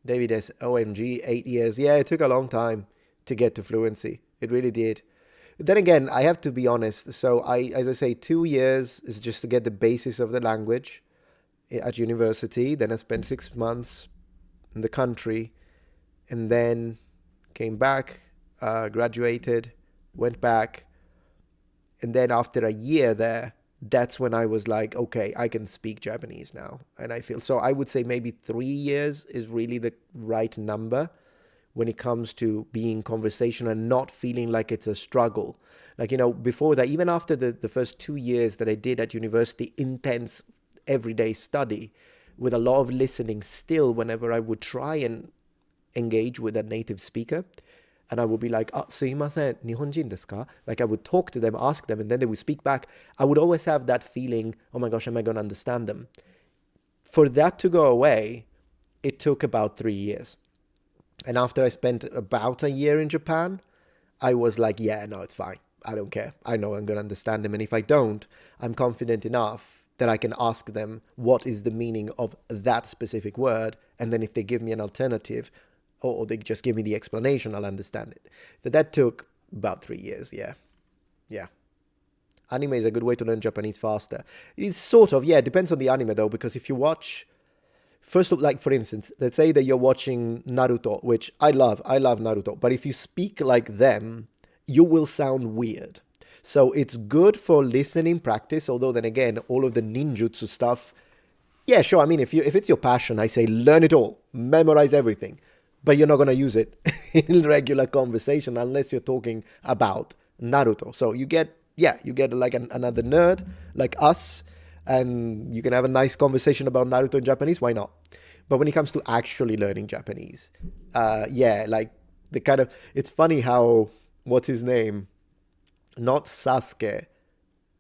David S. OMG, 8 years. Yeah, it took a long time to get to fluency. It really did. Then again, I have to be honest. So as I say, 2 years is just to get the basis of the language at university. Then I spent 6 months in the country and then came back, graduated, went back. And then after a year there, that's when I was like, okay, I can speak Japanese now. And I feel, so I would say maybe 3 years is really the right number when it comes to being conversational and not feeling like it's a struggle. Like, before that, even after the first 2 years that I did at university, intense everyday study with a lot of listening still, whenever I would try and engage with a native speaker, and I would be like, suimasen, Nihonjin desu ka? Like I would talk to them, ask them, and then they would speak back. I would always have that feeling, oh my gosh, am I going to understand them? For that to go away, it took about 3 years. And after I spent about a year in Japan, I was like, yeah, no, it's fine. I don't care. I know I'm going to understand them. And if I don't, I'm confident enough that I can ask them what is the meaning of that specific word. And then if they give me an alternative, or they just give me the explanation, I'll understand it. So that took about 3 years, yeah. Yeah. Anime is a good way to learn Japanese faster. It's sort of, yeah, it depends on the anime though, because if you watch, first, like for instance, let's say that you're watching Naruto, which I love Naruto, but if you speak like them, you will sound weird. So it's good for listening practice, although then again, all of the ninjutsu stuff, yeah, sure, I mean, if it's your passion, I say learn it all, memorize everything. But you're not going to use it in regular conversation unless you're talking about Naruto. So you get like another nerd like us, and you can have a nice conversation about Naruto in Japanese. Why not? But when it comes to actually learning Japanese, like the kind of, it's funny how, what's his name? Not Sasuke.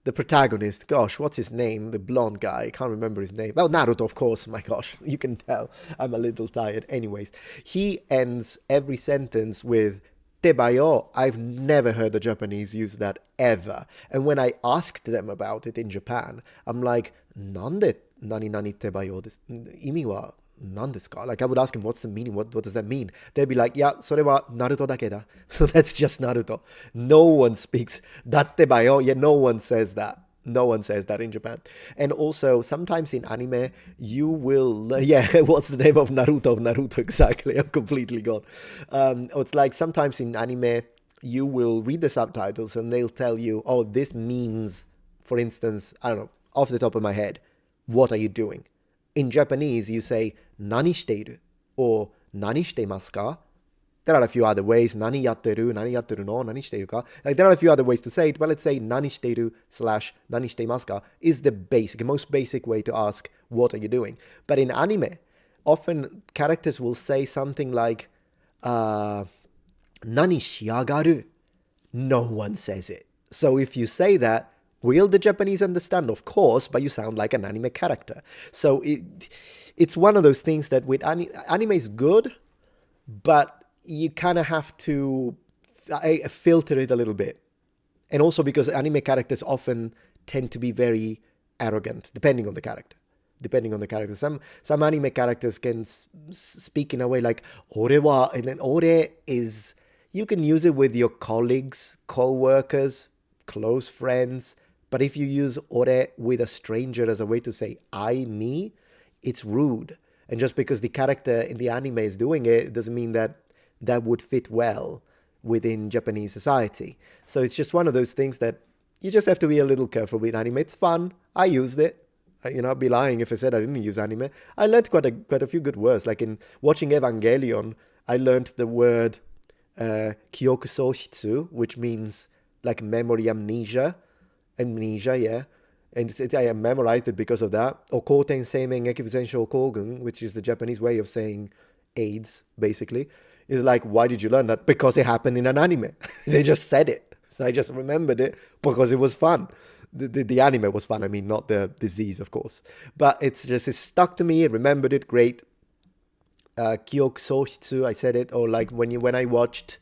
The protagonist, gosh, what's his name? The blonde guy, I can't remember his name. Well, Naruto, of course, my gosh, you can tell I'm a little tired. Anyways, he ends every sentence with tebayo. I've never heard the Japanese use that ever. And when I asked them about it in Japan, I'm like, nande nani nani tebayo desu? Imi wa nan desu ka? Like I would ask him, what's the meaning? What does that mean? They'd be like, yeah, それは Naruto だけだ. So that's just Naruto. No one speaks datte bayo. Yeah, no one says that. No one says that in Japan. And also, sometimes in anime, you will... yeah, what's the name of Naruto? Naruto, exactly. I'm completely gone. It's like sometimes in anime, you will read the subtitles and they'll tell you, oh, this means, for instance, I don't know, off the top of my head, what are you doing? In Japanese, you say, nani shiteiru or nani shitemasu ka? There are a few other ways. Nani yatteru, nani yatteru no, nani shiteiru ka? Like, there are a few other ways to say it, but let's say nani shiteiru / nani shitemasu ka is the most basic way to ask, what are you doing? But in anime, often characters will say something like, nani shiagaru? No one says it. So if you say that, will the Japanese understand? Of course, but you sound like an anime character. So it's one of those things that with anime is good, but you kind of have to filter it a little bit. And also because anime characters often tend to be very arrogant, depending on the character. Some anime characters can speak in a way like, ore wa, and then ore is, you can use it with your colleagues, co-workers, close friends. But if you use ore with a stranger as a way to say I, me, it's rude. And just because the character in the anime is doing it doesn't mean that that would fit well within Japanese society. So it's just one of those things that you just have to be a little careful with anime. It's fun. I used it. I'd be lying if I said I didn't use anime. I learned quite a few good words. Like in watching Evangelion, I learned the word kyoku sohitsu, which means like memory amnesia. Amnesia, yeah. And I memorized it because of that. Or koten seimen ekifuzensho kogun, which is the Japanese way of saying AIDS, basically. Is like, why did you learn that? Because it happened in an anime. They just said it. So I just remembered it because it was fun. The anime was fun. I mean, not the disease, of course. But it stuck to me. I remembered it. Great. Kyoku sohitsu, I said it. Or like when I watched,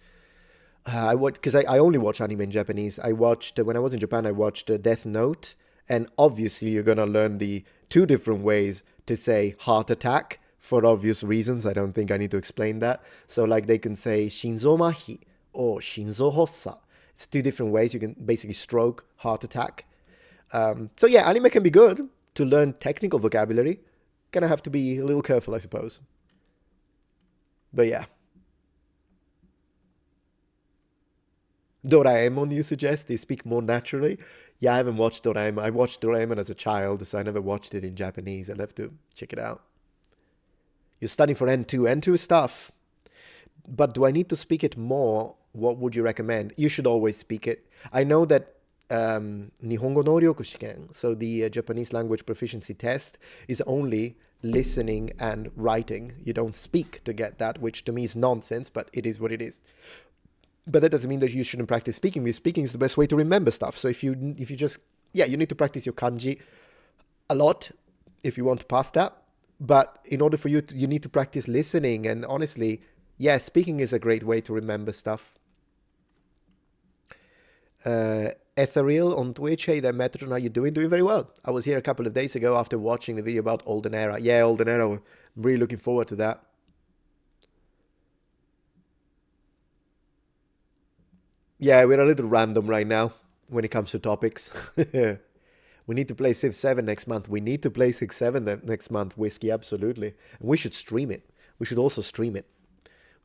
I watched, because I only watch anime in Japanese. I watched, when I was in Japan, I watched Death Note. And obviously, you're going to learn the two different ways to say heart attack for obvious reasons. I don't think I need to explain that. So like they can say shinzo mahi or shinzo hossa. It's two different ways. You can basically stroke, heart attack. So yeah, anime can be good to learn technical vocabulary. Gonna have to be a little careful, I suppose. But yeah. Doraemon, you suggest? They speak more naturally? Yeah, I haven't watched Doraemon. I watched Doraemon as a child, so I never watched it in Japanese. I'll have to check it out. You're studying for N2. N2 is tough. But do I need to speak it more? What would you recommend? You should always speak it. I know that Nihongo no Ryoku Shiken, so the Japanese language proficiency test, is only listening and writing. You don't speak to get that, which to me is nonsense, but it is what it is. But that doesn't mean that you shouldn't practice speaking, because speaking is the best way to remember stuff. So if you just, yeah, you need to practice your kanji a lot if you want to pass that. But in order for you need to practice listening. And honestly, yeah, speaking is a great way to remember stuff. Ethereal on Twitch, hey there, Metatron, how you doing? Doing very well. I was here a couple of days ago after watching the video about Olden Era. Yeah, Olden Era, I'm really looking forward to that. Yeah, we're a little random right now when it comes to topics. We need to play Civ 7 next month. We need to play Civ 7 next month, Whiskey, absolutely. And we should stream it. We should also stream it.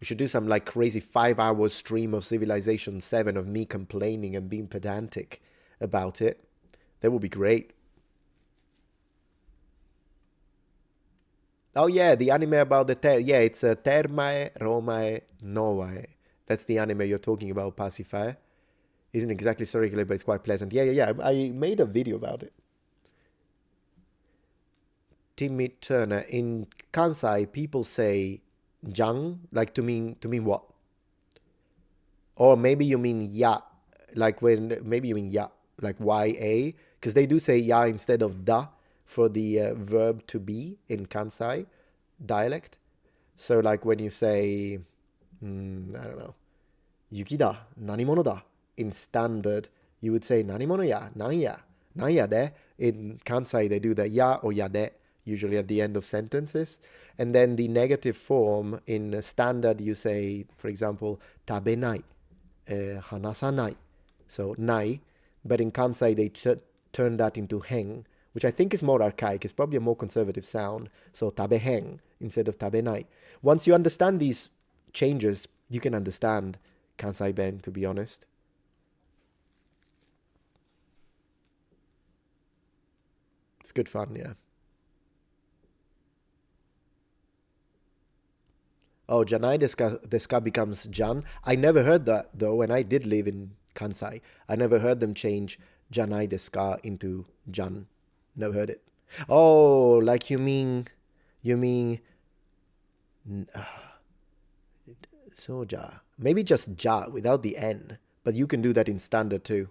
We should do some like crazy 5-hour stream of Civilization 7 of me complaining and being pedantic about it. That would be great. Oh yeah, the anime about the yeah, it's Termae Romae Novae. That's the anime you're talking about, Pacifier. Isn't exactly historically, but it's quite pleasant. Yeah. I made a video about it. Timmy Turner. In Kansai, people say jang, like to mean what? Or maybe you mean ya, like maybe you mean ya, like ya, because they do say ya instead of da for the verb to be in Kansai dialect. So like when you say, I don't know, yuki da, nanimono da, in standard, you would say nanimono ya, nan ya de. In Kansai, they do the ya or ya de, usually at the end of sentences. And then the negative form in standard, you say, for example, tabenai, hanasanai. So nai. But in Kansai, they turn that into heng, which I think is more archaic. It's probably a more conservative sound. So tabeheng instead of tabenai. Once you understand these changes, you can understand Kansai Ben, to be honest. It's good fun, yeah. Oh, Janai deska becomes Jan. I never heard that, though, and I did live in Kansai. I never heard them change Janai deska into Jan. Never heard it. Oh, like you mean soja. Maybe just ja without the N, but you can do that in standard too.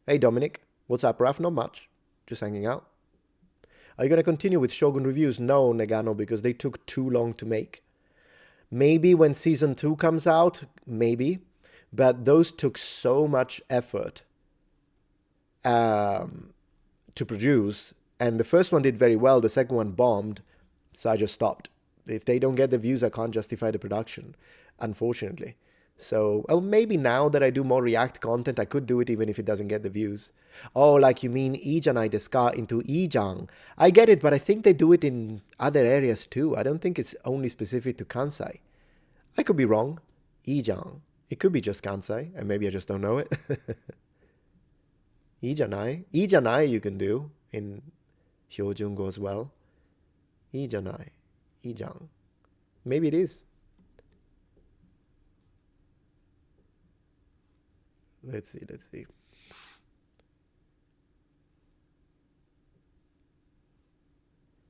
Hey, Dominic. What's up, Raf? Not much. Just hanging out. Are you going to continue with Shogun reviews? No, Negano, because they took too long to make. Maybe when season 2 comes out, maybe. But those took so much effort to produce. And the first one did very well. The second one bombed. So I just stopped. If they don't get the views, I can't justify the production, unfortunately. So, well, maybe now that I do more React content, I could do it even if it doesn't get the views. Oh, like you mean Ijanai deska into Ijang. I get it, but I think they do it in other areas too. I don't think it's only specific to Kansai. I could be wrong. Ijang. It could be just Kansai, and maybe I just don't know it. Ijanai. Ijanai you can do in Hyojungo as well. Ijanai. Ijang. Maybe it is. Let's see.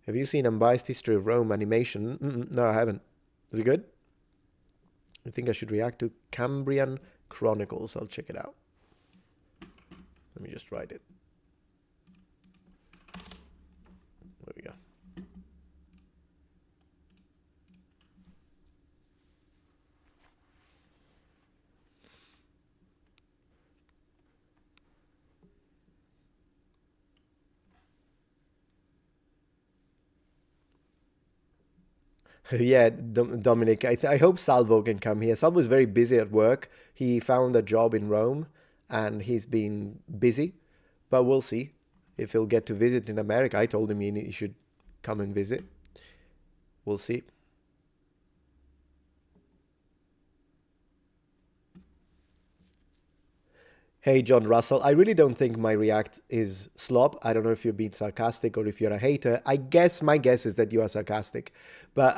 Have you seen Unbiased History of Rome animation? No, I haven't. Is it good? I think I should react to Cambrian Chronicles. I'll check it out. Let me just write it. There we go. Yeah, Dominic, I hope Salvo can come here. Salvo's very busy at work. He found a job in Rome and he's been busy, but we'll see if he'll get to visit in America. I told him he should come and visit. We'll see. Hey, John Russell, I really don't think my react is slop. I don't know if you're being sarcastic or if you're a hater. I guess my guess is that you are sarcastic. But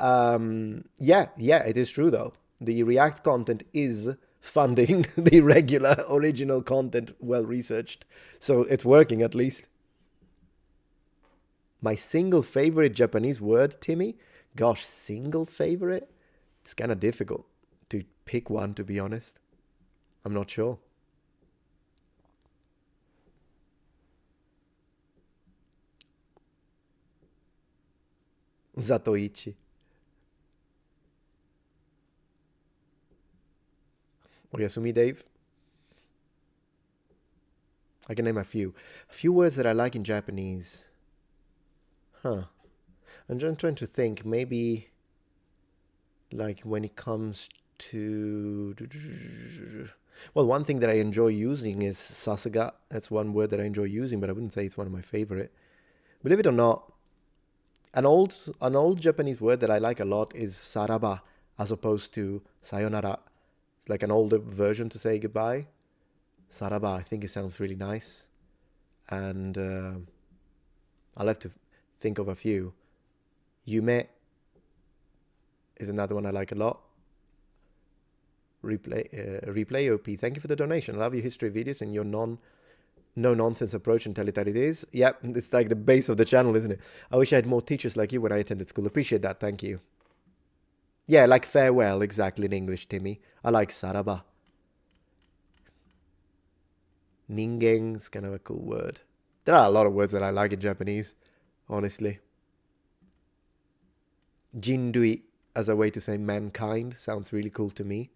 yeah, it is true though. The react content is funding the regular original content, well researched. So it's working at least. My single favorite Japanese word, Timmy? Gosh, single favorite? It's kind of difficult to pick one, to be honest. I'm not sure. Zatoichi. Oyasumi Dave. I can name a few. A few words that I like in Japanese. Huh. I'm just trying to think. Maybe like when it comes to... Well, one thing that I enjoy using is sasaga. That's one word that I enjoy using, but I wouldn't say it's one of my favorite. Believe it or not, an old Japanese word that I like a lot is saraba, as opposed to sayonara. It's like an older version to say goodbye. Saraba, I think it sounds really nice. And I'll have to think of a few. Yume is another one I like a lot. Replay OP, thank you for the donation. I love your history videos and your no-nonsense approach and tell it that it is. Yeah, it's like the base of the channel, isn't it? I wish I had more teachers like you when I attended school. Appreciate that, thank you. Yeah, like farewell, exactly in English, Timmy. I like saraba. Ningen's kind of a cool word. There are a lot of words that I like in Japanese, honestly. Jindui, as a way to say mankind, sounds really cool to me.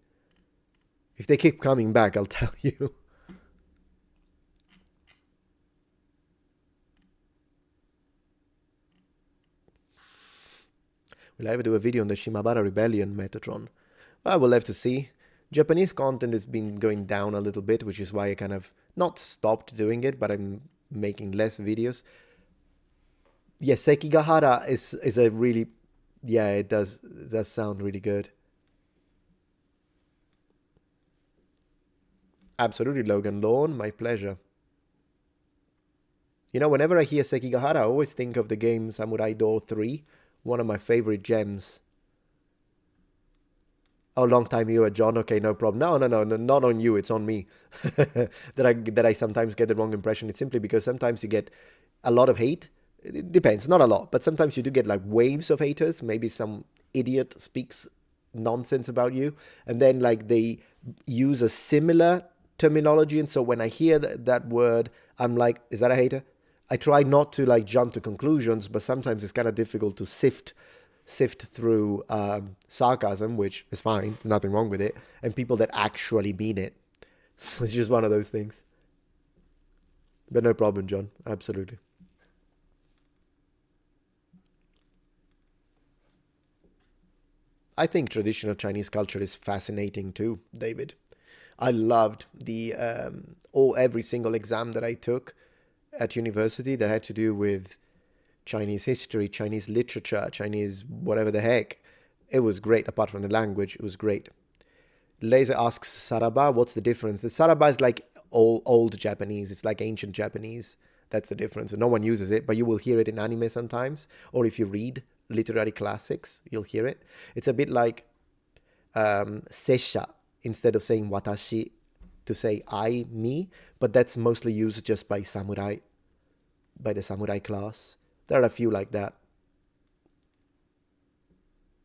If they keep coming back, I'll tell you. Will I ever do a video on the Shimabara Rebellion, Metatron? Well, we'll have to see. Japanese content has been going down a little bit, which is why I kind of not stopped doing it, but I'm making less videos. Yeah, Sekigahara is a really... Yeah, it does sound really good. Absolutely, Logan Lawn, my pleasure. You know, whenever I hear Sekigahara, I always think of the game Samurai Do 3, one of my favorite gems. Oh, long time viewer, John. Okay, no problem. No, not on you. It's on me that I sometimes get the wrong impression. It's simply because sometimes you get a lot of hate. It depends, not a lot, but sometimes you do get like waves of haters. Maybe some idiot speaks nonsense about you, and then like they use a similar terminology, and so when I hear that word, I'm like, is that a hater? I try not to like jump to conclusions, but sometimes it's kind of difficult to sift through sarcasm, which is fine, nothing wrong with it, and people that actually mean it. So it's just one of those things. But no problem, John. Absolutely. I think traditional Chinese culture is fascinating too, David. I loved the every single exam that I took at university that had to do with Chinese history, Chinese literature, Chinese whatever the heck. It was great. Apart from the language, it was great. Laser asks Saraba, what's the difference? The Saraba is like old Japanese. It's like ancient Japanese. That's the difference. No one uses it, but you will hear it in anime sometimes. Or if you read literary classics, you'll hear it. It's a bit like seisha, instead of saying watashi, to say I, me. But that's mostly used just by samurai, by the samurai class. There are a few like that.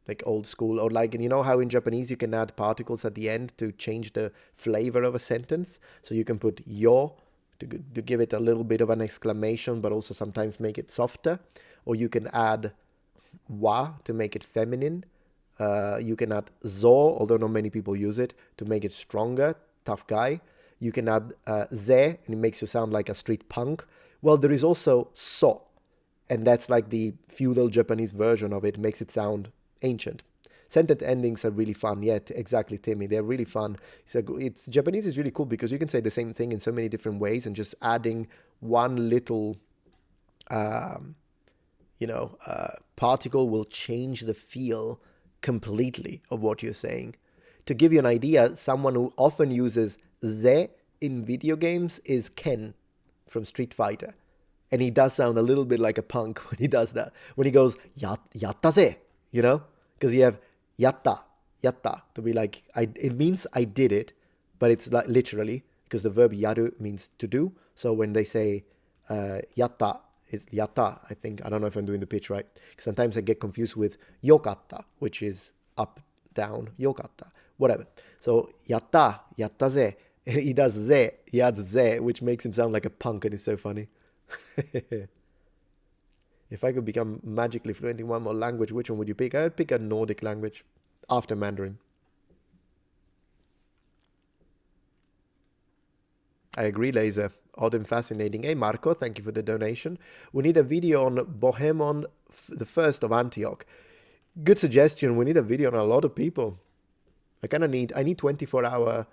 Like old school, or like, you know how in Japanese you can add particles at the end to change the flavor of a sentence? So you can put yo to give it a little bit of an exclamation, but also sometimes make it softer. Or you can add wa to make it feminine. You can add zo, although not many people use it, to make it stronger, tough guy. You can add ze, and it makes you sound like a street punk. Well, there is also so, and that's like the feudal Japanese version of it, makes it sound ancient. Sentence endings are really fun. Yeah, exactly, Timmy. They're really fun. It's Japanese is really cool because you can say the same thing in so many different ways, and just adding one little, particle will change the feel completely of what you're saying. To give you an idea, someone who often uses ze in video games is Ken from Street Fighter. And he does sound a little bit like a punk when he does that. When he goes, yatta ze, because you have yatta, to be like, it means I did it, but it's like literally, because the verb yaru means to do. So when they say yatta, it's yatta, I think. I don't know if I'm doing the pitch right. Sometimes I get confused with yokatta, which is up, down, yokatta, whatever. So yatta ze. He does ze, he adds ze, which makes him sound like a punk, and it's so funny. If I could become magically fluent in one more language, which one would you pick? I would pick a Nordic language after Mandarin. I agree, Laser. Odd and fascinating. Hey, Marco, thank you for the donation. We need a video on Bohemond the First of Antioch. Good suggestion. We need a video on a lot of people. I need 24-hour,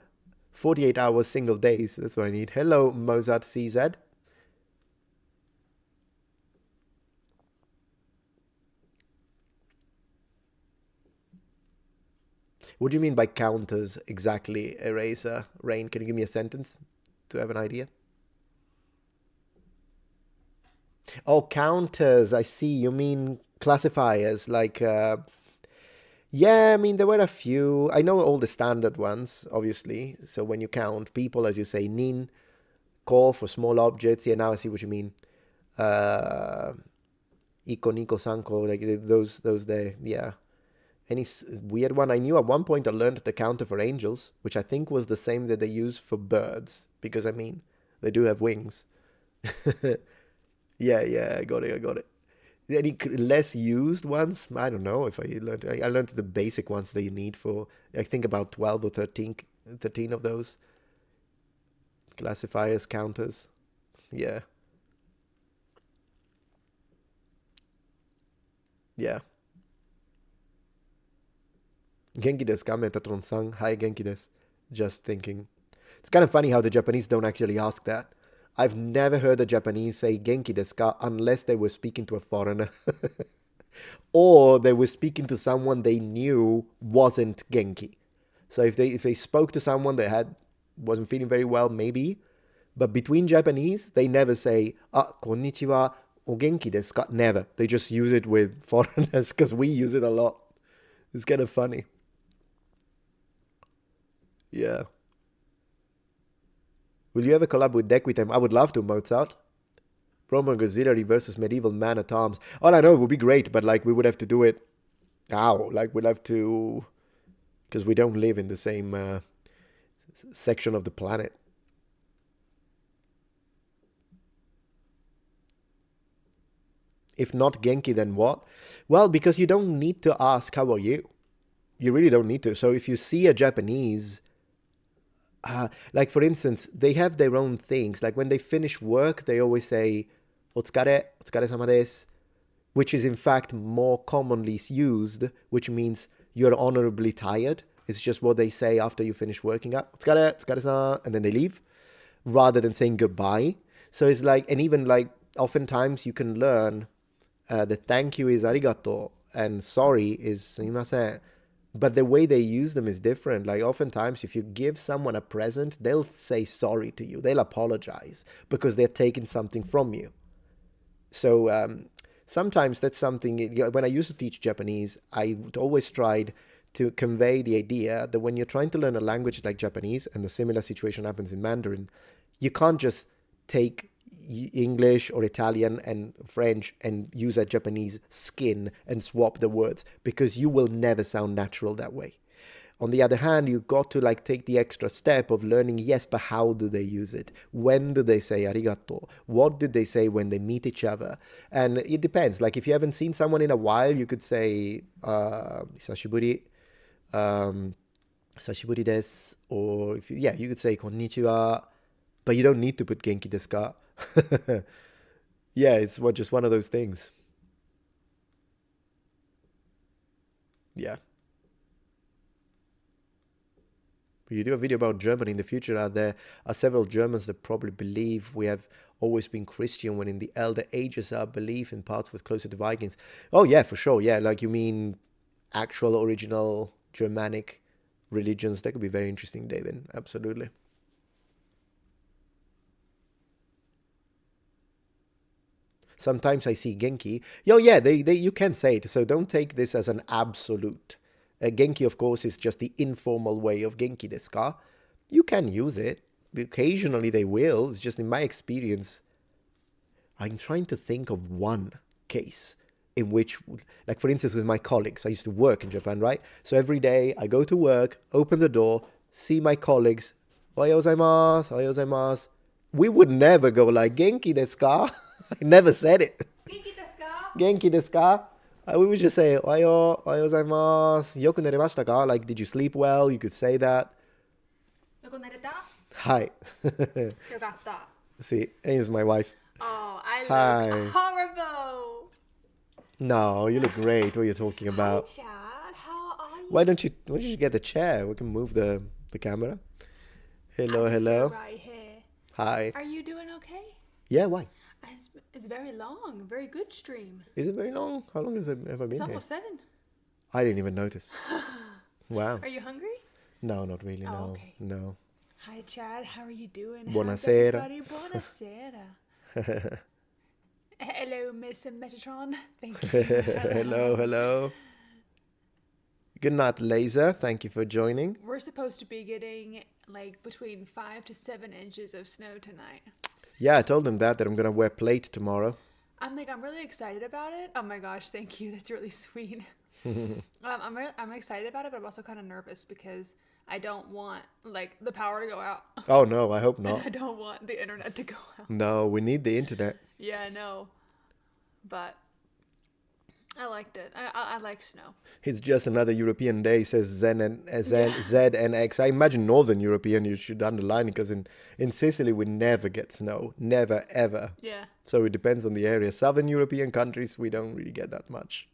48-hour single days. That's what I need. Hello, Mozart CZ. What do you mean by counters exactly, Eraser? Rain, can you give me a sentence to have an idea? Oh, counters. I see. You mean classifiers. Like, yeah, I mean, there were a few. I know all the standard ones, obviously. So when you count people, as you say, nin, ko for small objects. Yeah, now I see what you mean. Iko, Niko, Sanko, like those there. Yeah. Any weird one? I knew at one point I learned the counter for angels, which I think was the same that they use for birds, because I mean, they do have wings. Yeah, I got it. Any less used ones? I don't know if I learned the basic ones that you need for, I think about 12 or 13 of those. Classifiers, counters. Yeah. Yeah. Genki desu ka, Metatron-san? Hi, Genki desu. Just thinking. It's kind of funny how the Japanese don't actually ask that. I've never heard a Japanese say Genki desu ka unless they were speaking to a foreigner. Or they were speaking to someone they knew wasn't Genki. So if they spoke to someone that wasn't feeling very well, maybe. But between Japanese, they never say, konnichiwa, o genki desu ka? Never. They just use it with foreigners because we use it a lot. It's kind of funny. Yeah. Will you ever collab with Dequitem? I would love to, Mozart. Roman Auxiliary versus Medieval Man at Arms. Oh, I know, it would be great, but like we would have to do it now. Like we'll have to, because we don't live in the same section of the planet. If not Genki, then what? Well, because you don't need to ask, how are you? You really don't need to. So if you see a Japanese, like for instance, they have their own things. Like when they finish work, they always say, otsukare-sama desu, which is in fact more commonly used, which means you're honorably tired. It's just what they say after you finish working out. Otsukare-san, and then they leave, rather than saying goodbye. So it's like, and even like, oftentimes you can learn the thank you is arigato, and sorry is sumimasen. but the way they use them is different. Like oftentimes if you give someone a present, they'll say sorry to you, they'll apologize because they're taking something from you. So sometimes that's something, when I used to teach Japanese, I always tried to convey the idea that when you're trying to learn a language like Japanese, and the similar situation happens in Mandarin, you can't just take English or Italian and French and use a Japanese skin and swap the words, because you will never sound natural that way. On the other hand, you've got to like take the extra step of learning, yes, but how do they use it? When do they say arigato? What did they say when they meet each other? And it depends. Like if you haven't seen someone in a while, you could say hisashiburi, hisashiburi desu, or if you could say konnichiwa, but you don't need to put genki desu ka. Yeah, it's just one of those things. Yeah. You do a video about Germany in the future. There are several Germans that probably believe we have always been Christian, when in the elder ages our belief in parts was closer to Vikings. Oh yeah, for sure. Yeah, like you mean actual original Germanic religions. That could be very interesting, David. Absolutely. Sometimes I see Genki. Yeah, you can say it. So don't take this as an absolute. Genki, of course, is just the informal way of Genki desu ka. You can use it. Occasionally they will. It's just in my experience, I'm trying to think of one case in which, like for instance, with my colleagues, I used to work in Japan, right? So every day I go to work, open the door, see my colleagues, ohayou gozaimasu, ohayou gozaimasu. We would never go like, Genki desu ka? I never said it. Genki desu ka? Genki desu ka? We would just say, ohayou gozaimasu, yoku neremashita ka? Like, did you sleep well? You could say that. Yoku nereta? Hi. Yogatta. See, here's my wife. Oh, I Hi. look horrible. No, you look great. What are you talking about? Hi, Chad. How are you? Why don't you get a chair? We can move the camera. Hello, I can hello. sit right here. Hi. Are you doing okay? Yeah, why? It's very long. Very good stream. Is it very long? How long has it ever been It's here? almost 7. I didn't even notice. Wow. Are you hungry? No, not really. No. Oh, okay. No. Hi, Chad. How are you doing? Buonasera. How's everybody? Buonasera. Hello, Miss Metatron. Thank you. Hello, hello. Good night, Laser. Thank you for joining. We're supposed to be getting like between 5 to 7 inches of snow tonight. Yeah, I told him that I'm gonna wear plate tomorrow. I'm really excited about it. Oh my gosh, thank you. That's really sweet. I'm excited about it, but I'm also kind of nervous because I don't want like the power to go out. Oh no, I hope And not. I don't want the internet to go out. No, we need the internet. Yeah, I know. But I liked it. I like snow. It's just another European day, says Zen and ZNX. I imagine Northern European, you should underline it, because in Sicily we never get snow. Never, ever. Yeah. So it depends on the area. Southern European countries, we don't really get that much.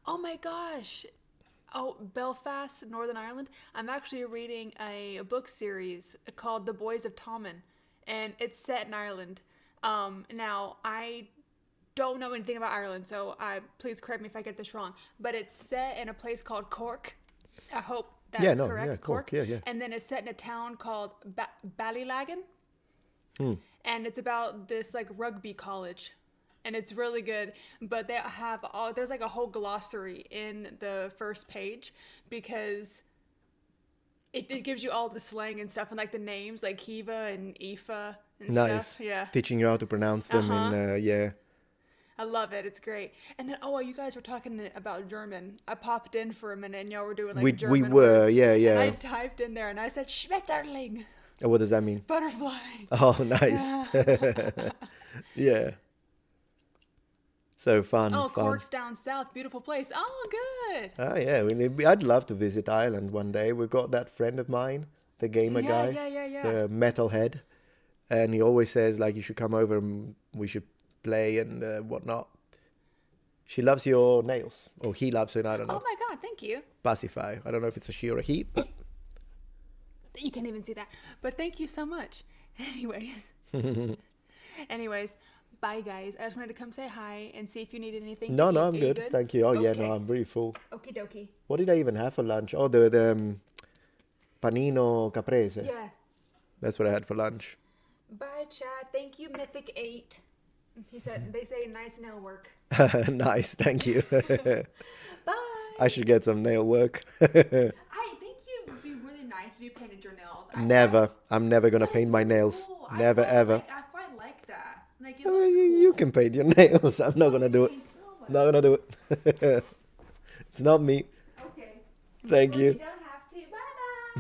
Oh my gosh. Oh, Belfast, Northern Ireland. I'm actually reading a book series called The Boys of Tommen, and it's set in Ireland. Now, I don't know anything about Ireland, so please correct me if I get this wrong, but it's set in a place called Cork. I hope that's correct. Yeah, Cork. Yeah. And then it's set in a town called Ballylagan. And it's about this like rugby college. And it's really good, but there's like a whole glossary in the first page because it gives you all the slang and stuff and like the names like Kiva and Aoife and stuff. Yeah. Teaching you how to pronounce them yeah. I love it. It's great. And then, you guys were talking about German. I popped in for a minute and y'all were doing like German We were, words. yeah. And I typed in there and I said, Schmetterling. Oh, what does that mean? Butterfly. Oh, nice. Yeah. So fun. Cork's down south. Beautiful place. Oh, good. Oh, yeah. I'd love to visit Ireland one day. We've got that friend of mine, the gamer guy. Yeah. The metalhead. And he always says, like, you should come over and we should play and whatnot. She loves your nails. Or he loves it, I don't know. Oh, my God. Thank you. Pacify. I don't know if it's a she or a he, but... You can't even see that. But thank you so much. Anyways. Bye, guys. I just wanted to come say hi and see if you needed anything to No, no, eat. I'm Are you good. good? Thank you. Oh, yeah, no, Okay. I'm really full. Okie dokie. What did I even have for lunch? Oh, the panino caprese. Yeah. That's what I had for lunch. Bye, chat. Thank you, Mythic 8. He said, they say nice nail work. Nice, thank you. Bye. I should get some nail work. I think it would be really nice if you painted your nails. Never. I'm never gonna But paint it's my really nails. cool. Never, ever. I quite like that. Like, it Oh, looks you cool. can paint your nails. I'm not Oh, gonna you do it. paint- oh, Not gonna do it. It's not me. Okay. Thank Well, you. you don't have to.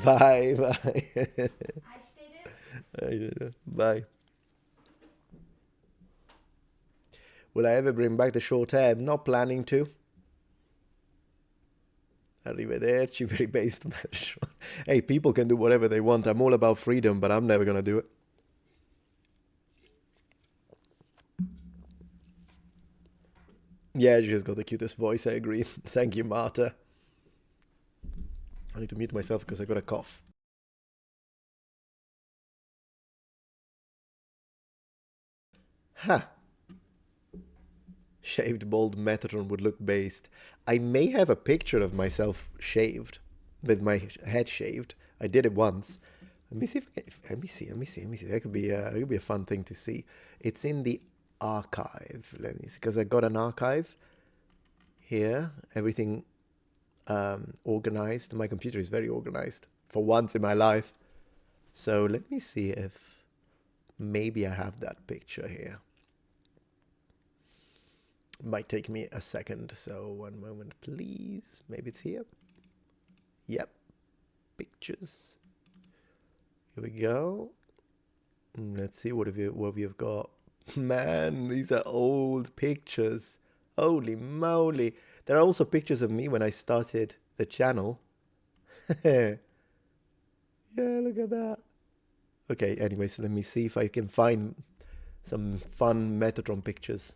Bye-bye. Bye. Bye. Bye. Will I ever bring back the short hair? I'm not planning to. Arrivederci, very based Metatron. Hey, people can do whatever they want. I'm all about freedom, but I'm never gonna do it. Yeah, you just got the cutest voice, I agree. Thank you, Marta. I need to mute myself because I got a cough. Ha! Shaved bald Metatron would look based. I may have a picture of myself shaved, with my head shaved. I did it once. Let me see let me see. That could be a fun thing to see. It's in the archive. Let me see, because I got an archive here. Everything organized. My computer is very organized for once in my life. So let me see if maybe I have that picture here. Might take me a second, so one moment please. Maybe it's here. Yep. Pictures. Here we go. Let's see what we have got. Man, these are old pictures. Holy moly. There are also pictures of me when I started the channel. Yeah, look at that. Okay, anyway, so let me see if I can find some fun Metatron pictures.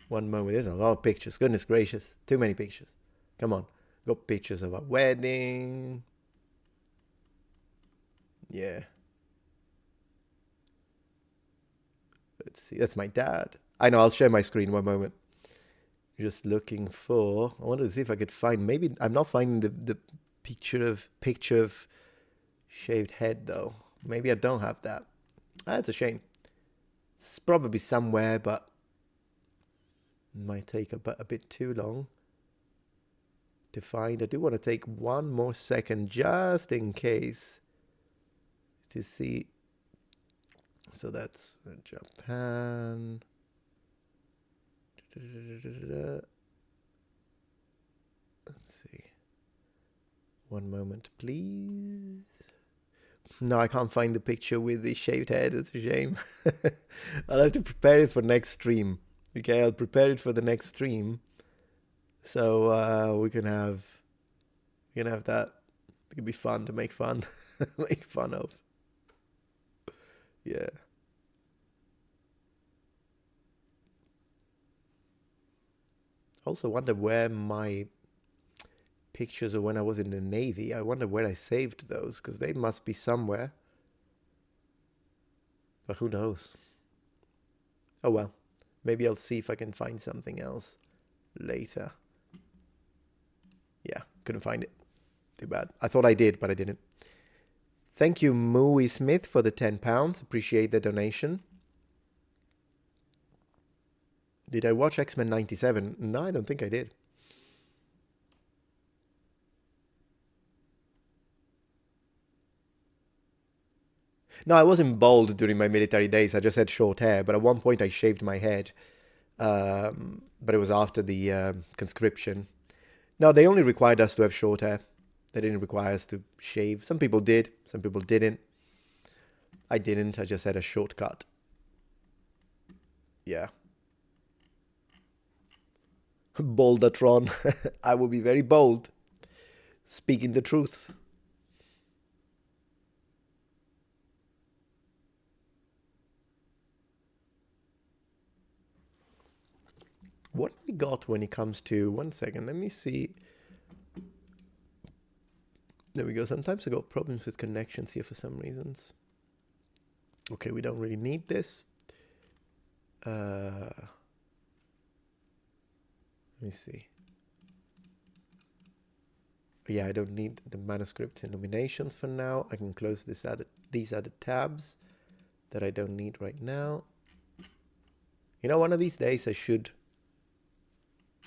One moment. There's a lot of pictures. Goodness gracious. Too many pictures. Come on. Got pictures of a wedding. Yeah. Let's see. That's my dad. I know. I'll share my screen one moment. Just looking for. I wanted to see if I could find. Maybe I'm not finding the picture of shaved head though. Maybe I don't have that. That's a shame. It's probably somewhere, but might take a bit too long to find. I do want to take one more second just in case to see. So that's Japan. Let's see. One moment, please. No, I can't find the picture with the shaved head. It's a shame. I'll have to prepare it for next stream. Okay, I'll prepare it for the next stream. So we can have that. It could be fun to make fun make fun of. Yeah. Also wonder where my pictures of when I was in the Navy. I wonder where I saved those, because they must be somewhere. But who knows? Oh well. Maybe I'll see if I can find something else later. Yeah, couldn't find it. Too bad. I thought I did, but I didn't. Thank you, Mooey Smith, for the £10. Appreciate the donation. Did I watch X-Men 97? No, I don't think I did. No, I wasn't bald during my military days. I just had short hair. But at one point I shaved my head. But it was after the conscription. No, they only required us to have short hair. They didn't require us to shave. Some people did. Some people didn't. I didn't. I just had a shortcut. Yeah. Boldatron. I will be very bold. Speaking the truth. What have we got when it comes to... One second, let me see. There we go. Sometimes I got problems with connections here for some reasons. Okay, we don't really need this. Let me see. Yeah, I don't need the manuscripts and nominations for now. I can close these other tabs that I don't need right now. You know, one of these days I should,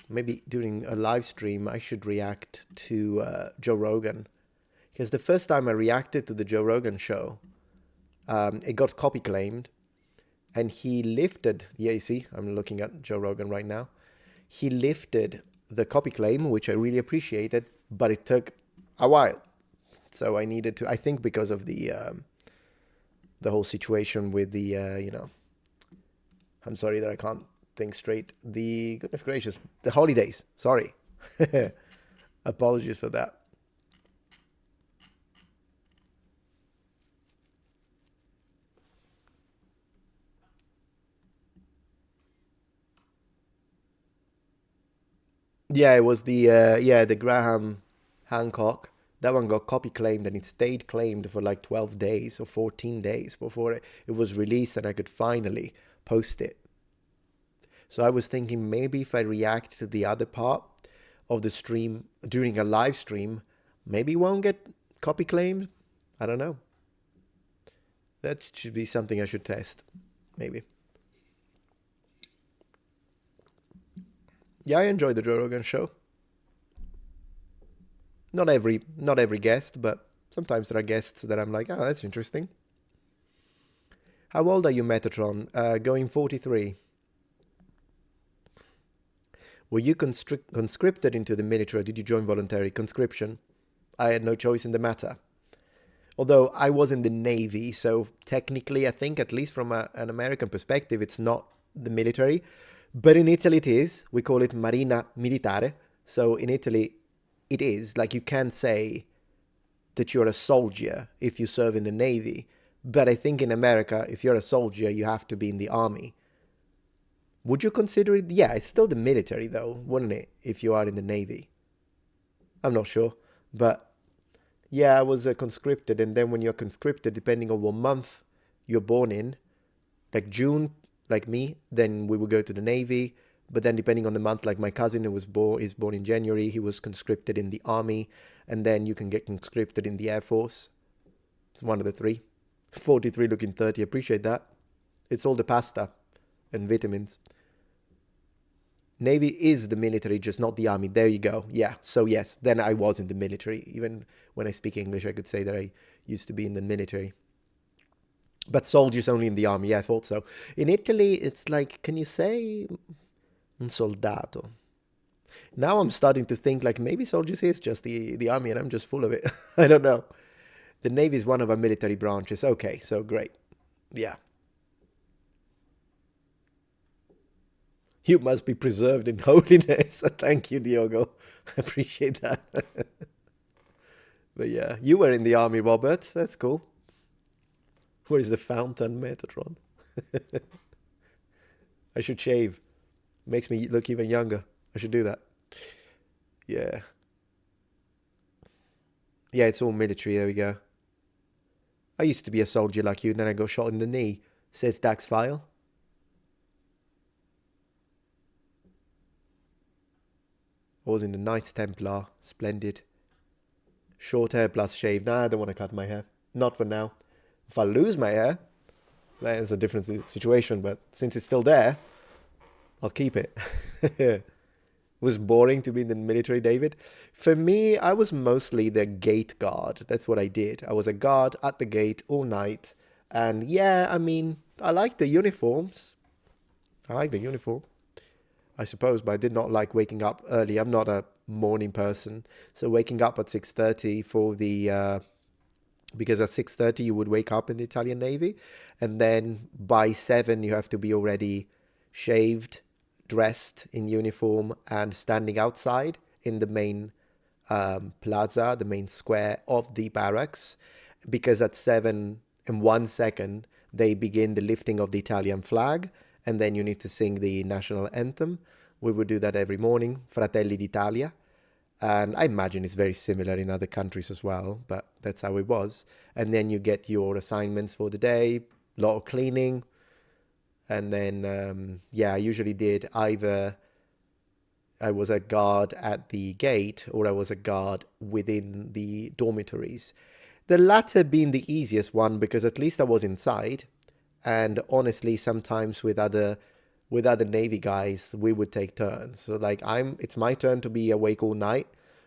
maybe during a live stream, I should react to Joe Rogan. Because the first time I reacted to the Joe Rogan show, it got copy claimed. And he lifted, yeah, you see, I'm looking at Joe Rogan right now. He lifted the copy claim, which I really appreciated, but it took a while. So I needed to, I think because of the whole situation with the, I'm sorry that I can't think straight. Goodness gracious, the holidays, sorry. Apologies for that. Yeah, it was the Graham Hancock. That one got copy claimed and it stayed claimed for like 12 days or 14 days before it was released and I could finally post it. So I was thinking maybe if I react to the other part of the stream during a live stream, maybe it won't get copy claimed. I don't know. That should be something I should test, maybe. Yeah, I enjoy the Joe Rogan show. Not every guest, but sometimes there are guests that I'm like, oh, that's interesting. How old are you, Metatron? Going 43. Were you conscripted into the military or did you join voluntary? Conscription. I had no choice in the matter. Although I was in the Navy, so technically I think, at least from an American perspective, it's not the military. But in Italy it is. We call it Marina Militare. So in Italy it is. Like, you can say that you're a soldier if you serve in the Navy. But I think in America, if you're a soldier, you have to be in the army. Would you consider it? Yeah, it's still the military though, wouldn't it? If you are in the Navy. I'm not sure. But yeah, I was conscripted. And then when you're conscripted, depending on what month you're born in, like June, like me, then we would go to the Navy. But then depending on the month, like my cousin who is born in January, he was conscripted in the army. And then you can get conscripted in the Air Force. It's one of the three. 43 looking 30, appreciate that. It's all the pasta and vitamins. Navy is the military, just not the army. There you go. Yeah, so yes, then I was in the military. Even when I speak English, I could say that I used to be in the military. But soldiers only in the army, yeah, I thought so. In Italy, it's like, can you say un soldato? Now I'm starting to think like maybe soldiers is just the army and I'm just full of it. I don't know. The Navy is one of our military branches. Okay, so great. Yeah. You must be preserved in holiness. Thank you, Diogo. I appreciate that. But yeah, you were in the army, Robert. That's cool. Where is the fountain, Metatron? I should shave. Makes me look even younger. I should do that. Yeah. Yeah, it's all military. There we go. I used to be a soldier like you, and then I got shot in the knee, says Dax File. I was in the Knights Templar. Splendid. Short hair plus shave. Nah, I don't want to cut my hair. Not for now. If I lose my hair, that's a different situation, but since it's still there, I'll keep it. It was boring to be in the military, David. For me, I was mostly the gate guard. That's what I did. I was a guard at the gate all night. And yeah, I mean, I like the uniforms. I suppose, but I did not like waking up early. I'm not a morning person. So waking up at 6:30 for the... because at 6:30 you would wake up in the Italian Navy. And then by 7 you have to be already shaved, dressed in uniform and standing outside in the main plaza, the main square of the barracks, because at 7 and 1 second they begin the lifting of the Italian flag, and then you need to sing the national anthem. We would do that every morning, Fratelli d'Italia, and I imagine it's very similar in other countries as well, but that's how it was. And then you get your assignments for the day, a lot of cleaning, And then, I usually did either I was a guard at the gate or I was a guard within the dormitories. The latter being the easiest one because at least I was inside. And honestly, sometimes with other Navy guys, we would take turns. So like it's my turn to be awake all night,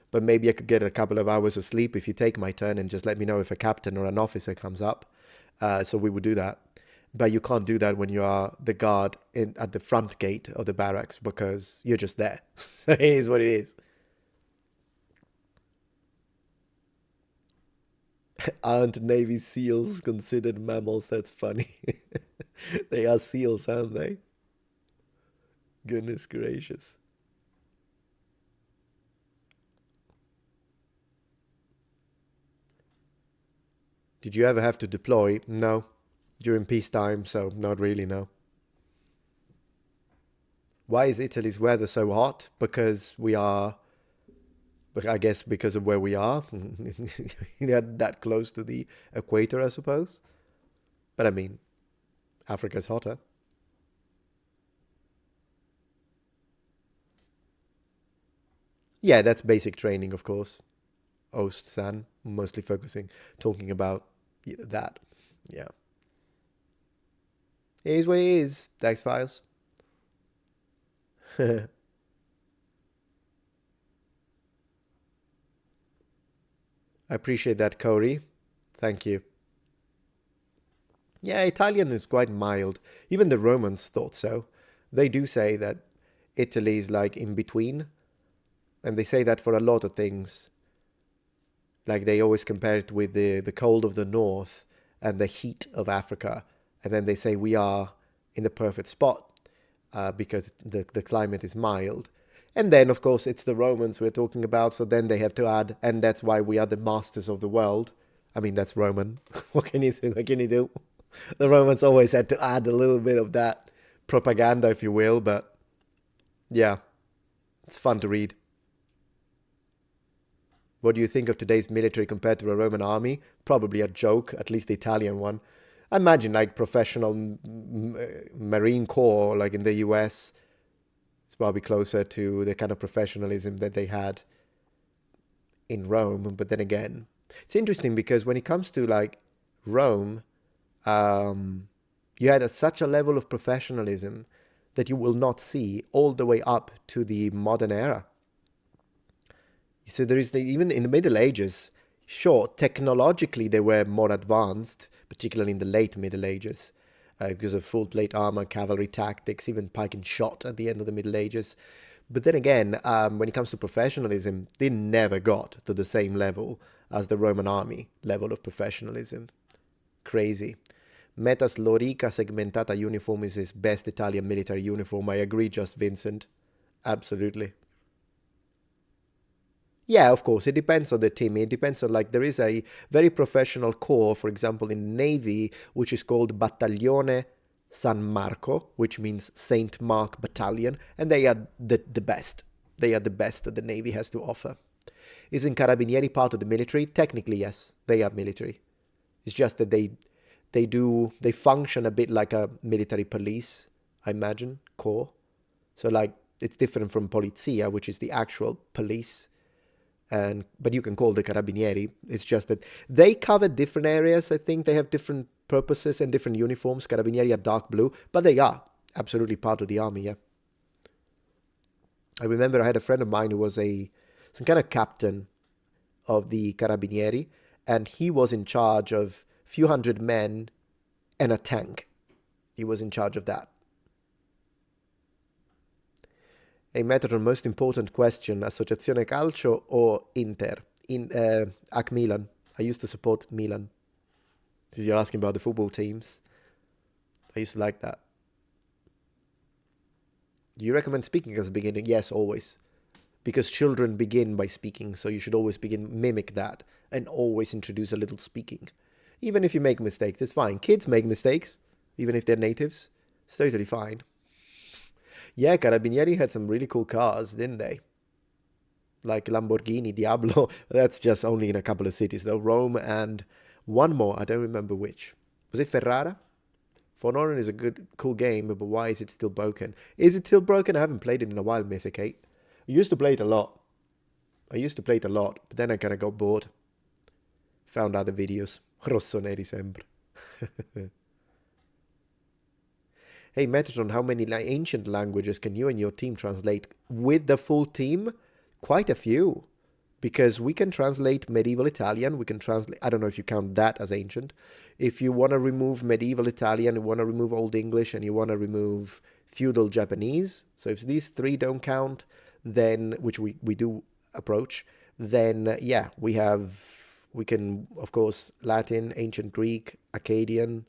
but maybe I could get a couple of hours of sleep if you take my turn and just let me know if a captain or an officer comes up. So we would do that. But you can't do that when you are the guard at the front gate of the barracks because you're just there. So it is what it is. Aren't Navy SEALs considered mammals? That's funny. They are seals, aren't they? Goodness gracious. Did you ever have to deploy? No. During peacetime, so not really, no. Why is Italy's weather so hot? Because we are, I guess because of where we are. That close to the equator, I suppose. But I mean, Africa's hotter. Yeah, that's basic training, of course. Ost-San, mostly talking about that. Yeah. It is what it is, Dax Files. I appreciate that, Cody. Thank you. Yeah, Italian is quite mild. Even the Romans thought so. They do say that Italy is like in between. And they say that for a lot of things. Like they always compare it with the cold of the north and the heat of Africa. And then they say we are in the perfect spot because the climate is mild. And then, of course, it's the Romans we're talking about. So then they have to add, and that's why we are the masters of the world. I mean, that's Roman. What can you do? The Romans always had to add a little bit of that propaganda, if you will. But yeah, it's fun to read. What do you think of today's military compared to a Roman army? Probably a joke, at least the Italian one. I imagine like professional Marine Corps, like in the US, it's probably closer to the kind of professionalism that they had in Rome. But then again, it's interesting because when it comes to like Rome, you had such a level of professionalism that you will not see all the way up to the modern era. So there is even in the Middle Ages, sure, technologically they were more advanced, particularly in the late Middle Ages, because of full plate armor, cavalry tactics, even pike and shot at the end of the Middle Ages. But then again, when it comes to professionalism, they never got to the same level as the Roman army level of professionalism. Crazy. Meta's Lorica segmentata uniform is his best Italian military uniform. I agree, Just Vincent. Absolutely. Yeah, of course, it depends on the team. It depends on, like, there is a very professional corps, for example, in Navy, which is called Battaglione San Marco, which means Saint Mark Battalion, and they are the best. They are the best that the Navy has to offer. Isn't Carabinieri part of the military? Technically, yes, they are military. It's just that they function a bit like a military police, I imagine, corps. So, like, it's different from Polizia, which is the actual police. But you can call the Carabinieri. It's just that they cover different areas. I think they have different purposes and different uniforms. Carabinieri are dark blue, but they are absolutely part of the army, yeah. I remember I had a friend of mine who was some kind of captain of the Carabinieri, and he was in charge of a few hundred men and a tank. He was in charge of that. A Metatron, most important question, Associazione Calcio or Inter? AC Milan. I used to support Milan. So you're asking about the football teams. I used to like that. Do you recommend speaking as a beginning? Yes, always. Because children begin by speaking, so you should always mimic that and always introduce a little speaking. Even if you make mistakes, it's fine. Kids make mistakes, even if they're natives. It's totally fine. Yeah, Carabinieri had some really cool cars, didn't they? Like Lamborghini, Diablo. That's just only in a couple of cities, though. Rome and one more. I don't remember which. Was it Ferrara? For Honor is a cool game, but why is it still broken? Is it still broken? I haven't played it in a while, Mythic 8. I used to play it a lot. But then I kind of got bored. Found other videos. Rossoneri sempre. Hey, Metatron, how many ancient languages can you and your team translate? With the full team, quite a few. Because we can translate medieval Italian. We can translate, I don't know if you count that as ancient. If you want to remove medieval Italian, you want to remove Old English, and you want to remove feudal Japanese. So if these three don't count, then, which we do approach, then yeah, we can, of course, Latin, ancient Greek, Akkadian,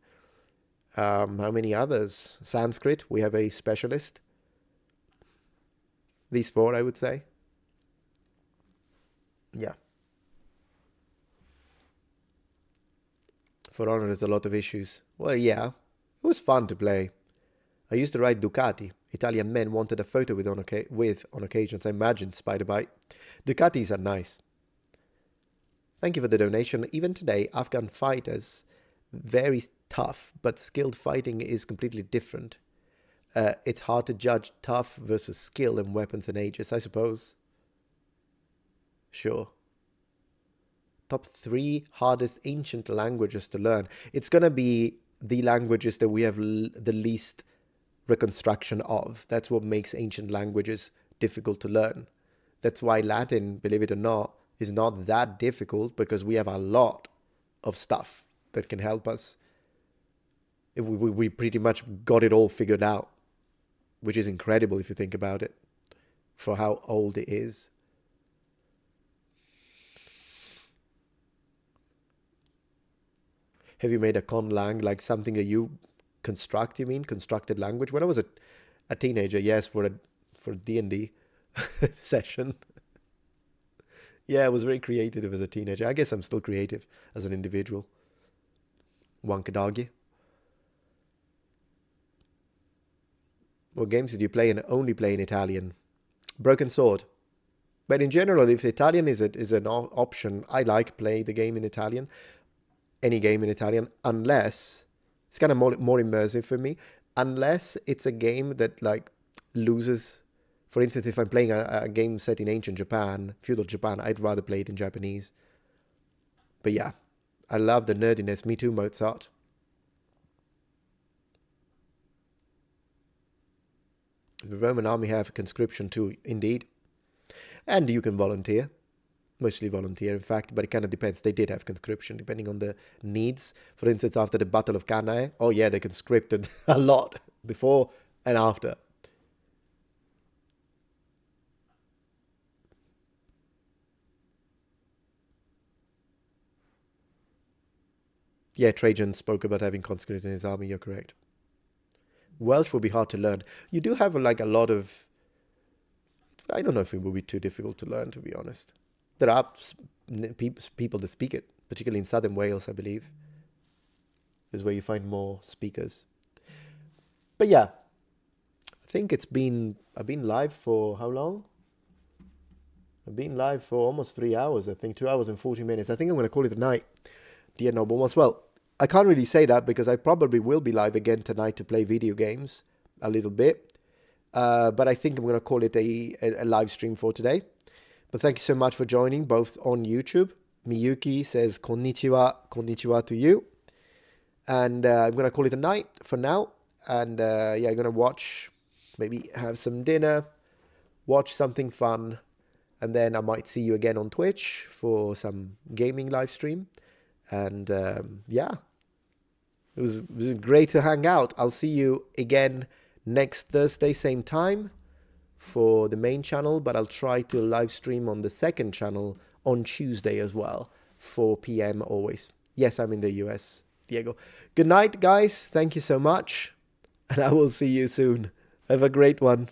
how many others? Sanskrit, we have a specialist. These four, I would say. Yeah. For Honor, there's a lot of issues. Well, yeah, it was fun to play. I used to ride Ducati. Italian men wanted a photo with on occasions. I imagine Spider Bite. Ducatis are nice. Thank you for the donation. Even today, Afghan fighters, very tough, but skilled fighting is completely different. It's hard to judge tough versus skill in weapons and ages, I suppose. Sure. Top 3 hardest ancient languages to learn. It's going to be the languages that we have the least reconstruction of. That's what makes ancient languages difficult to learn. That's why Latin, believe it or not, is not that difficult, because we have a lot of stuff that can help us. We pretty much got it all figured out, which is incredible if you think about it, for how old it is. Have you made a conlang, like something that you construct, you mean? Constructed language? When I was a teenager, yes, for a D&D session. Yeah, I was very creative as a teenager. I guess I'm still creative as an individual. One could argue. What games did you play and only play in Italian? Broken Sword. But in general, if Italian is an option, I like playing the game in Italian. Any game in Italian, unless it's kind of more immersive for me, unless it's a game that like loses. For instance, if I'm playing a game set in ancient Japan, feudal Japan, I'd rather play it in Japanese. But yeah, I love the nerdiness. Me too, Mozart. The Roman army have conscription too, indeed. And you can volunteer. Mostly volunteer, in fact, but it kind of depends. They did have conscription, depending on the needs. For instance, after the Battle of Cannae, oh yeah, they conscripted a lot, before and after. Yeah, Trajan spoke about having conscripted in his army, you're correct. Welsh will be hard to learn. You do have like a lot of... I don't know if it will be too difficult to learn, to be honest. There are people that speak it, particularly in southern Wales, I believe, is where you find more speakers. But yeah, I think I've been live for how long? I've been live for almost 3 hours, I think, 2 hours and 40 minutes. I think I'm going to call it a night, dear noble ones. Well, I can't really say that because I probably will be live again tonight to play video games a little bit. But I think I'm going to call it a live stream for today. But thank you so much for joining, both on YouTube. Miyuki says konnichiwa to you. And I'm going to call it a night for now. And yeah, I'm going to watch, maybe have some dinner, watch something fun. And then I might see you again on Twitch for some gaming live stream. And yeah, it was great to hang out. I'll see you again next Thursday, same time, for the main channel, but I'll try to live stream on the second channel on Tuesday as well, 4 p.m. always. Yes, I'm in the US, Diego. Good night, guys. Thank you so much, and I will see you soon. Have a great one.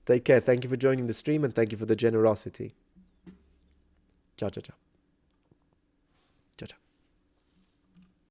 Take care. Thank you for joining the stream, and thank you for the generosity. Ciao, ciao, ciao. Ciao, ciao.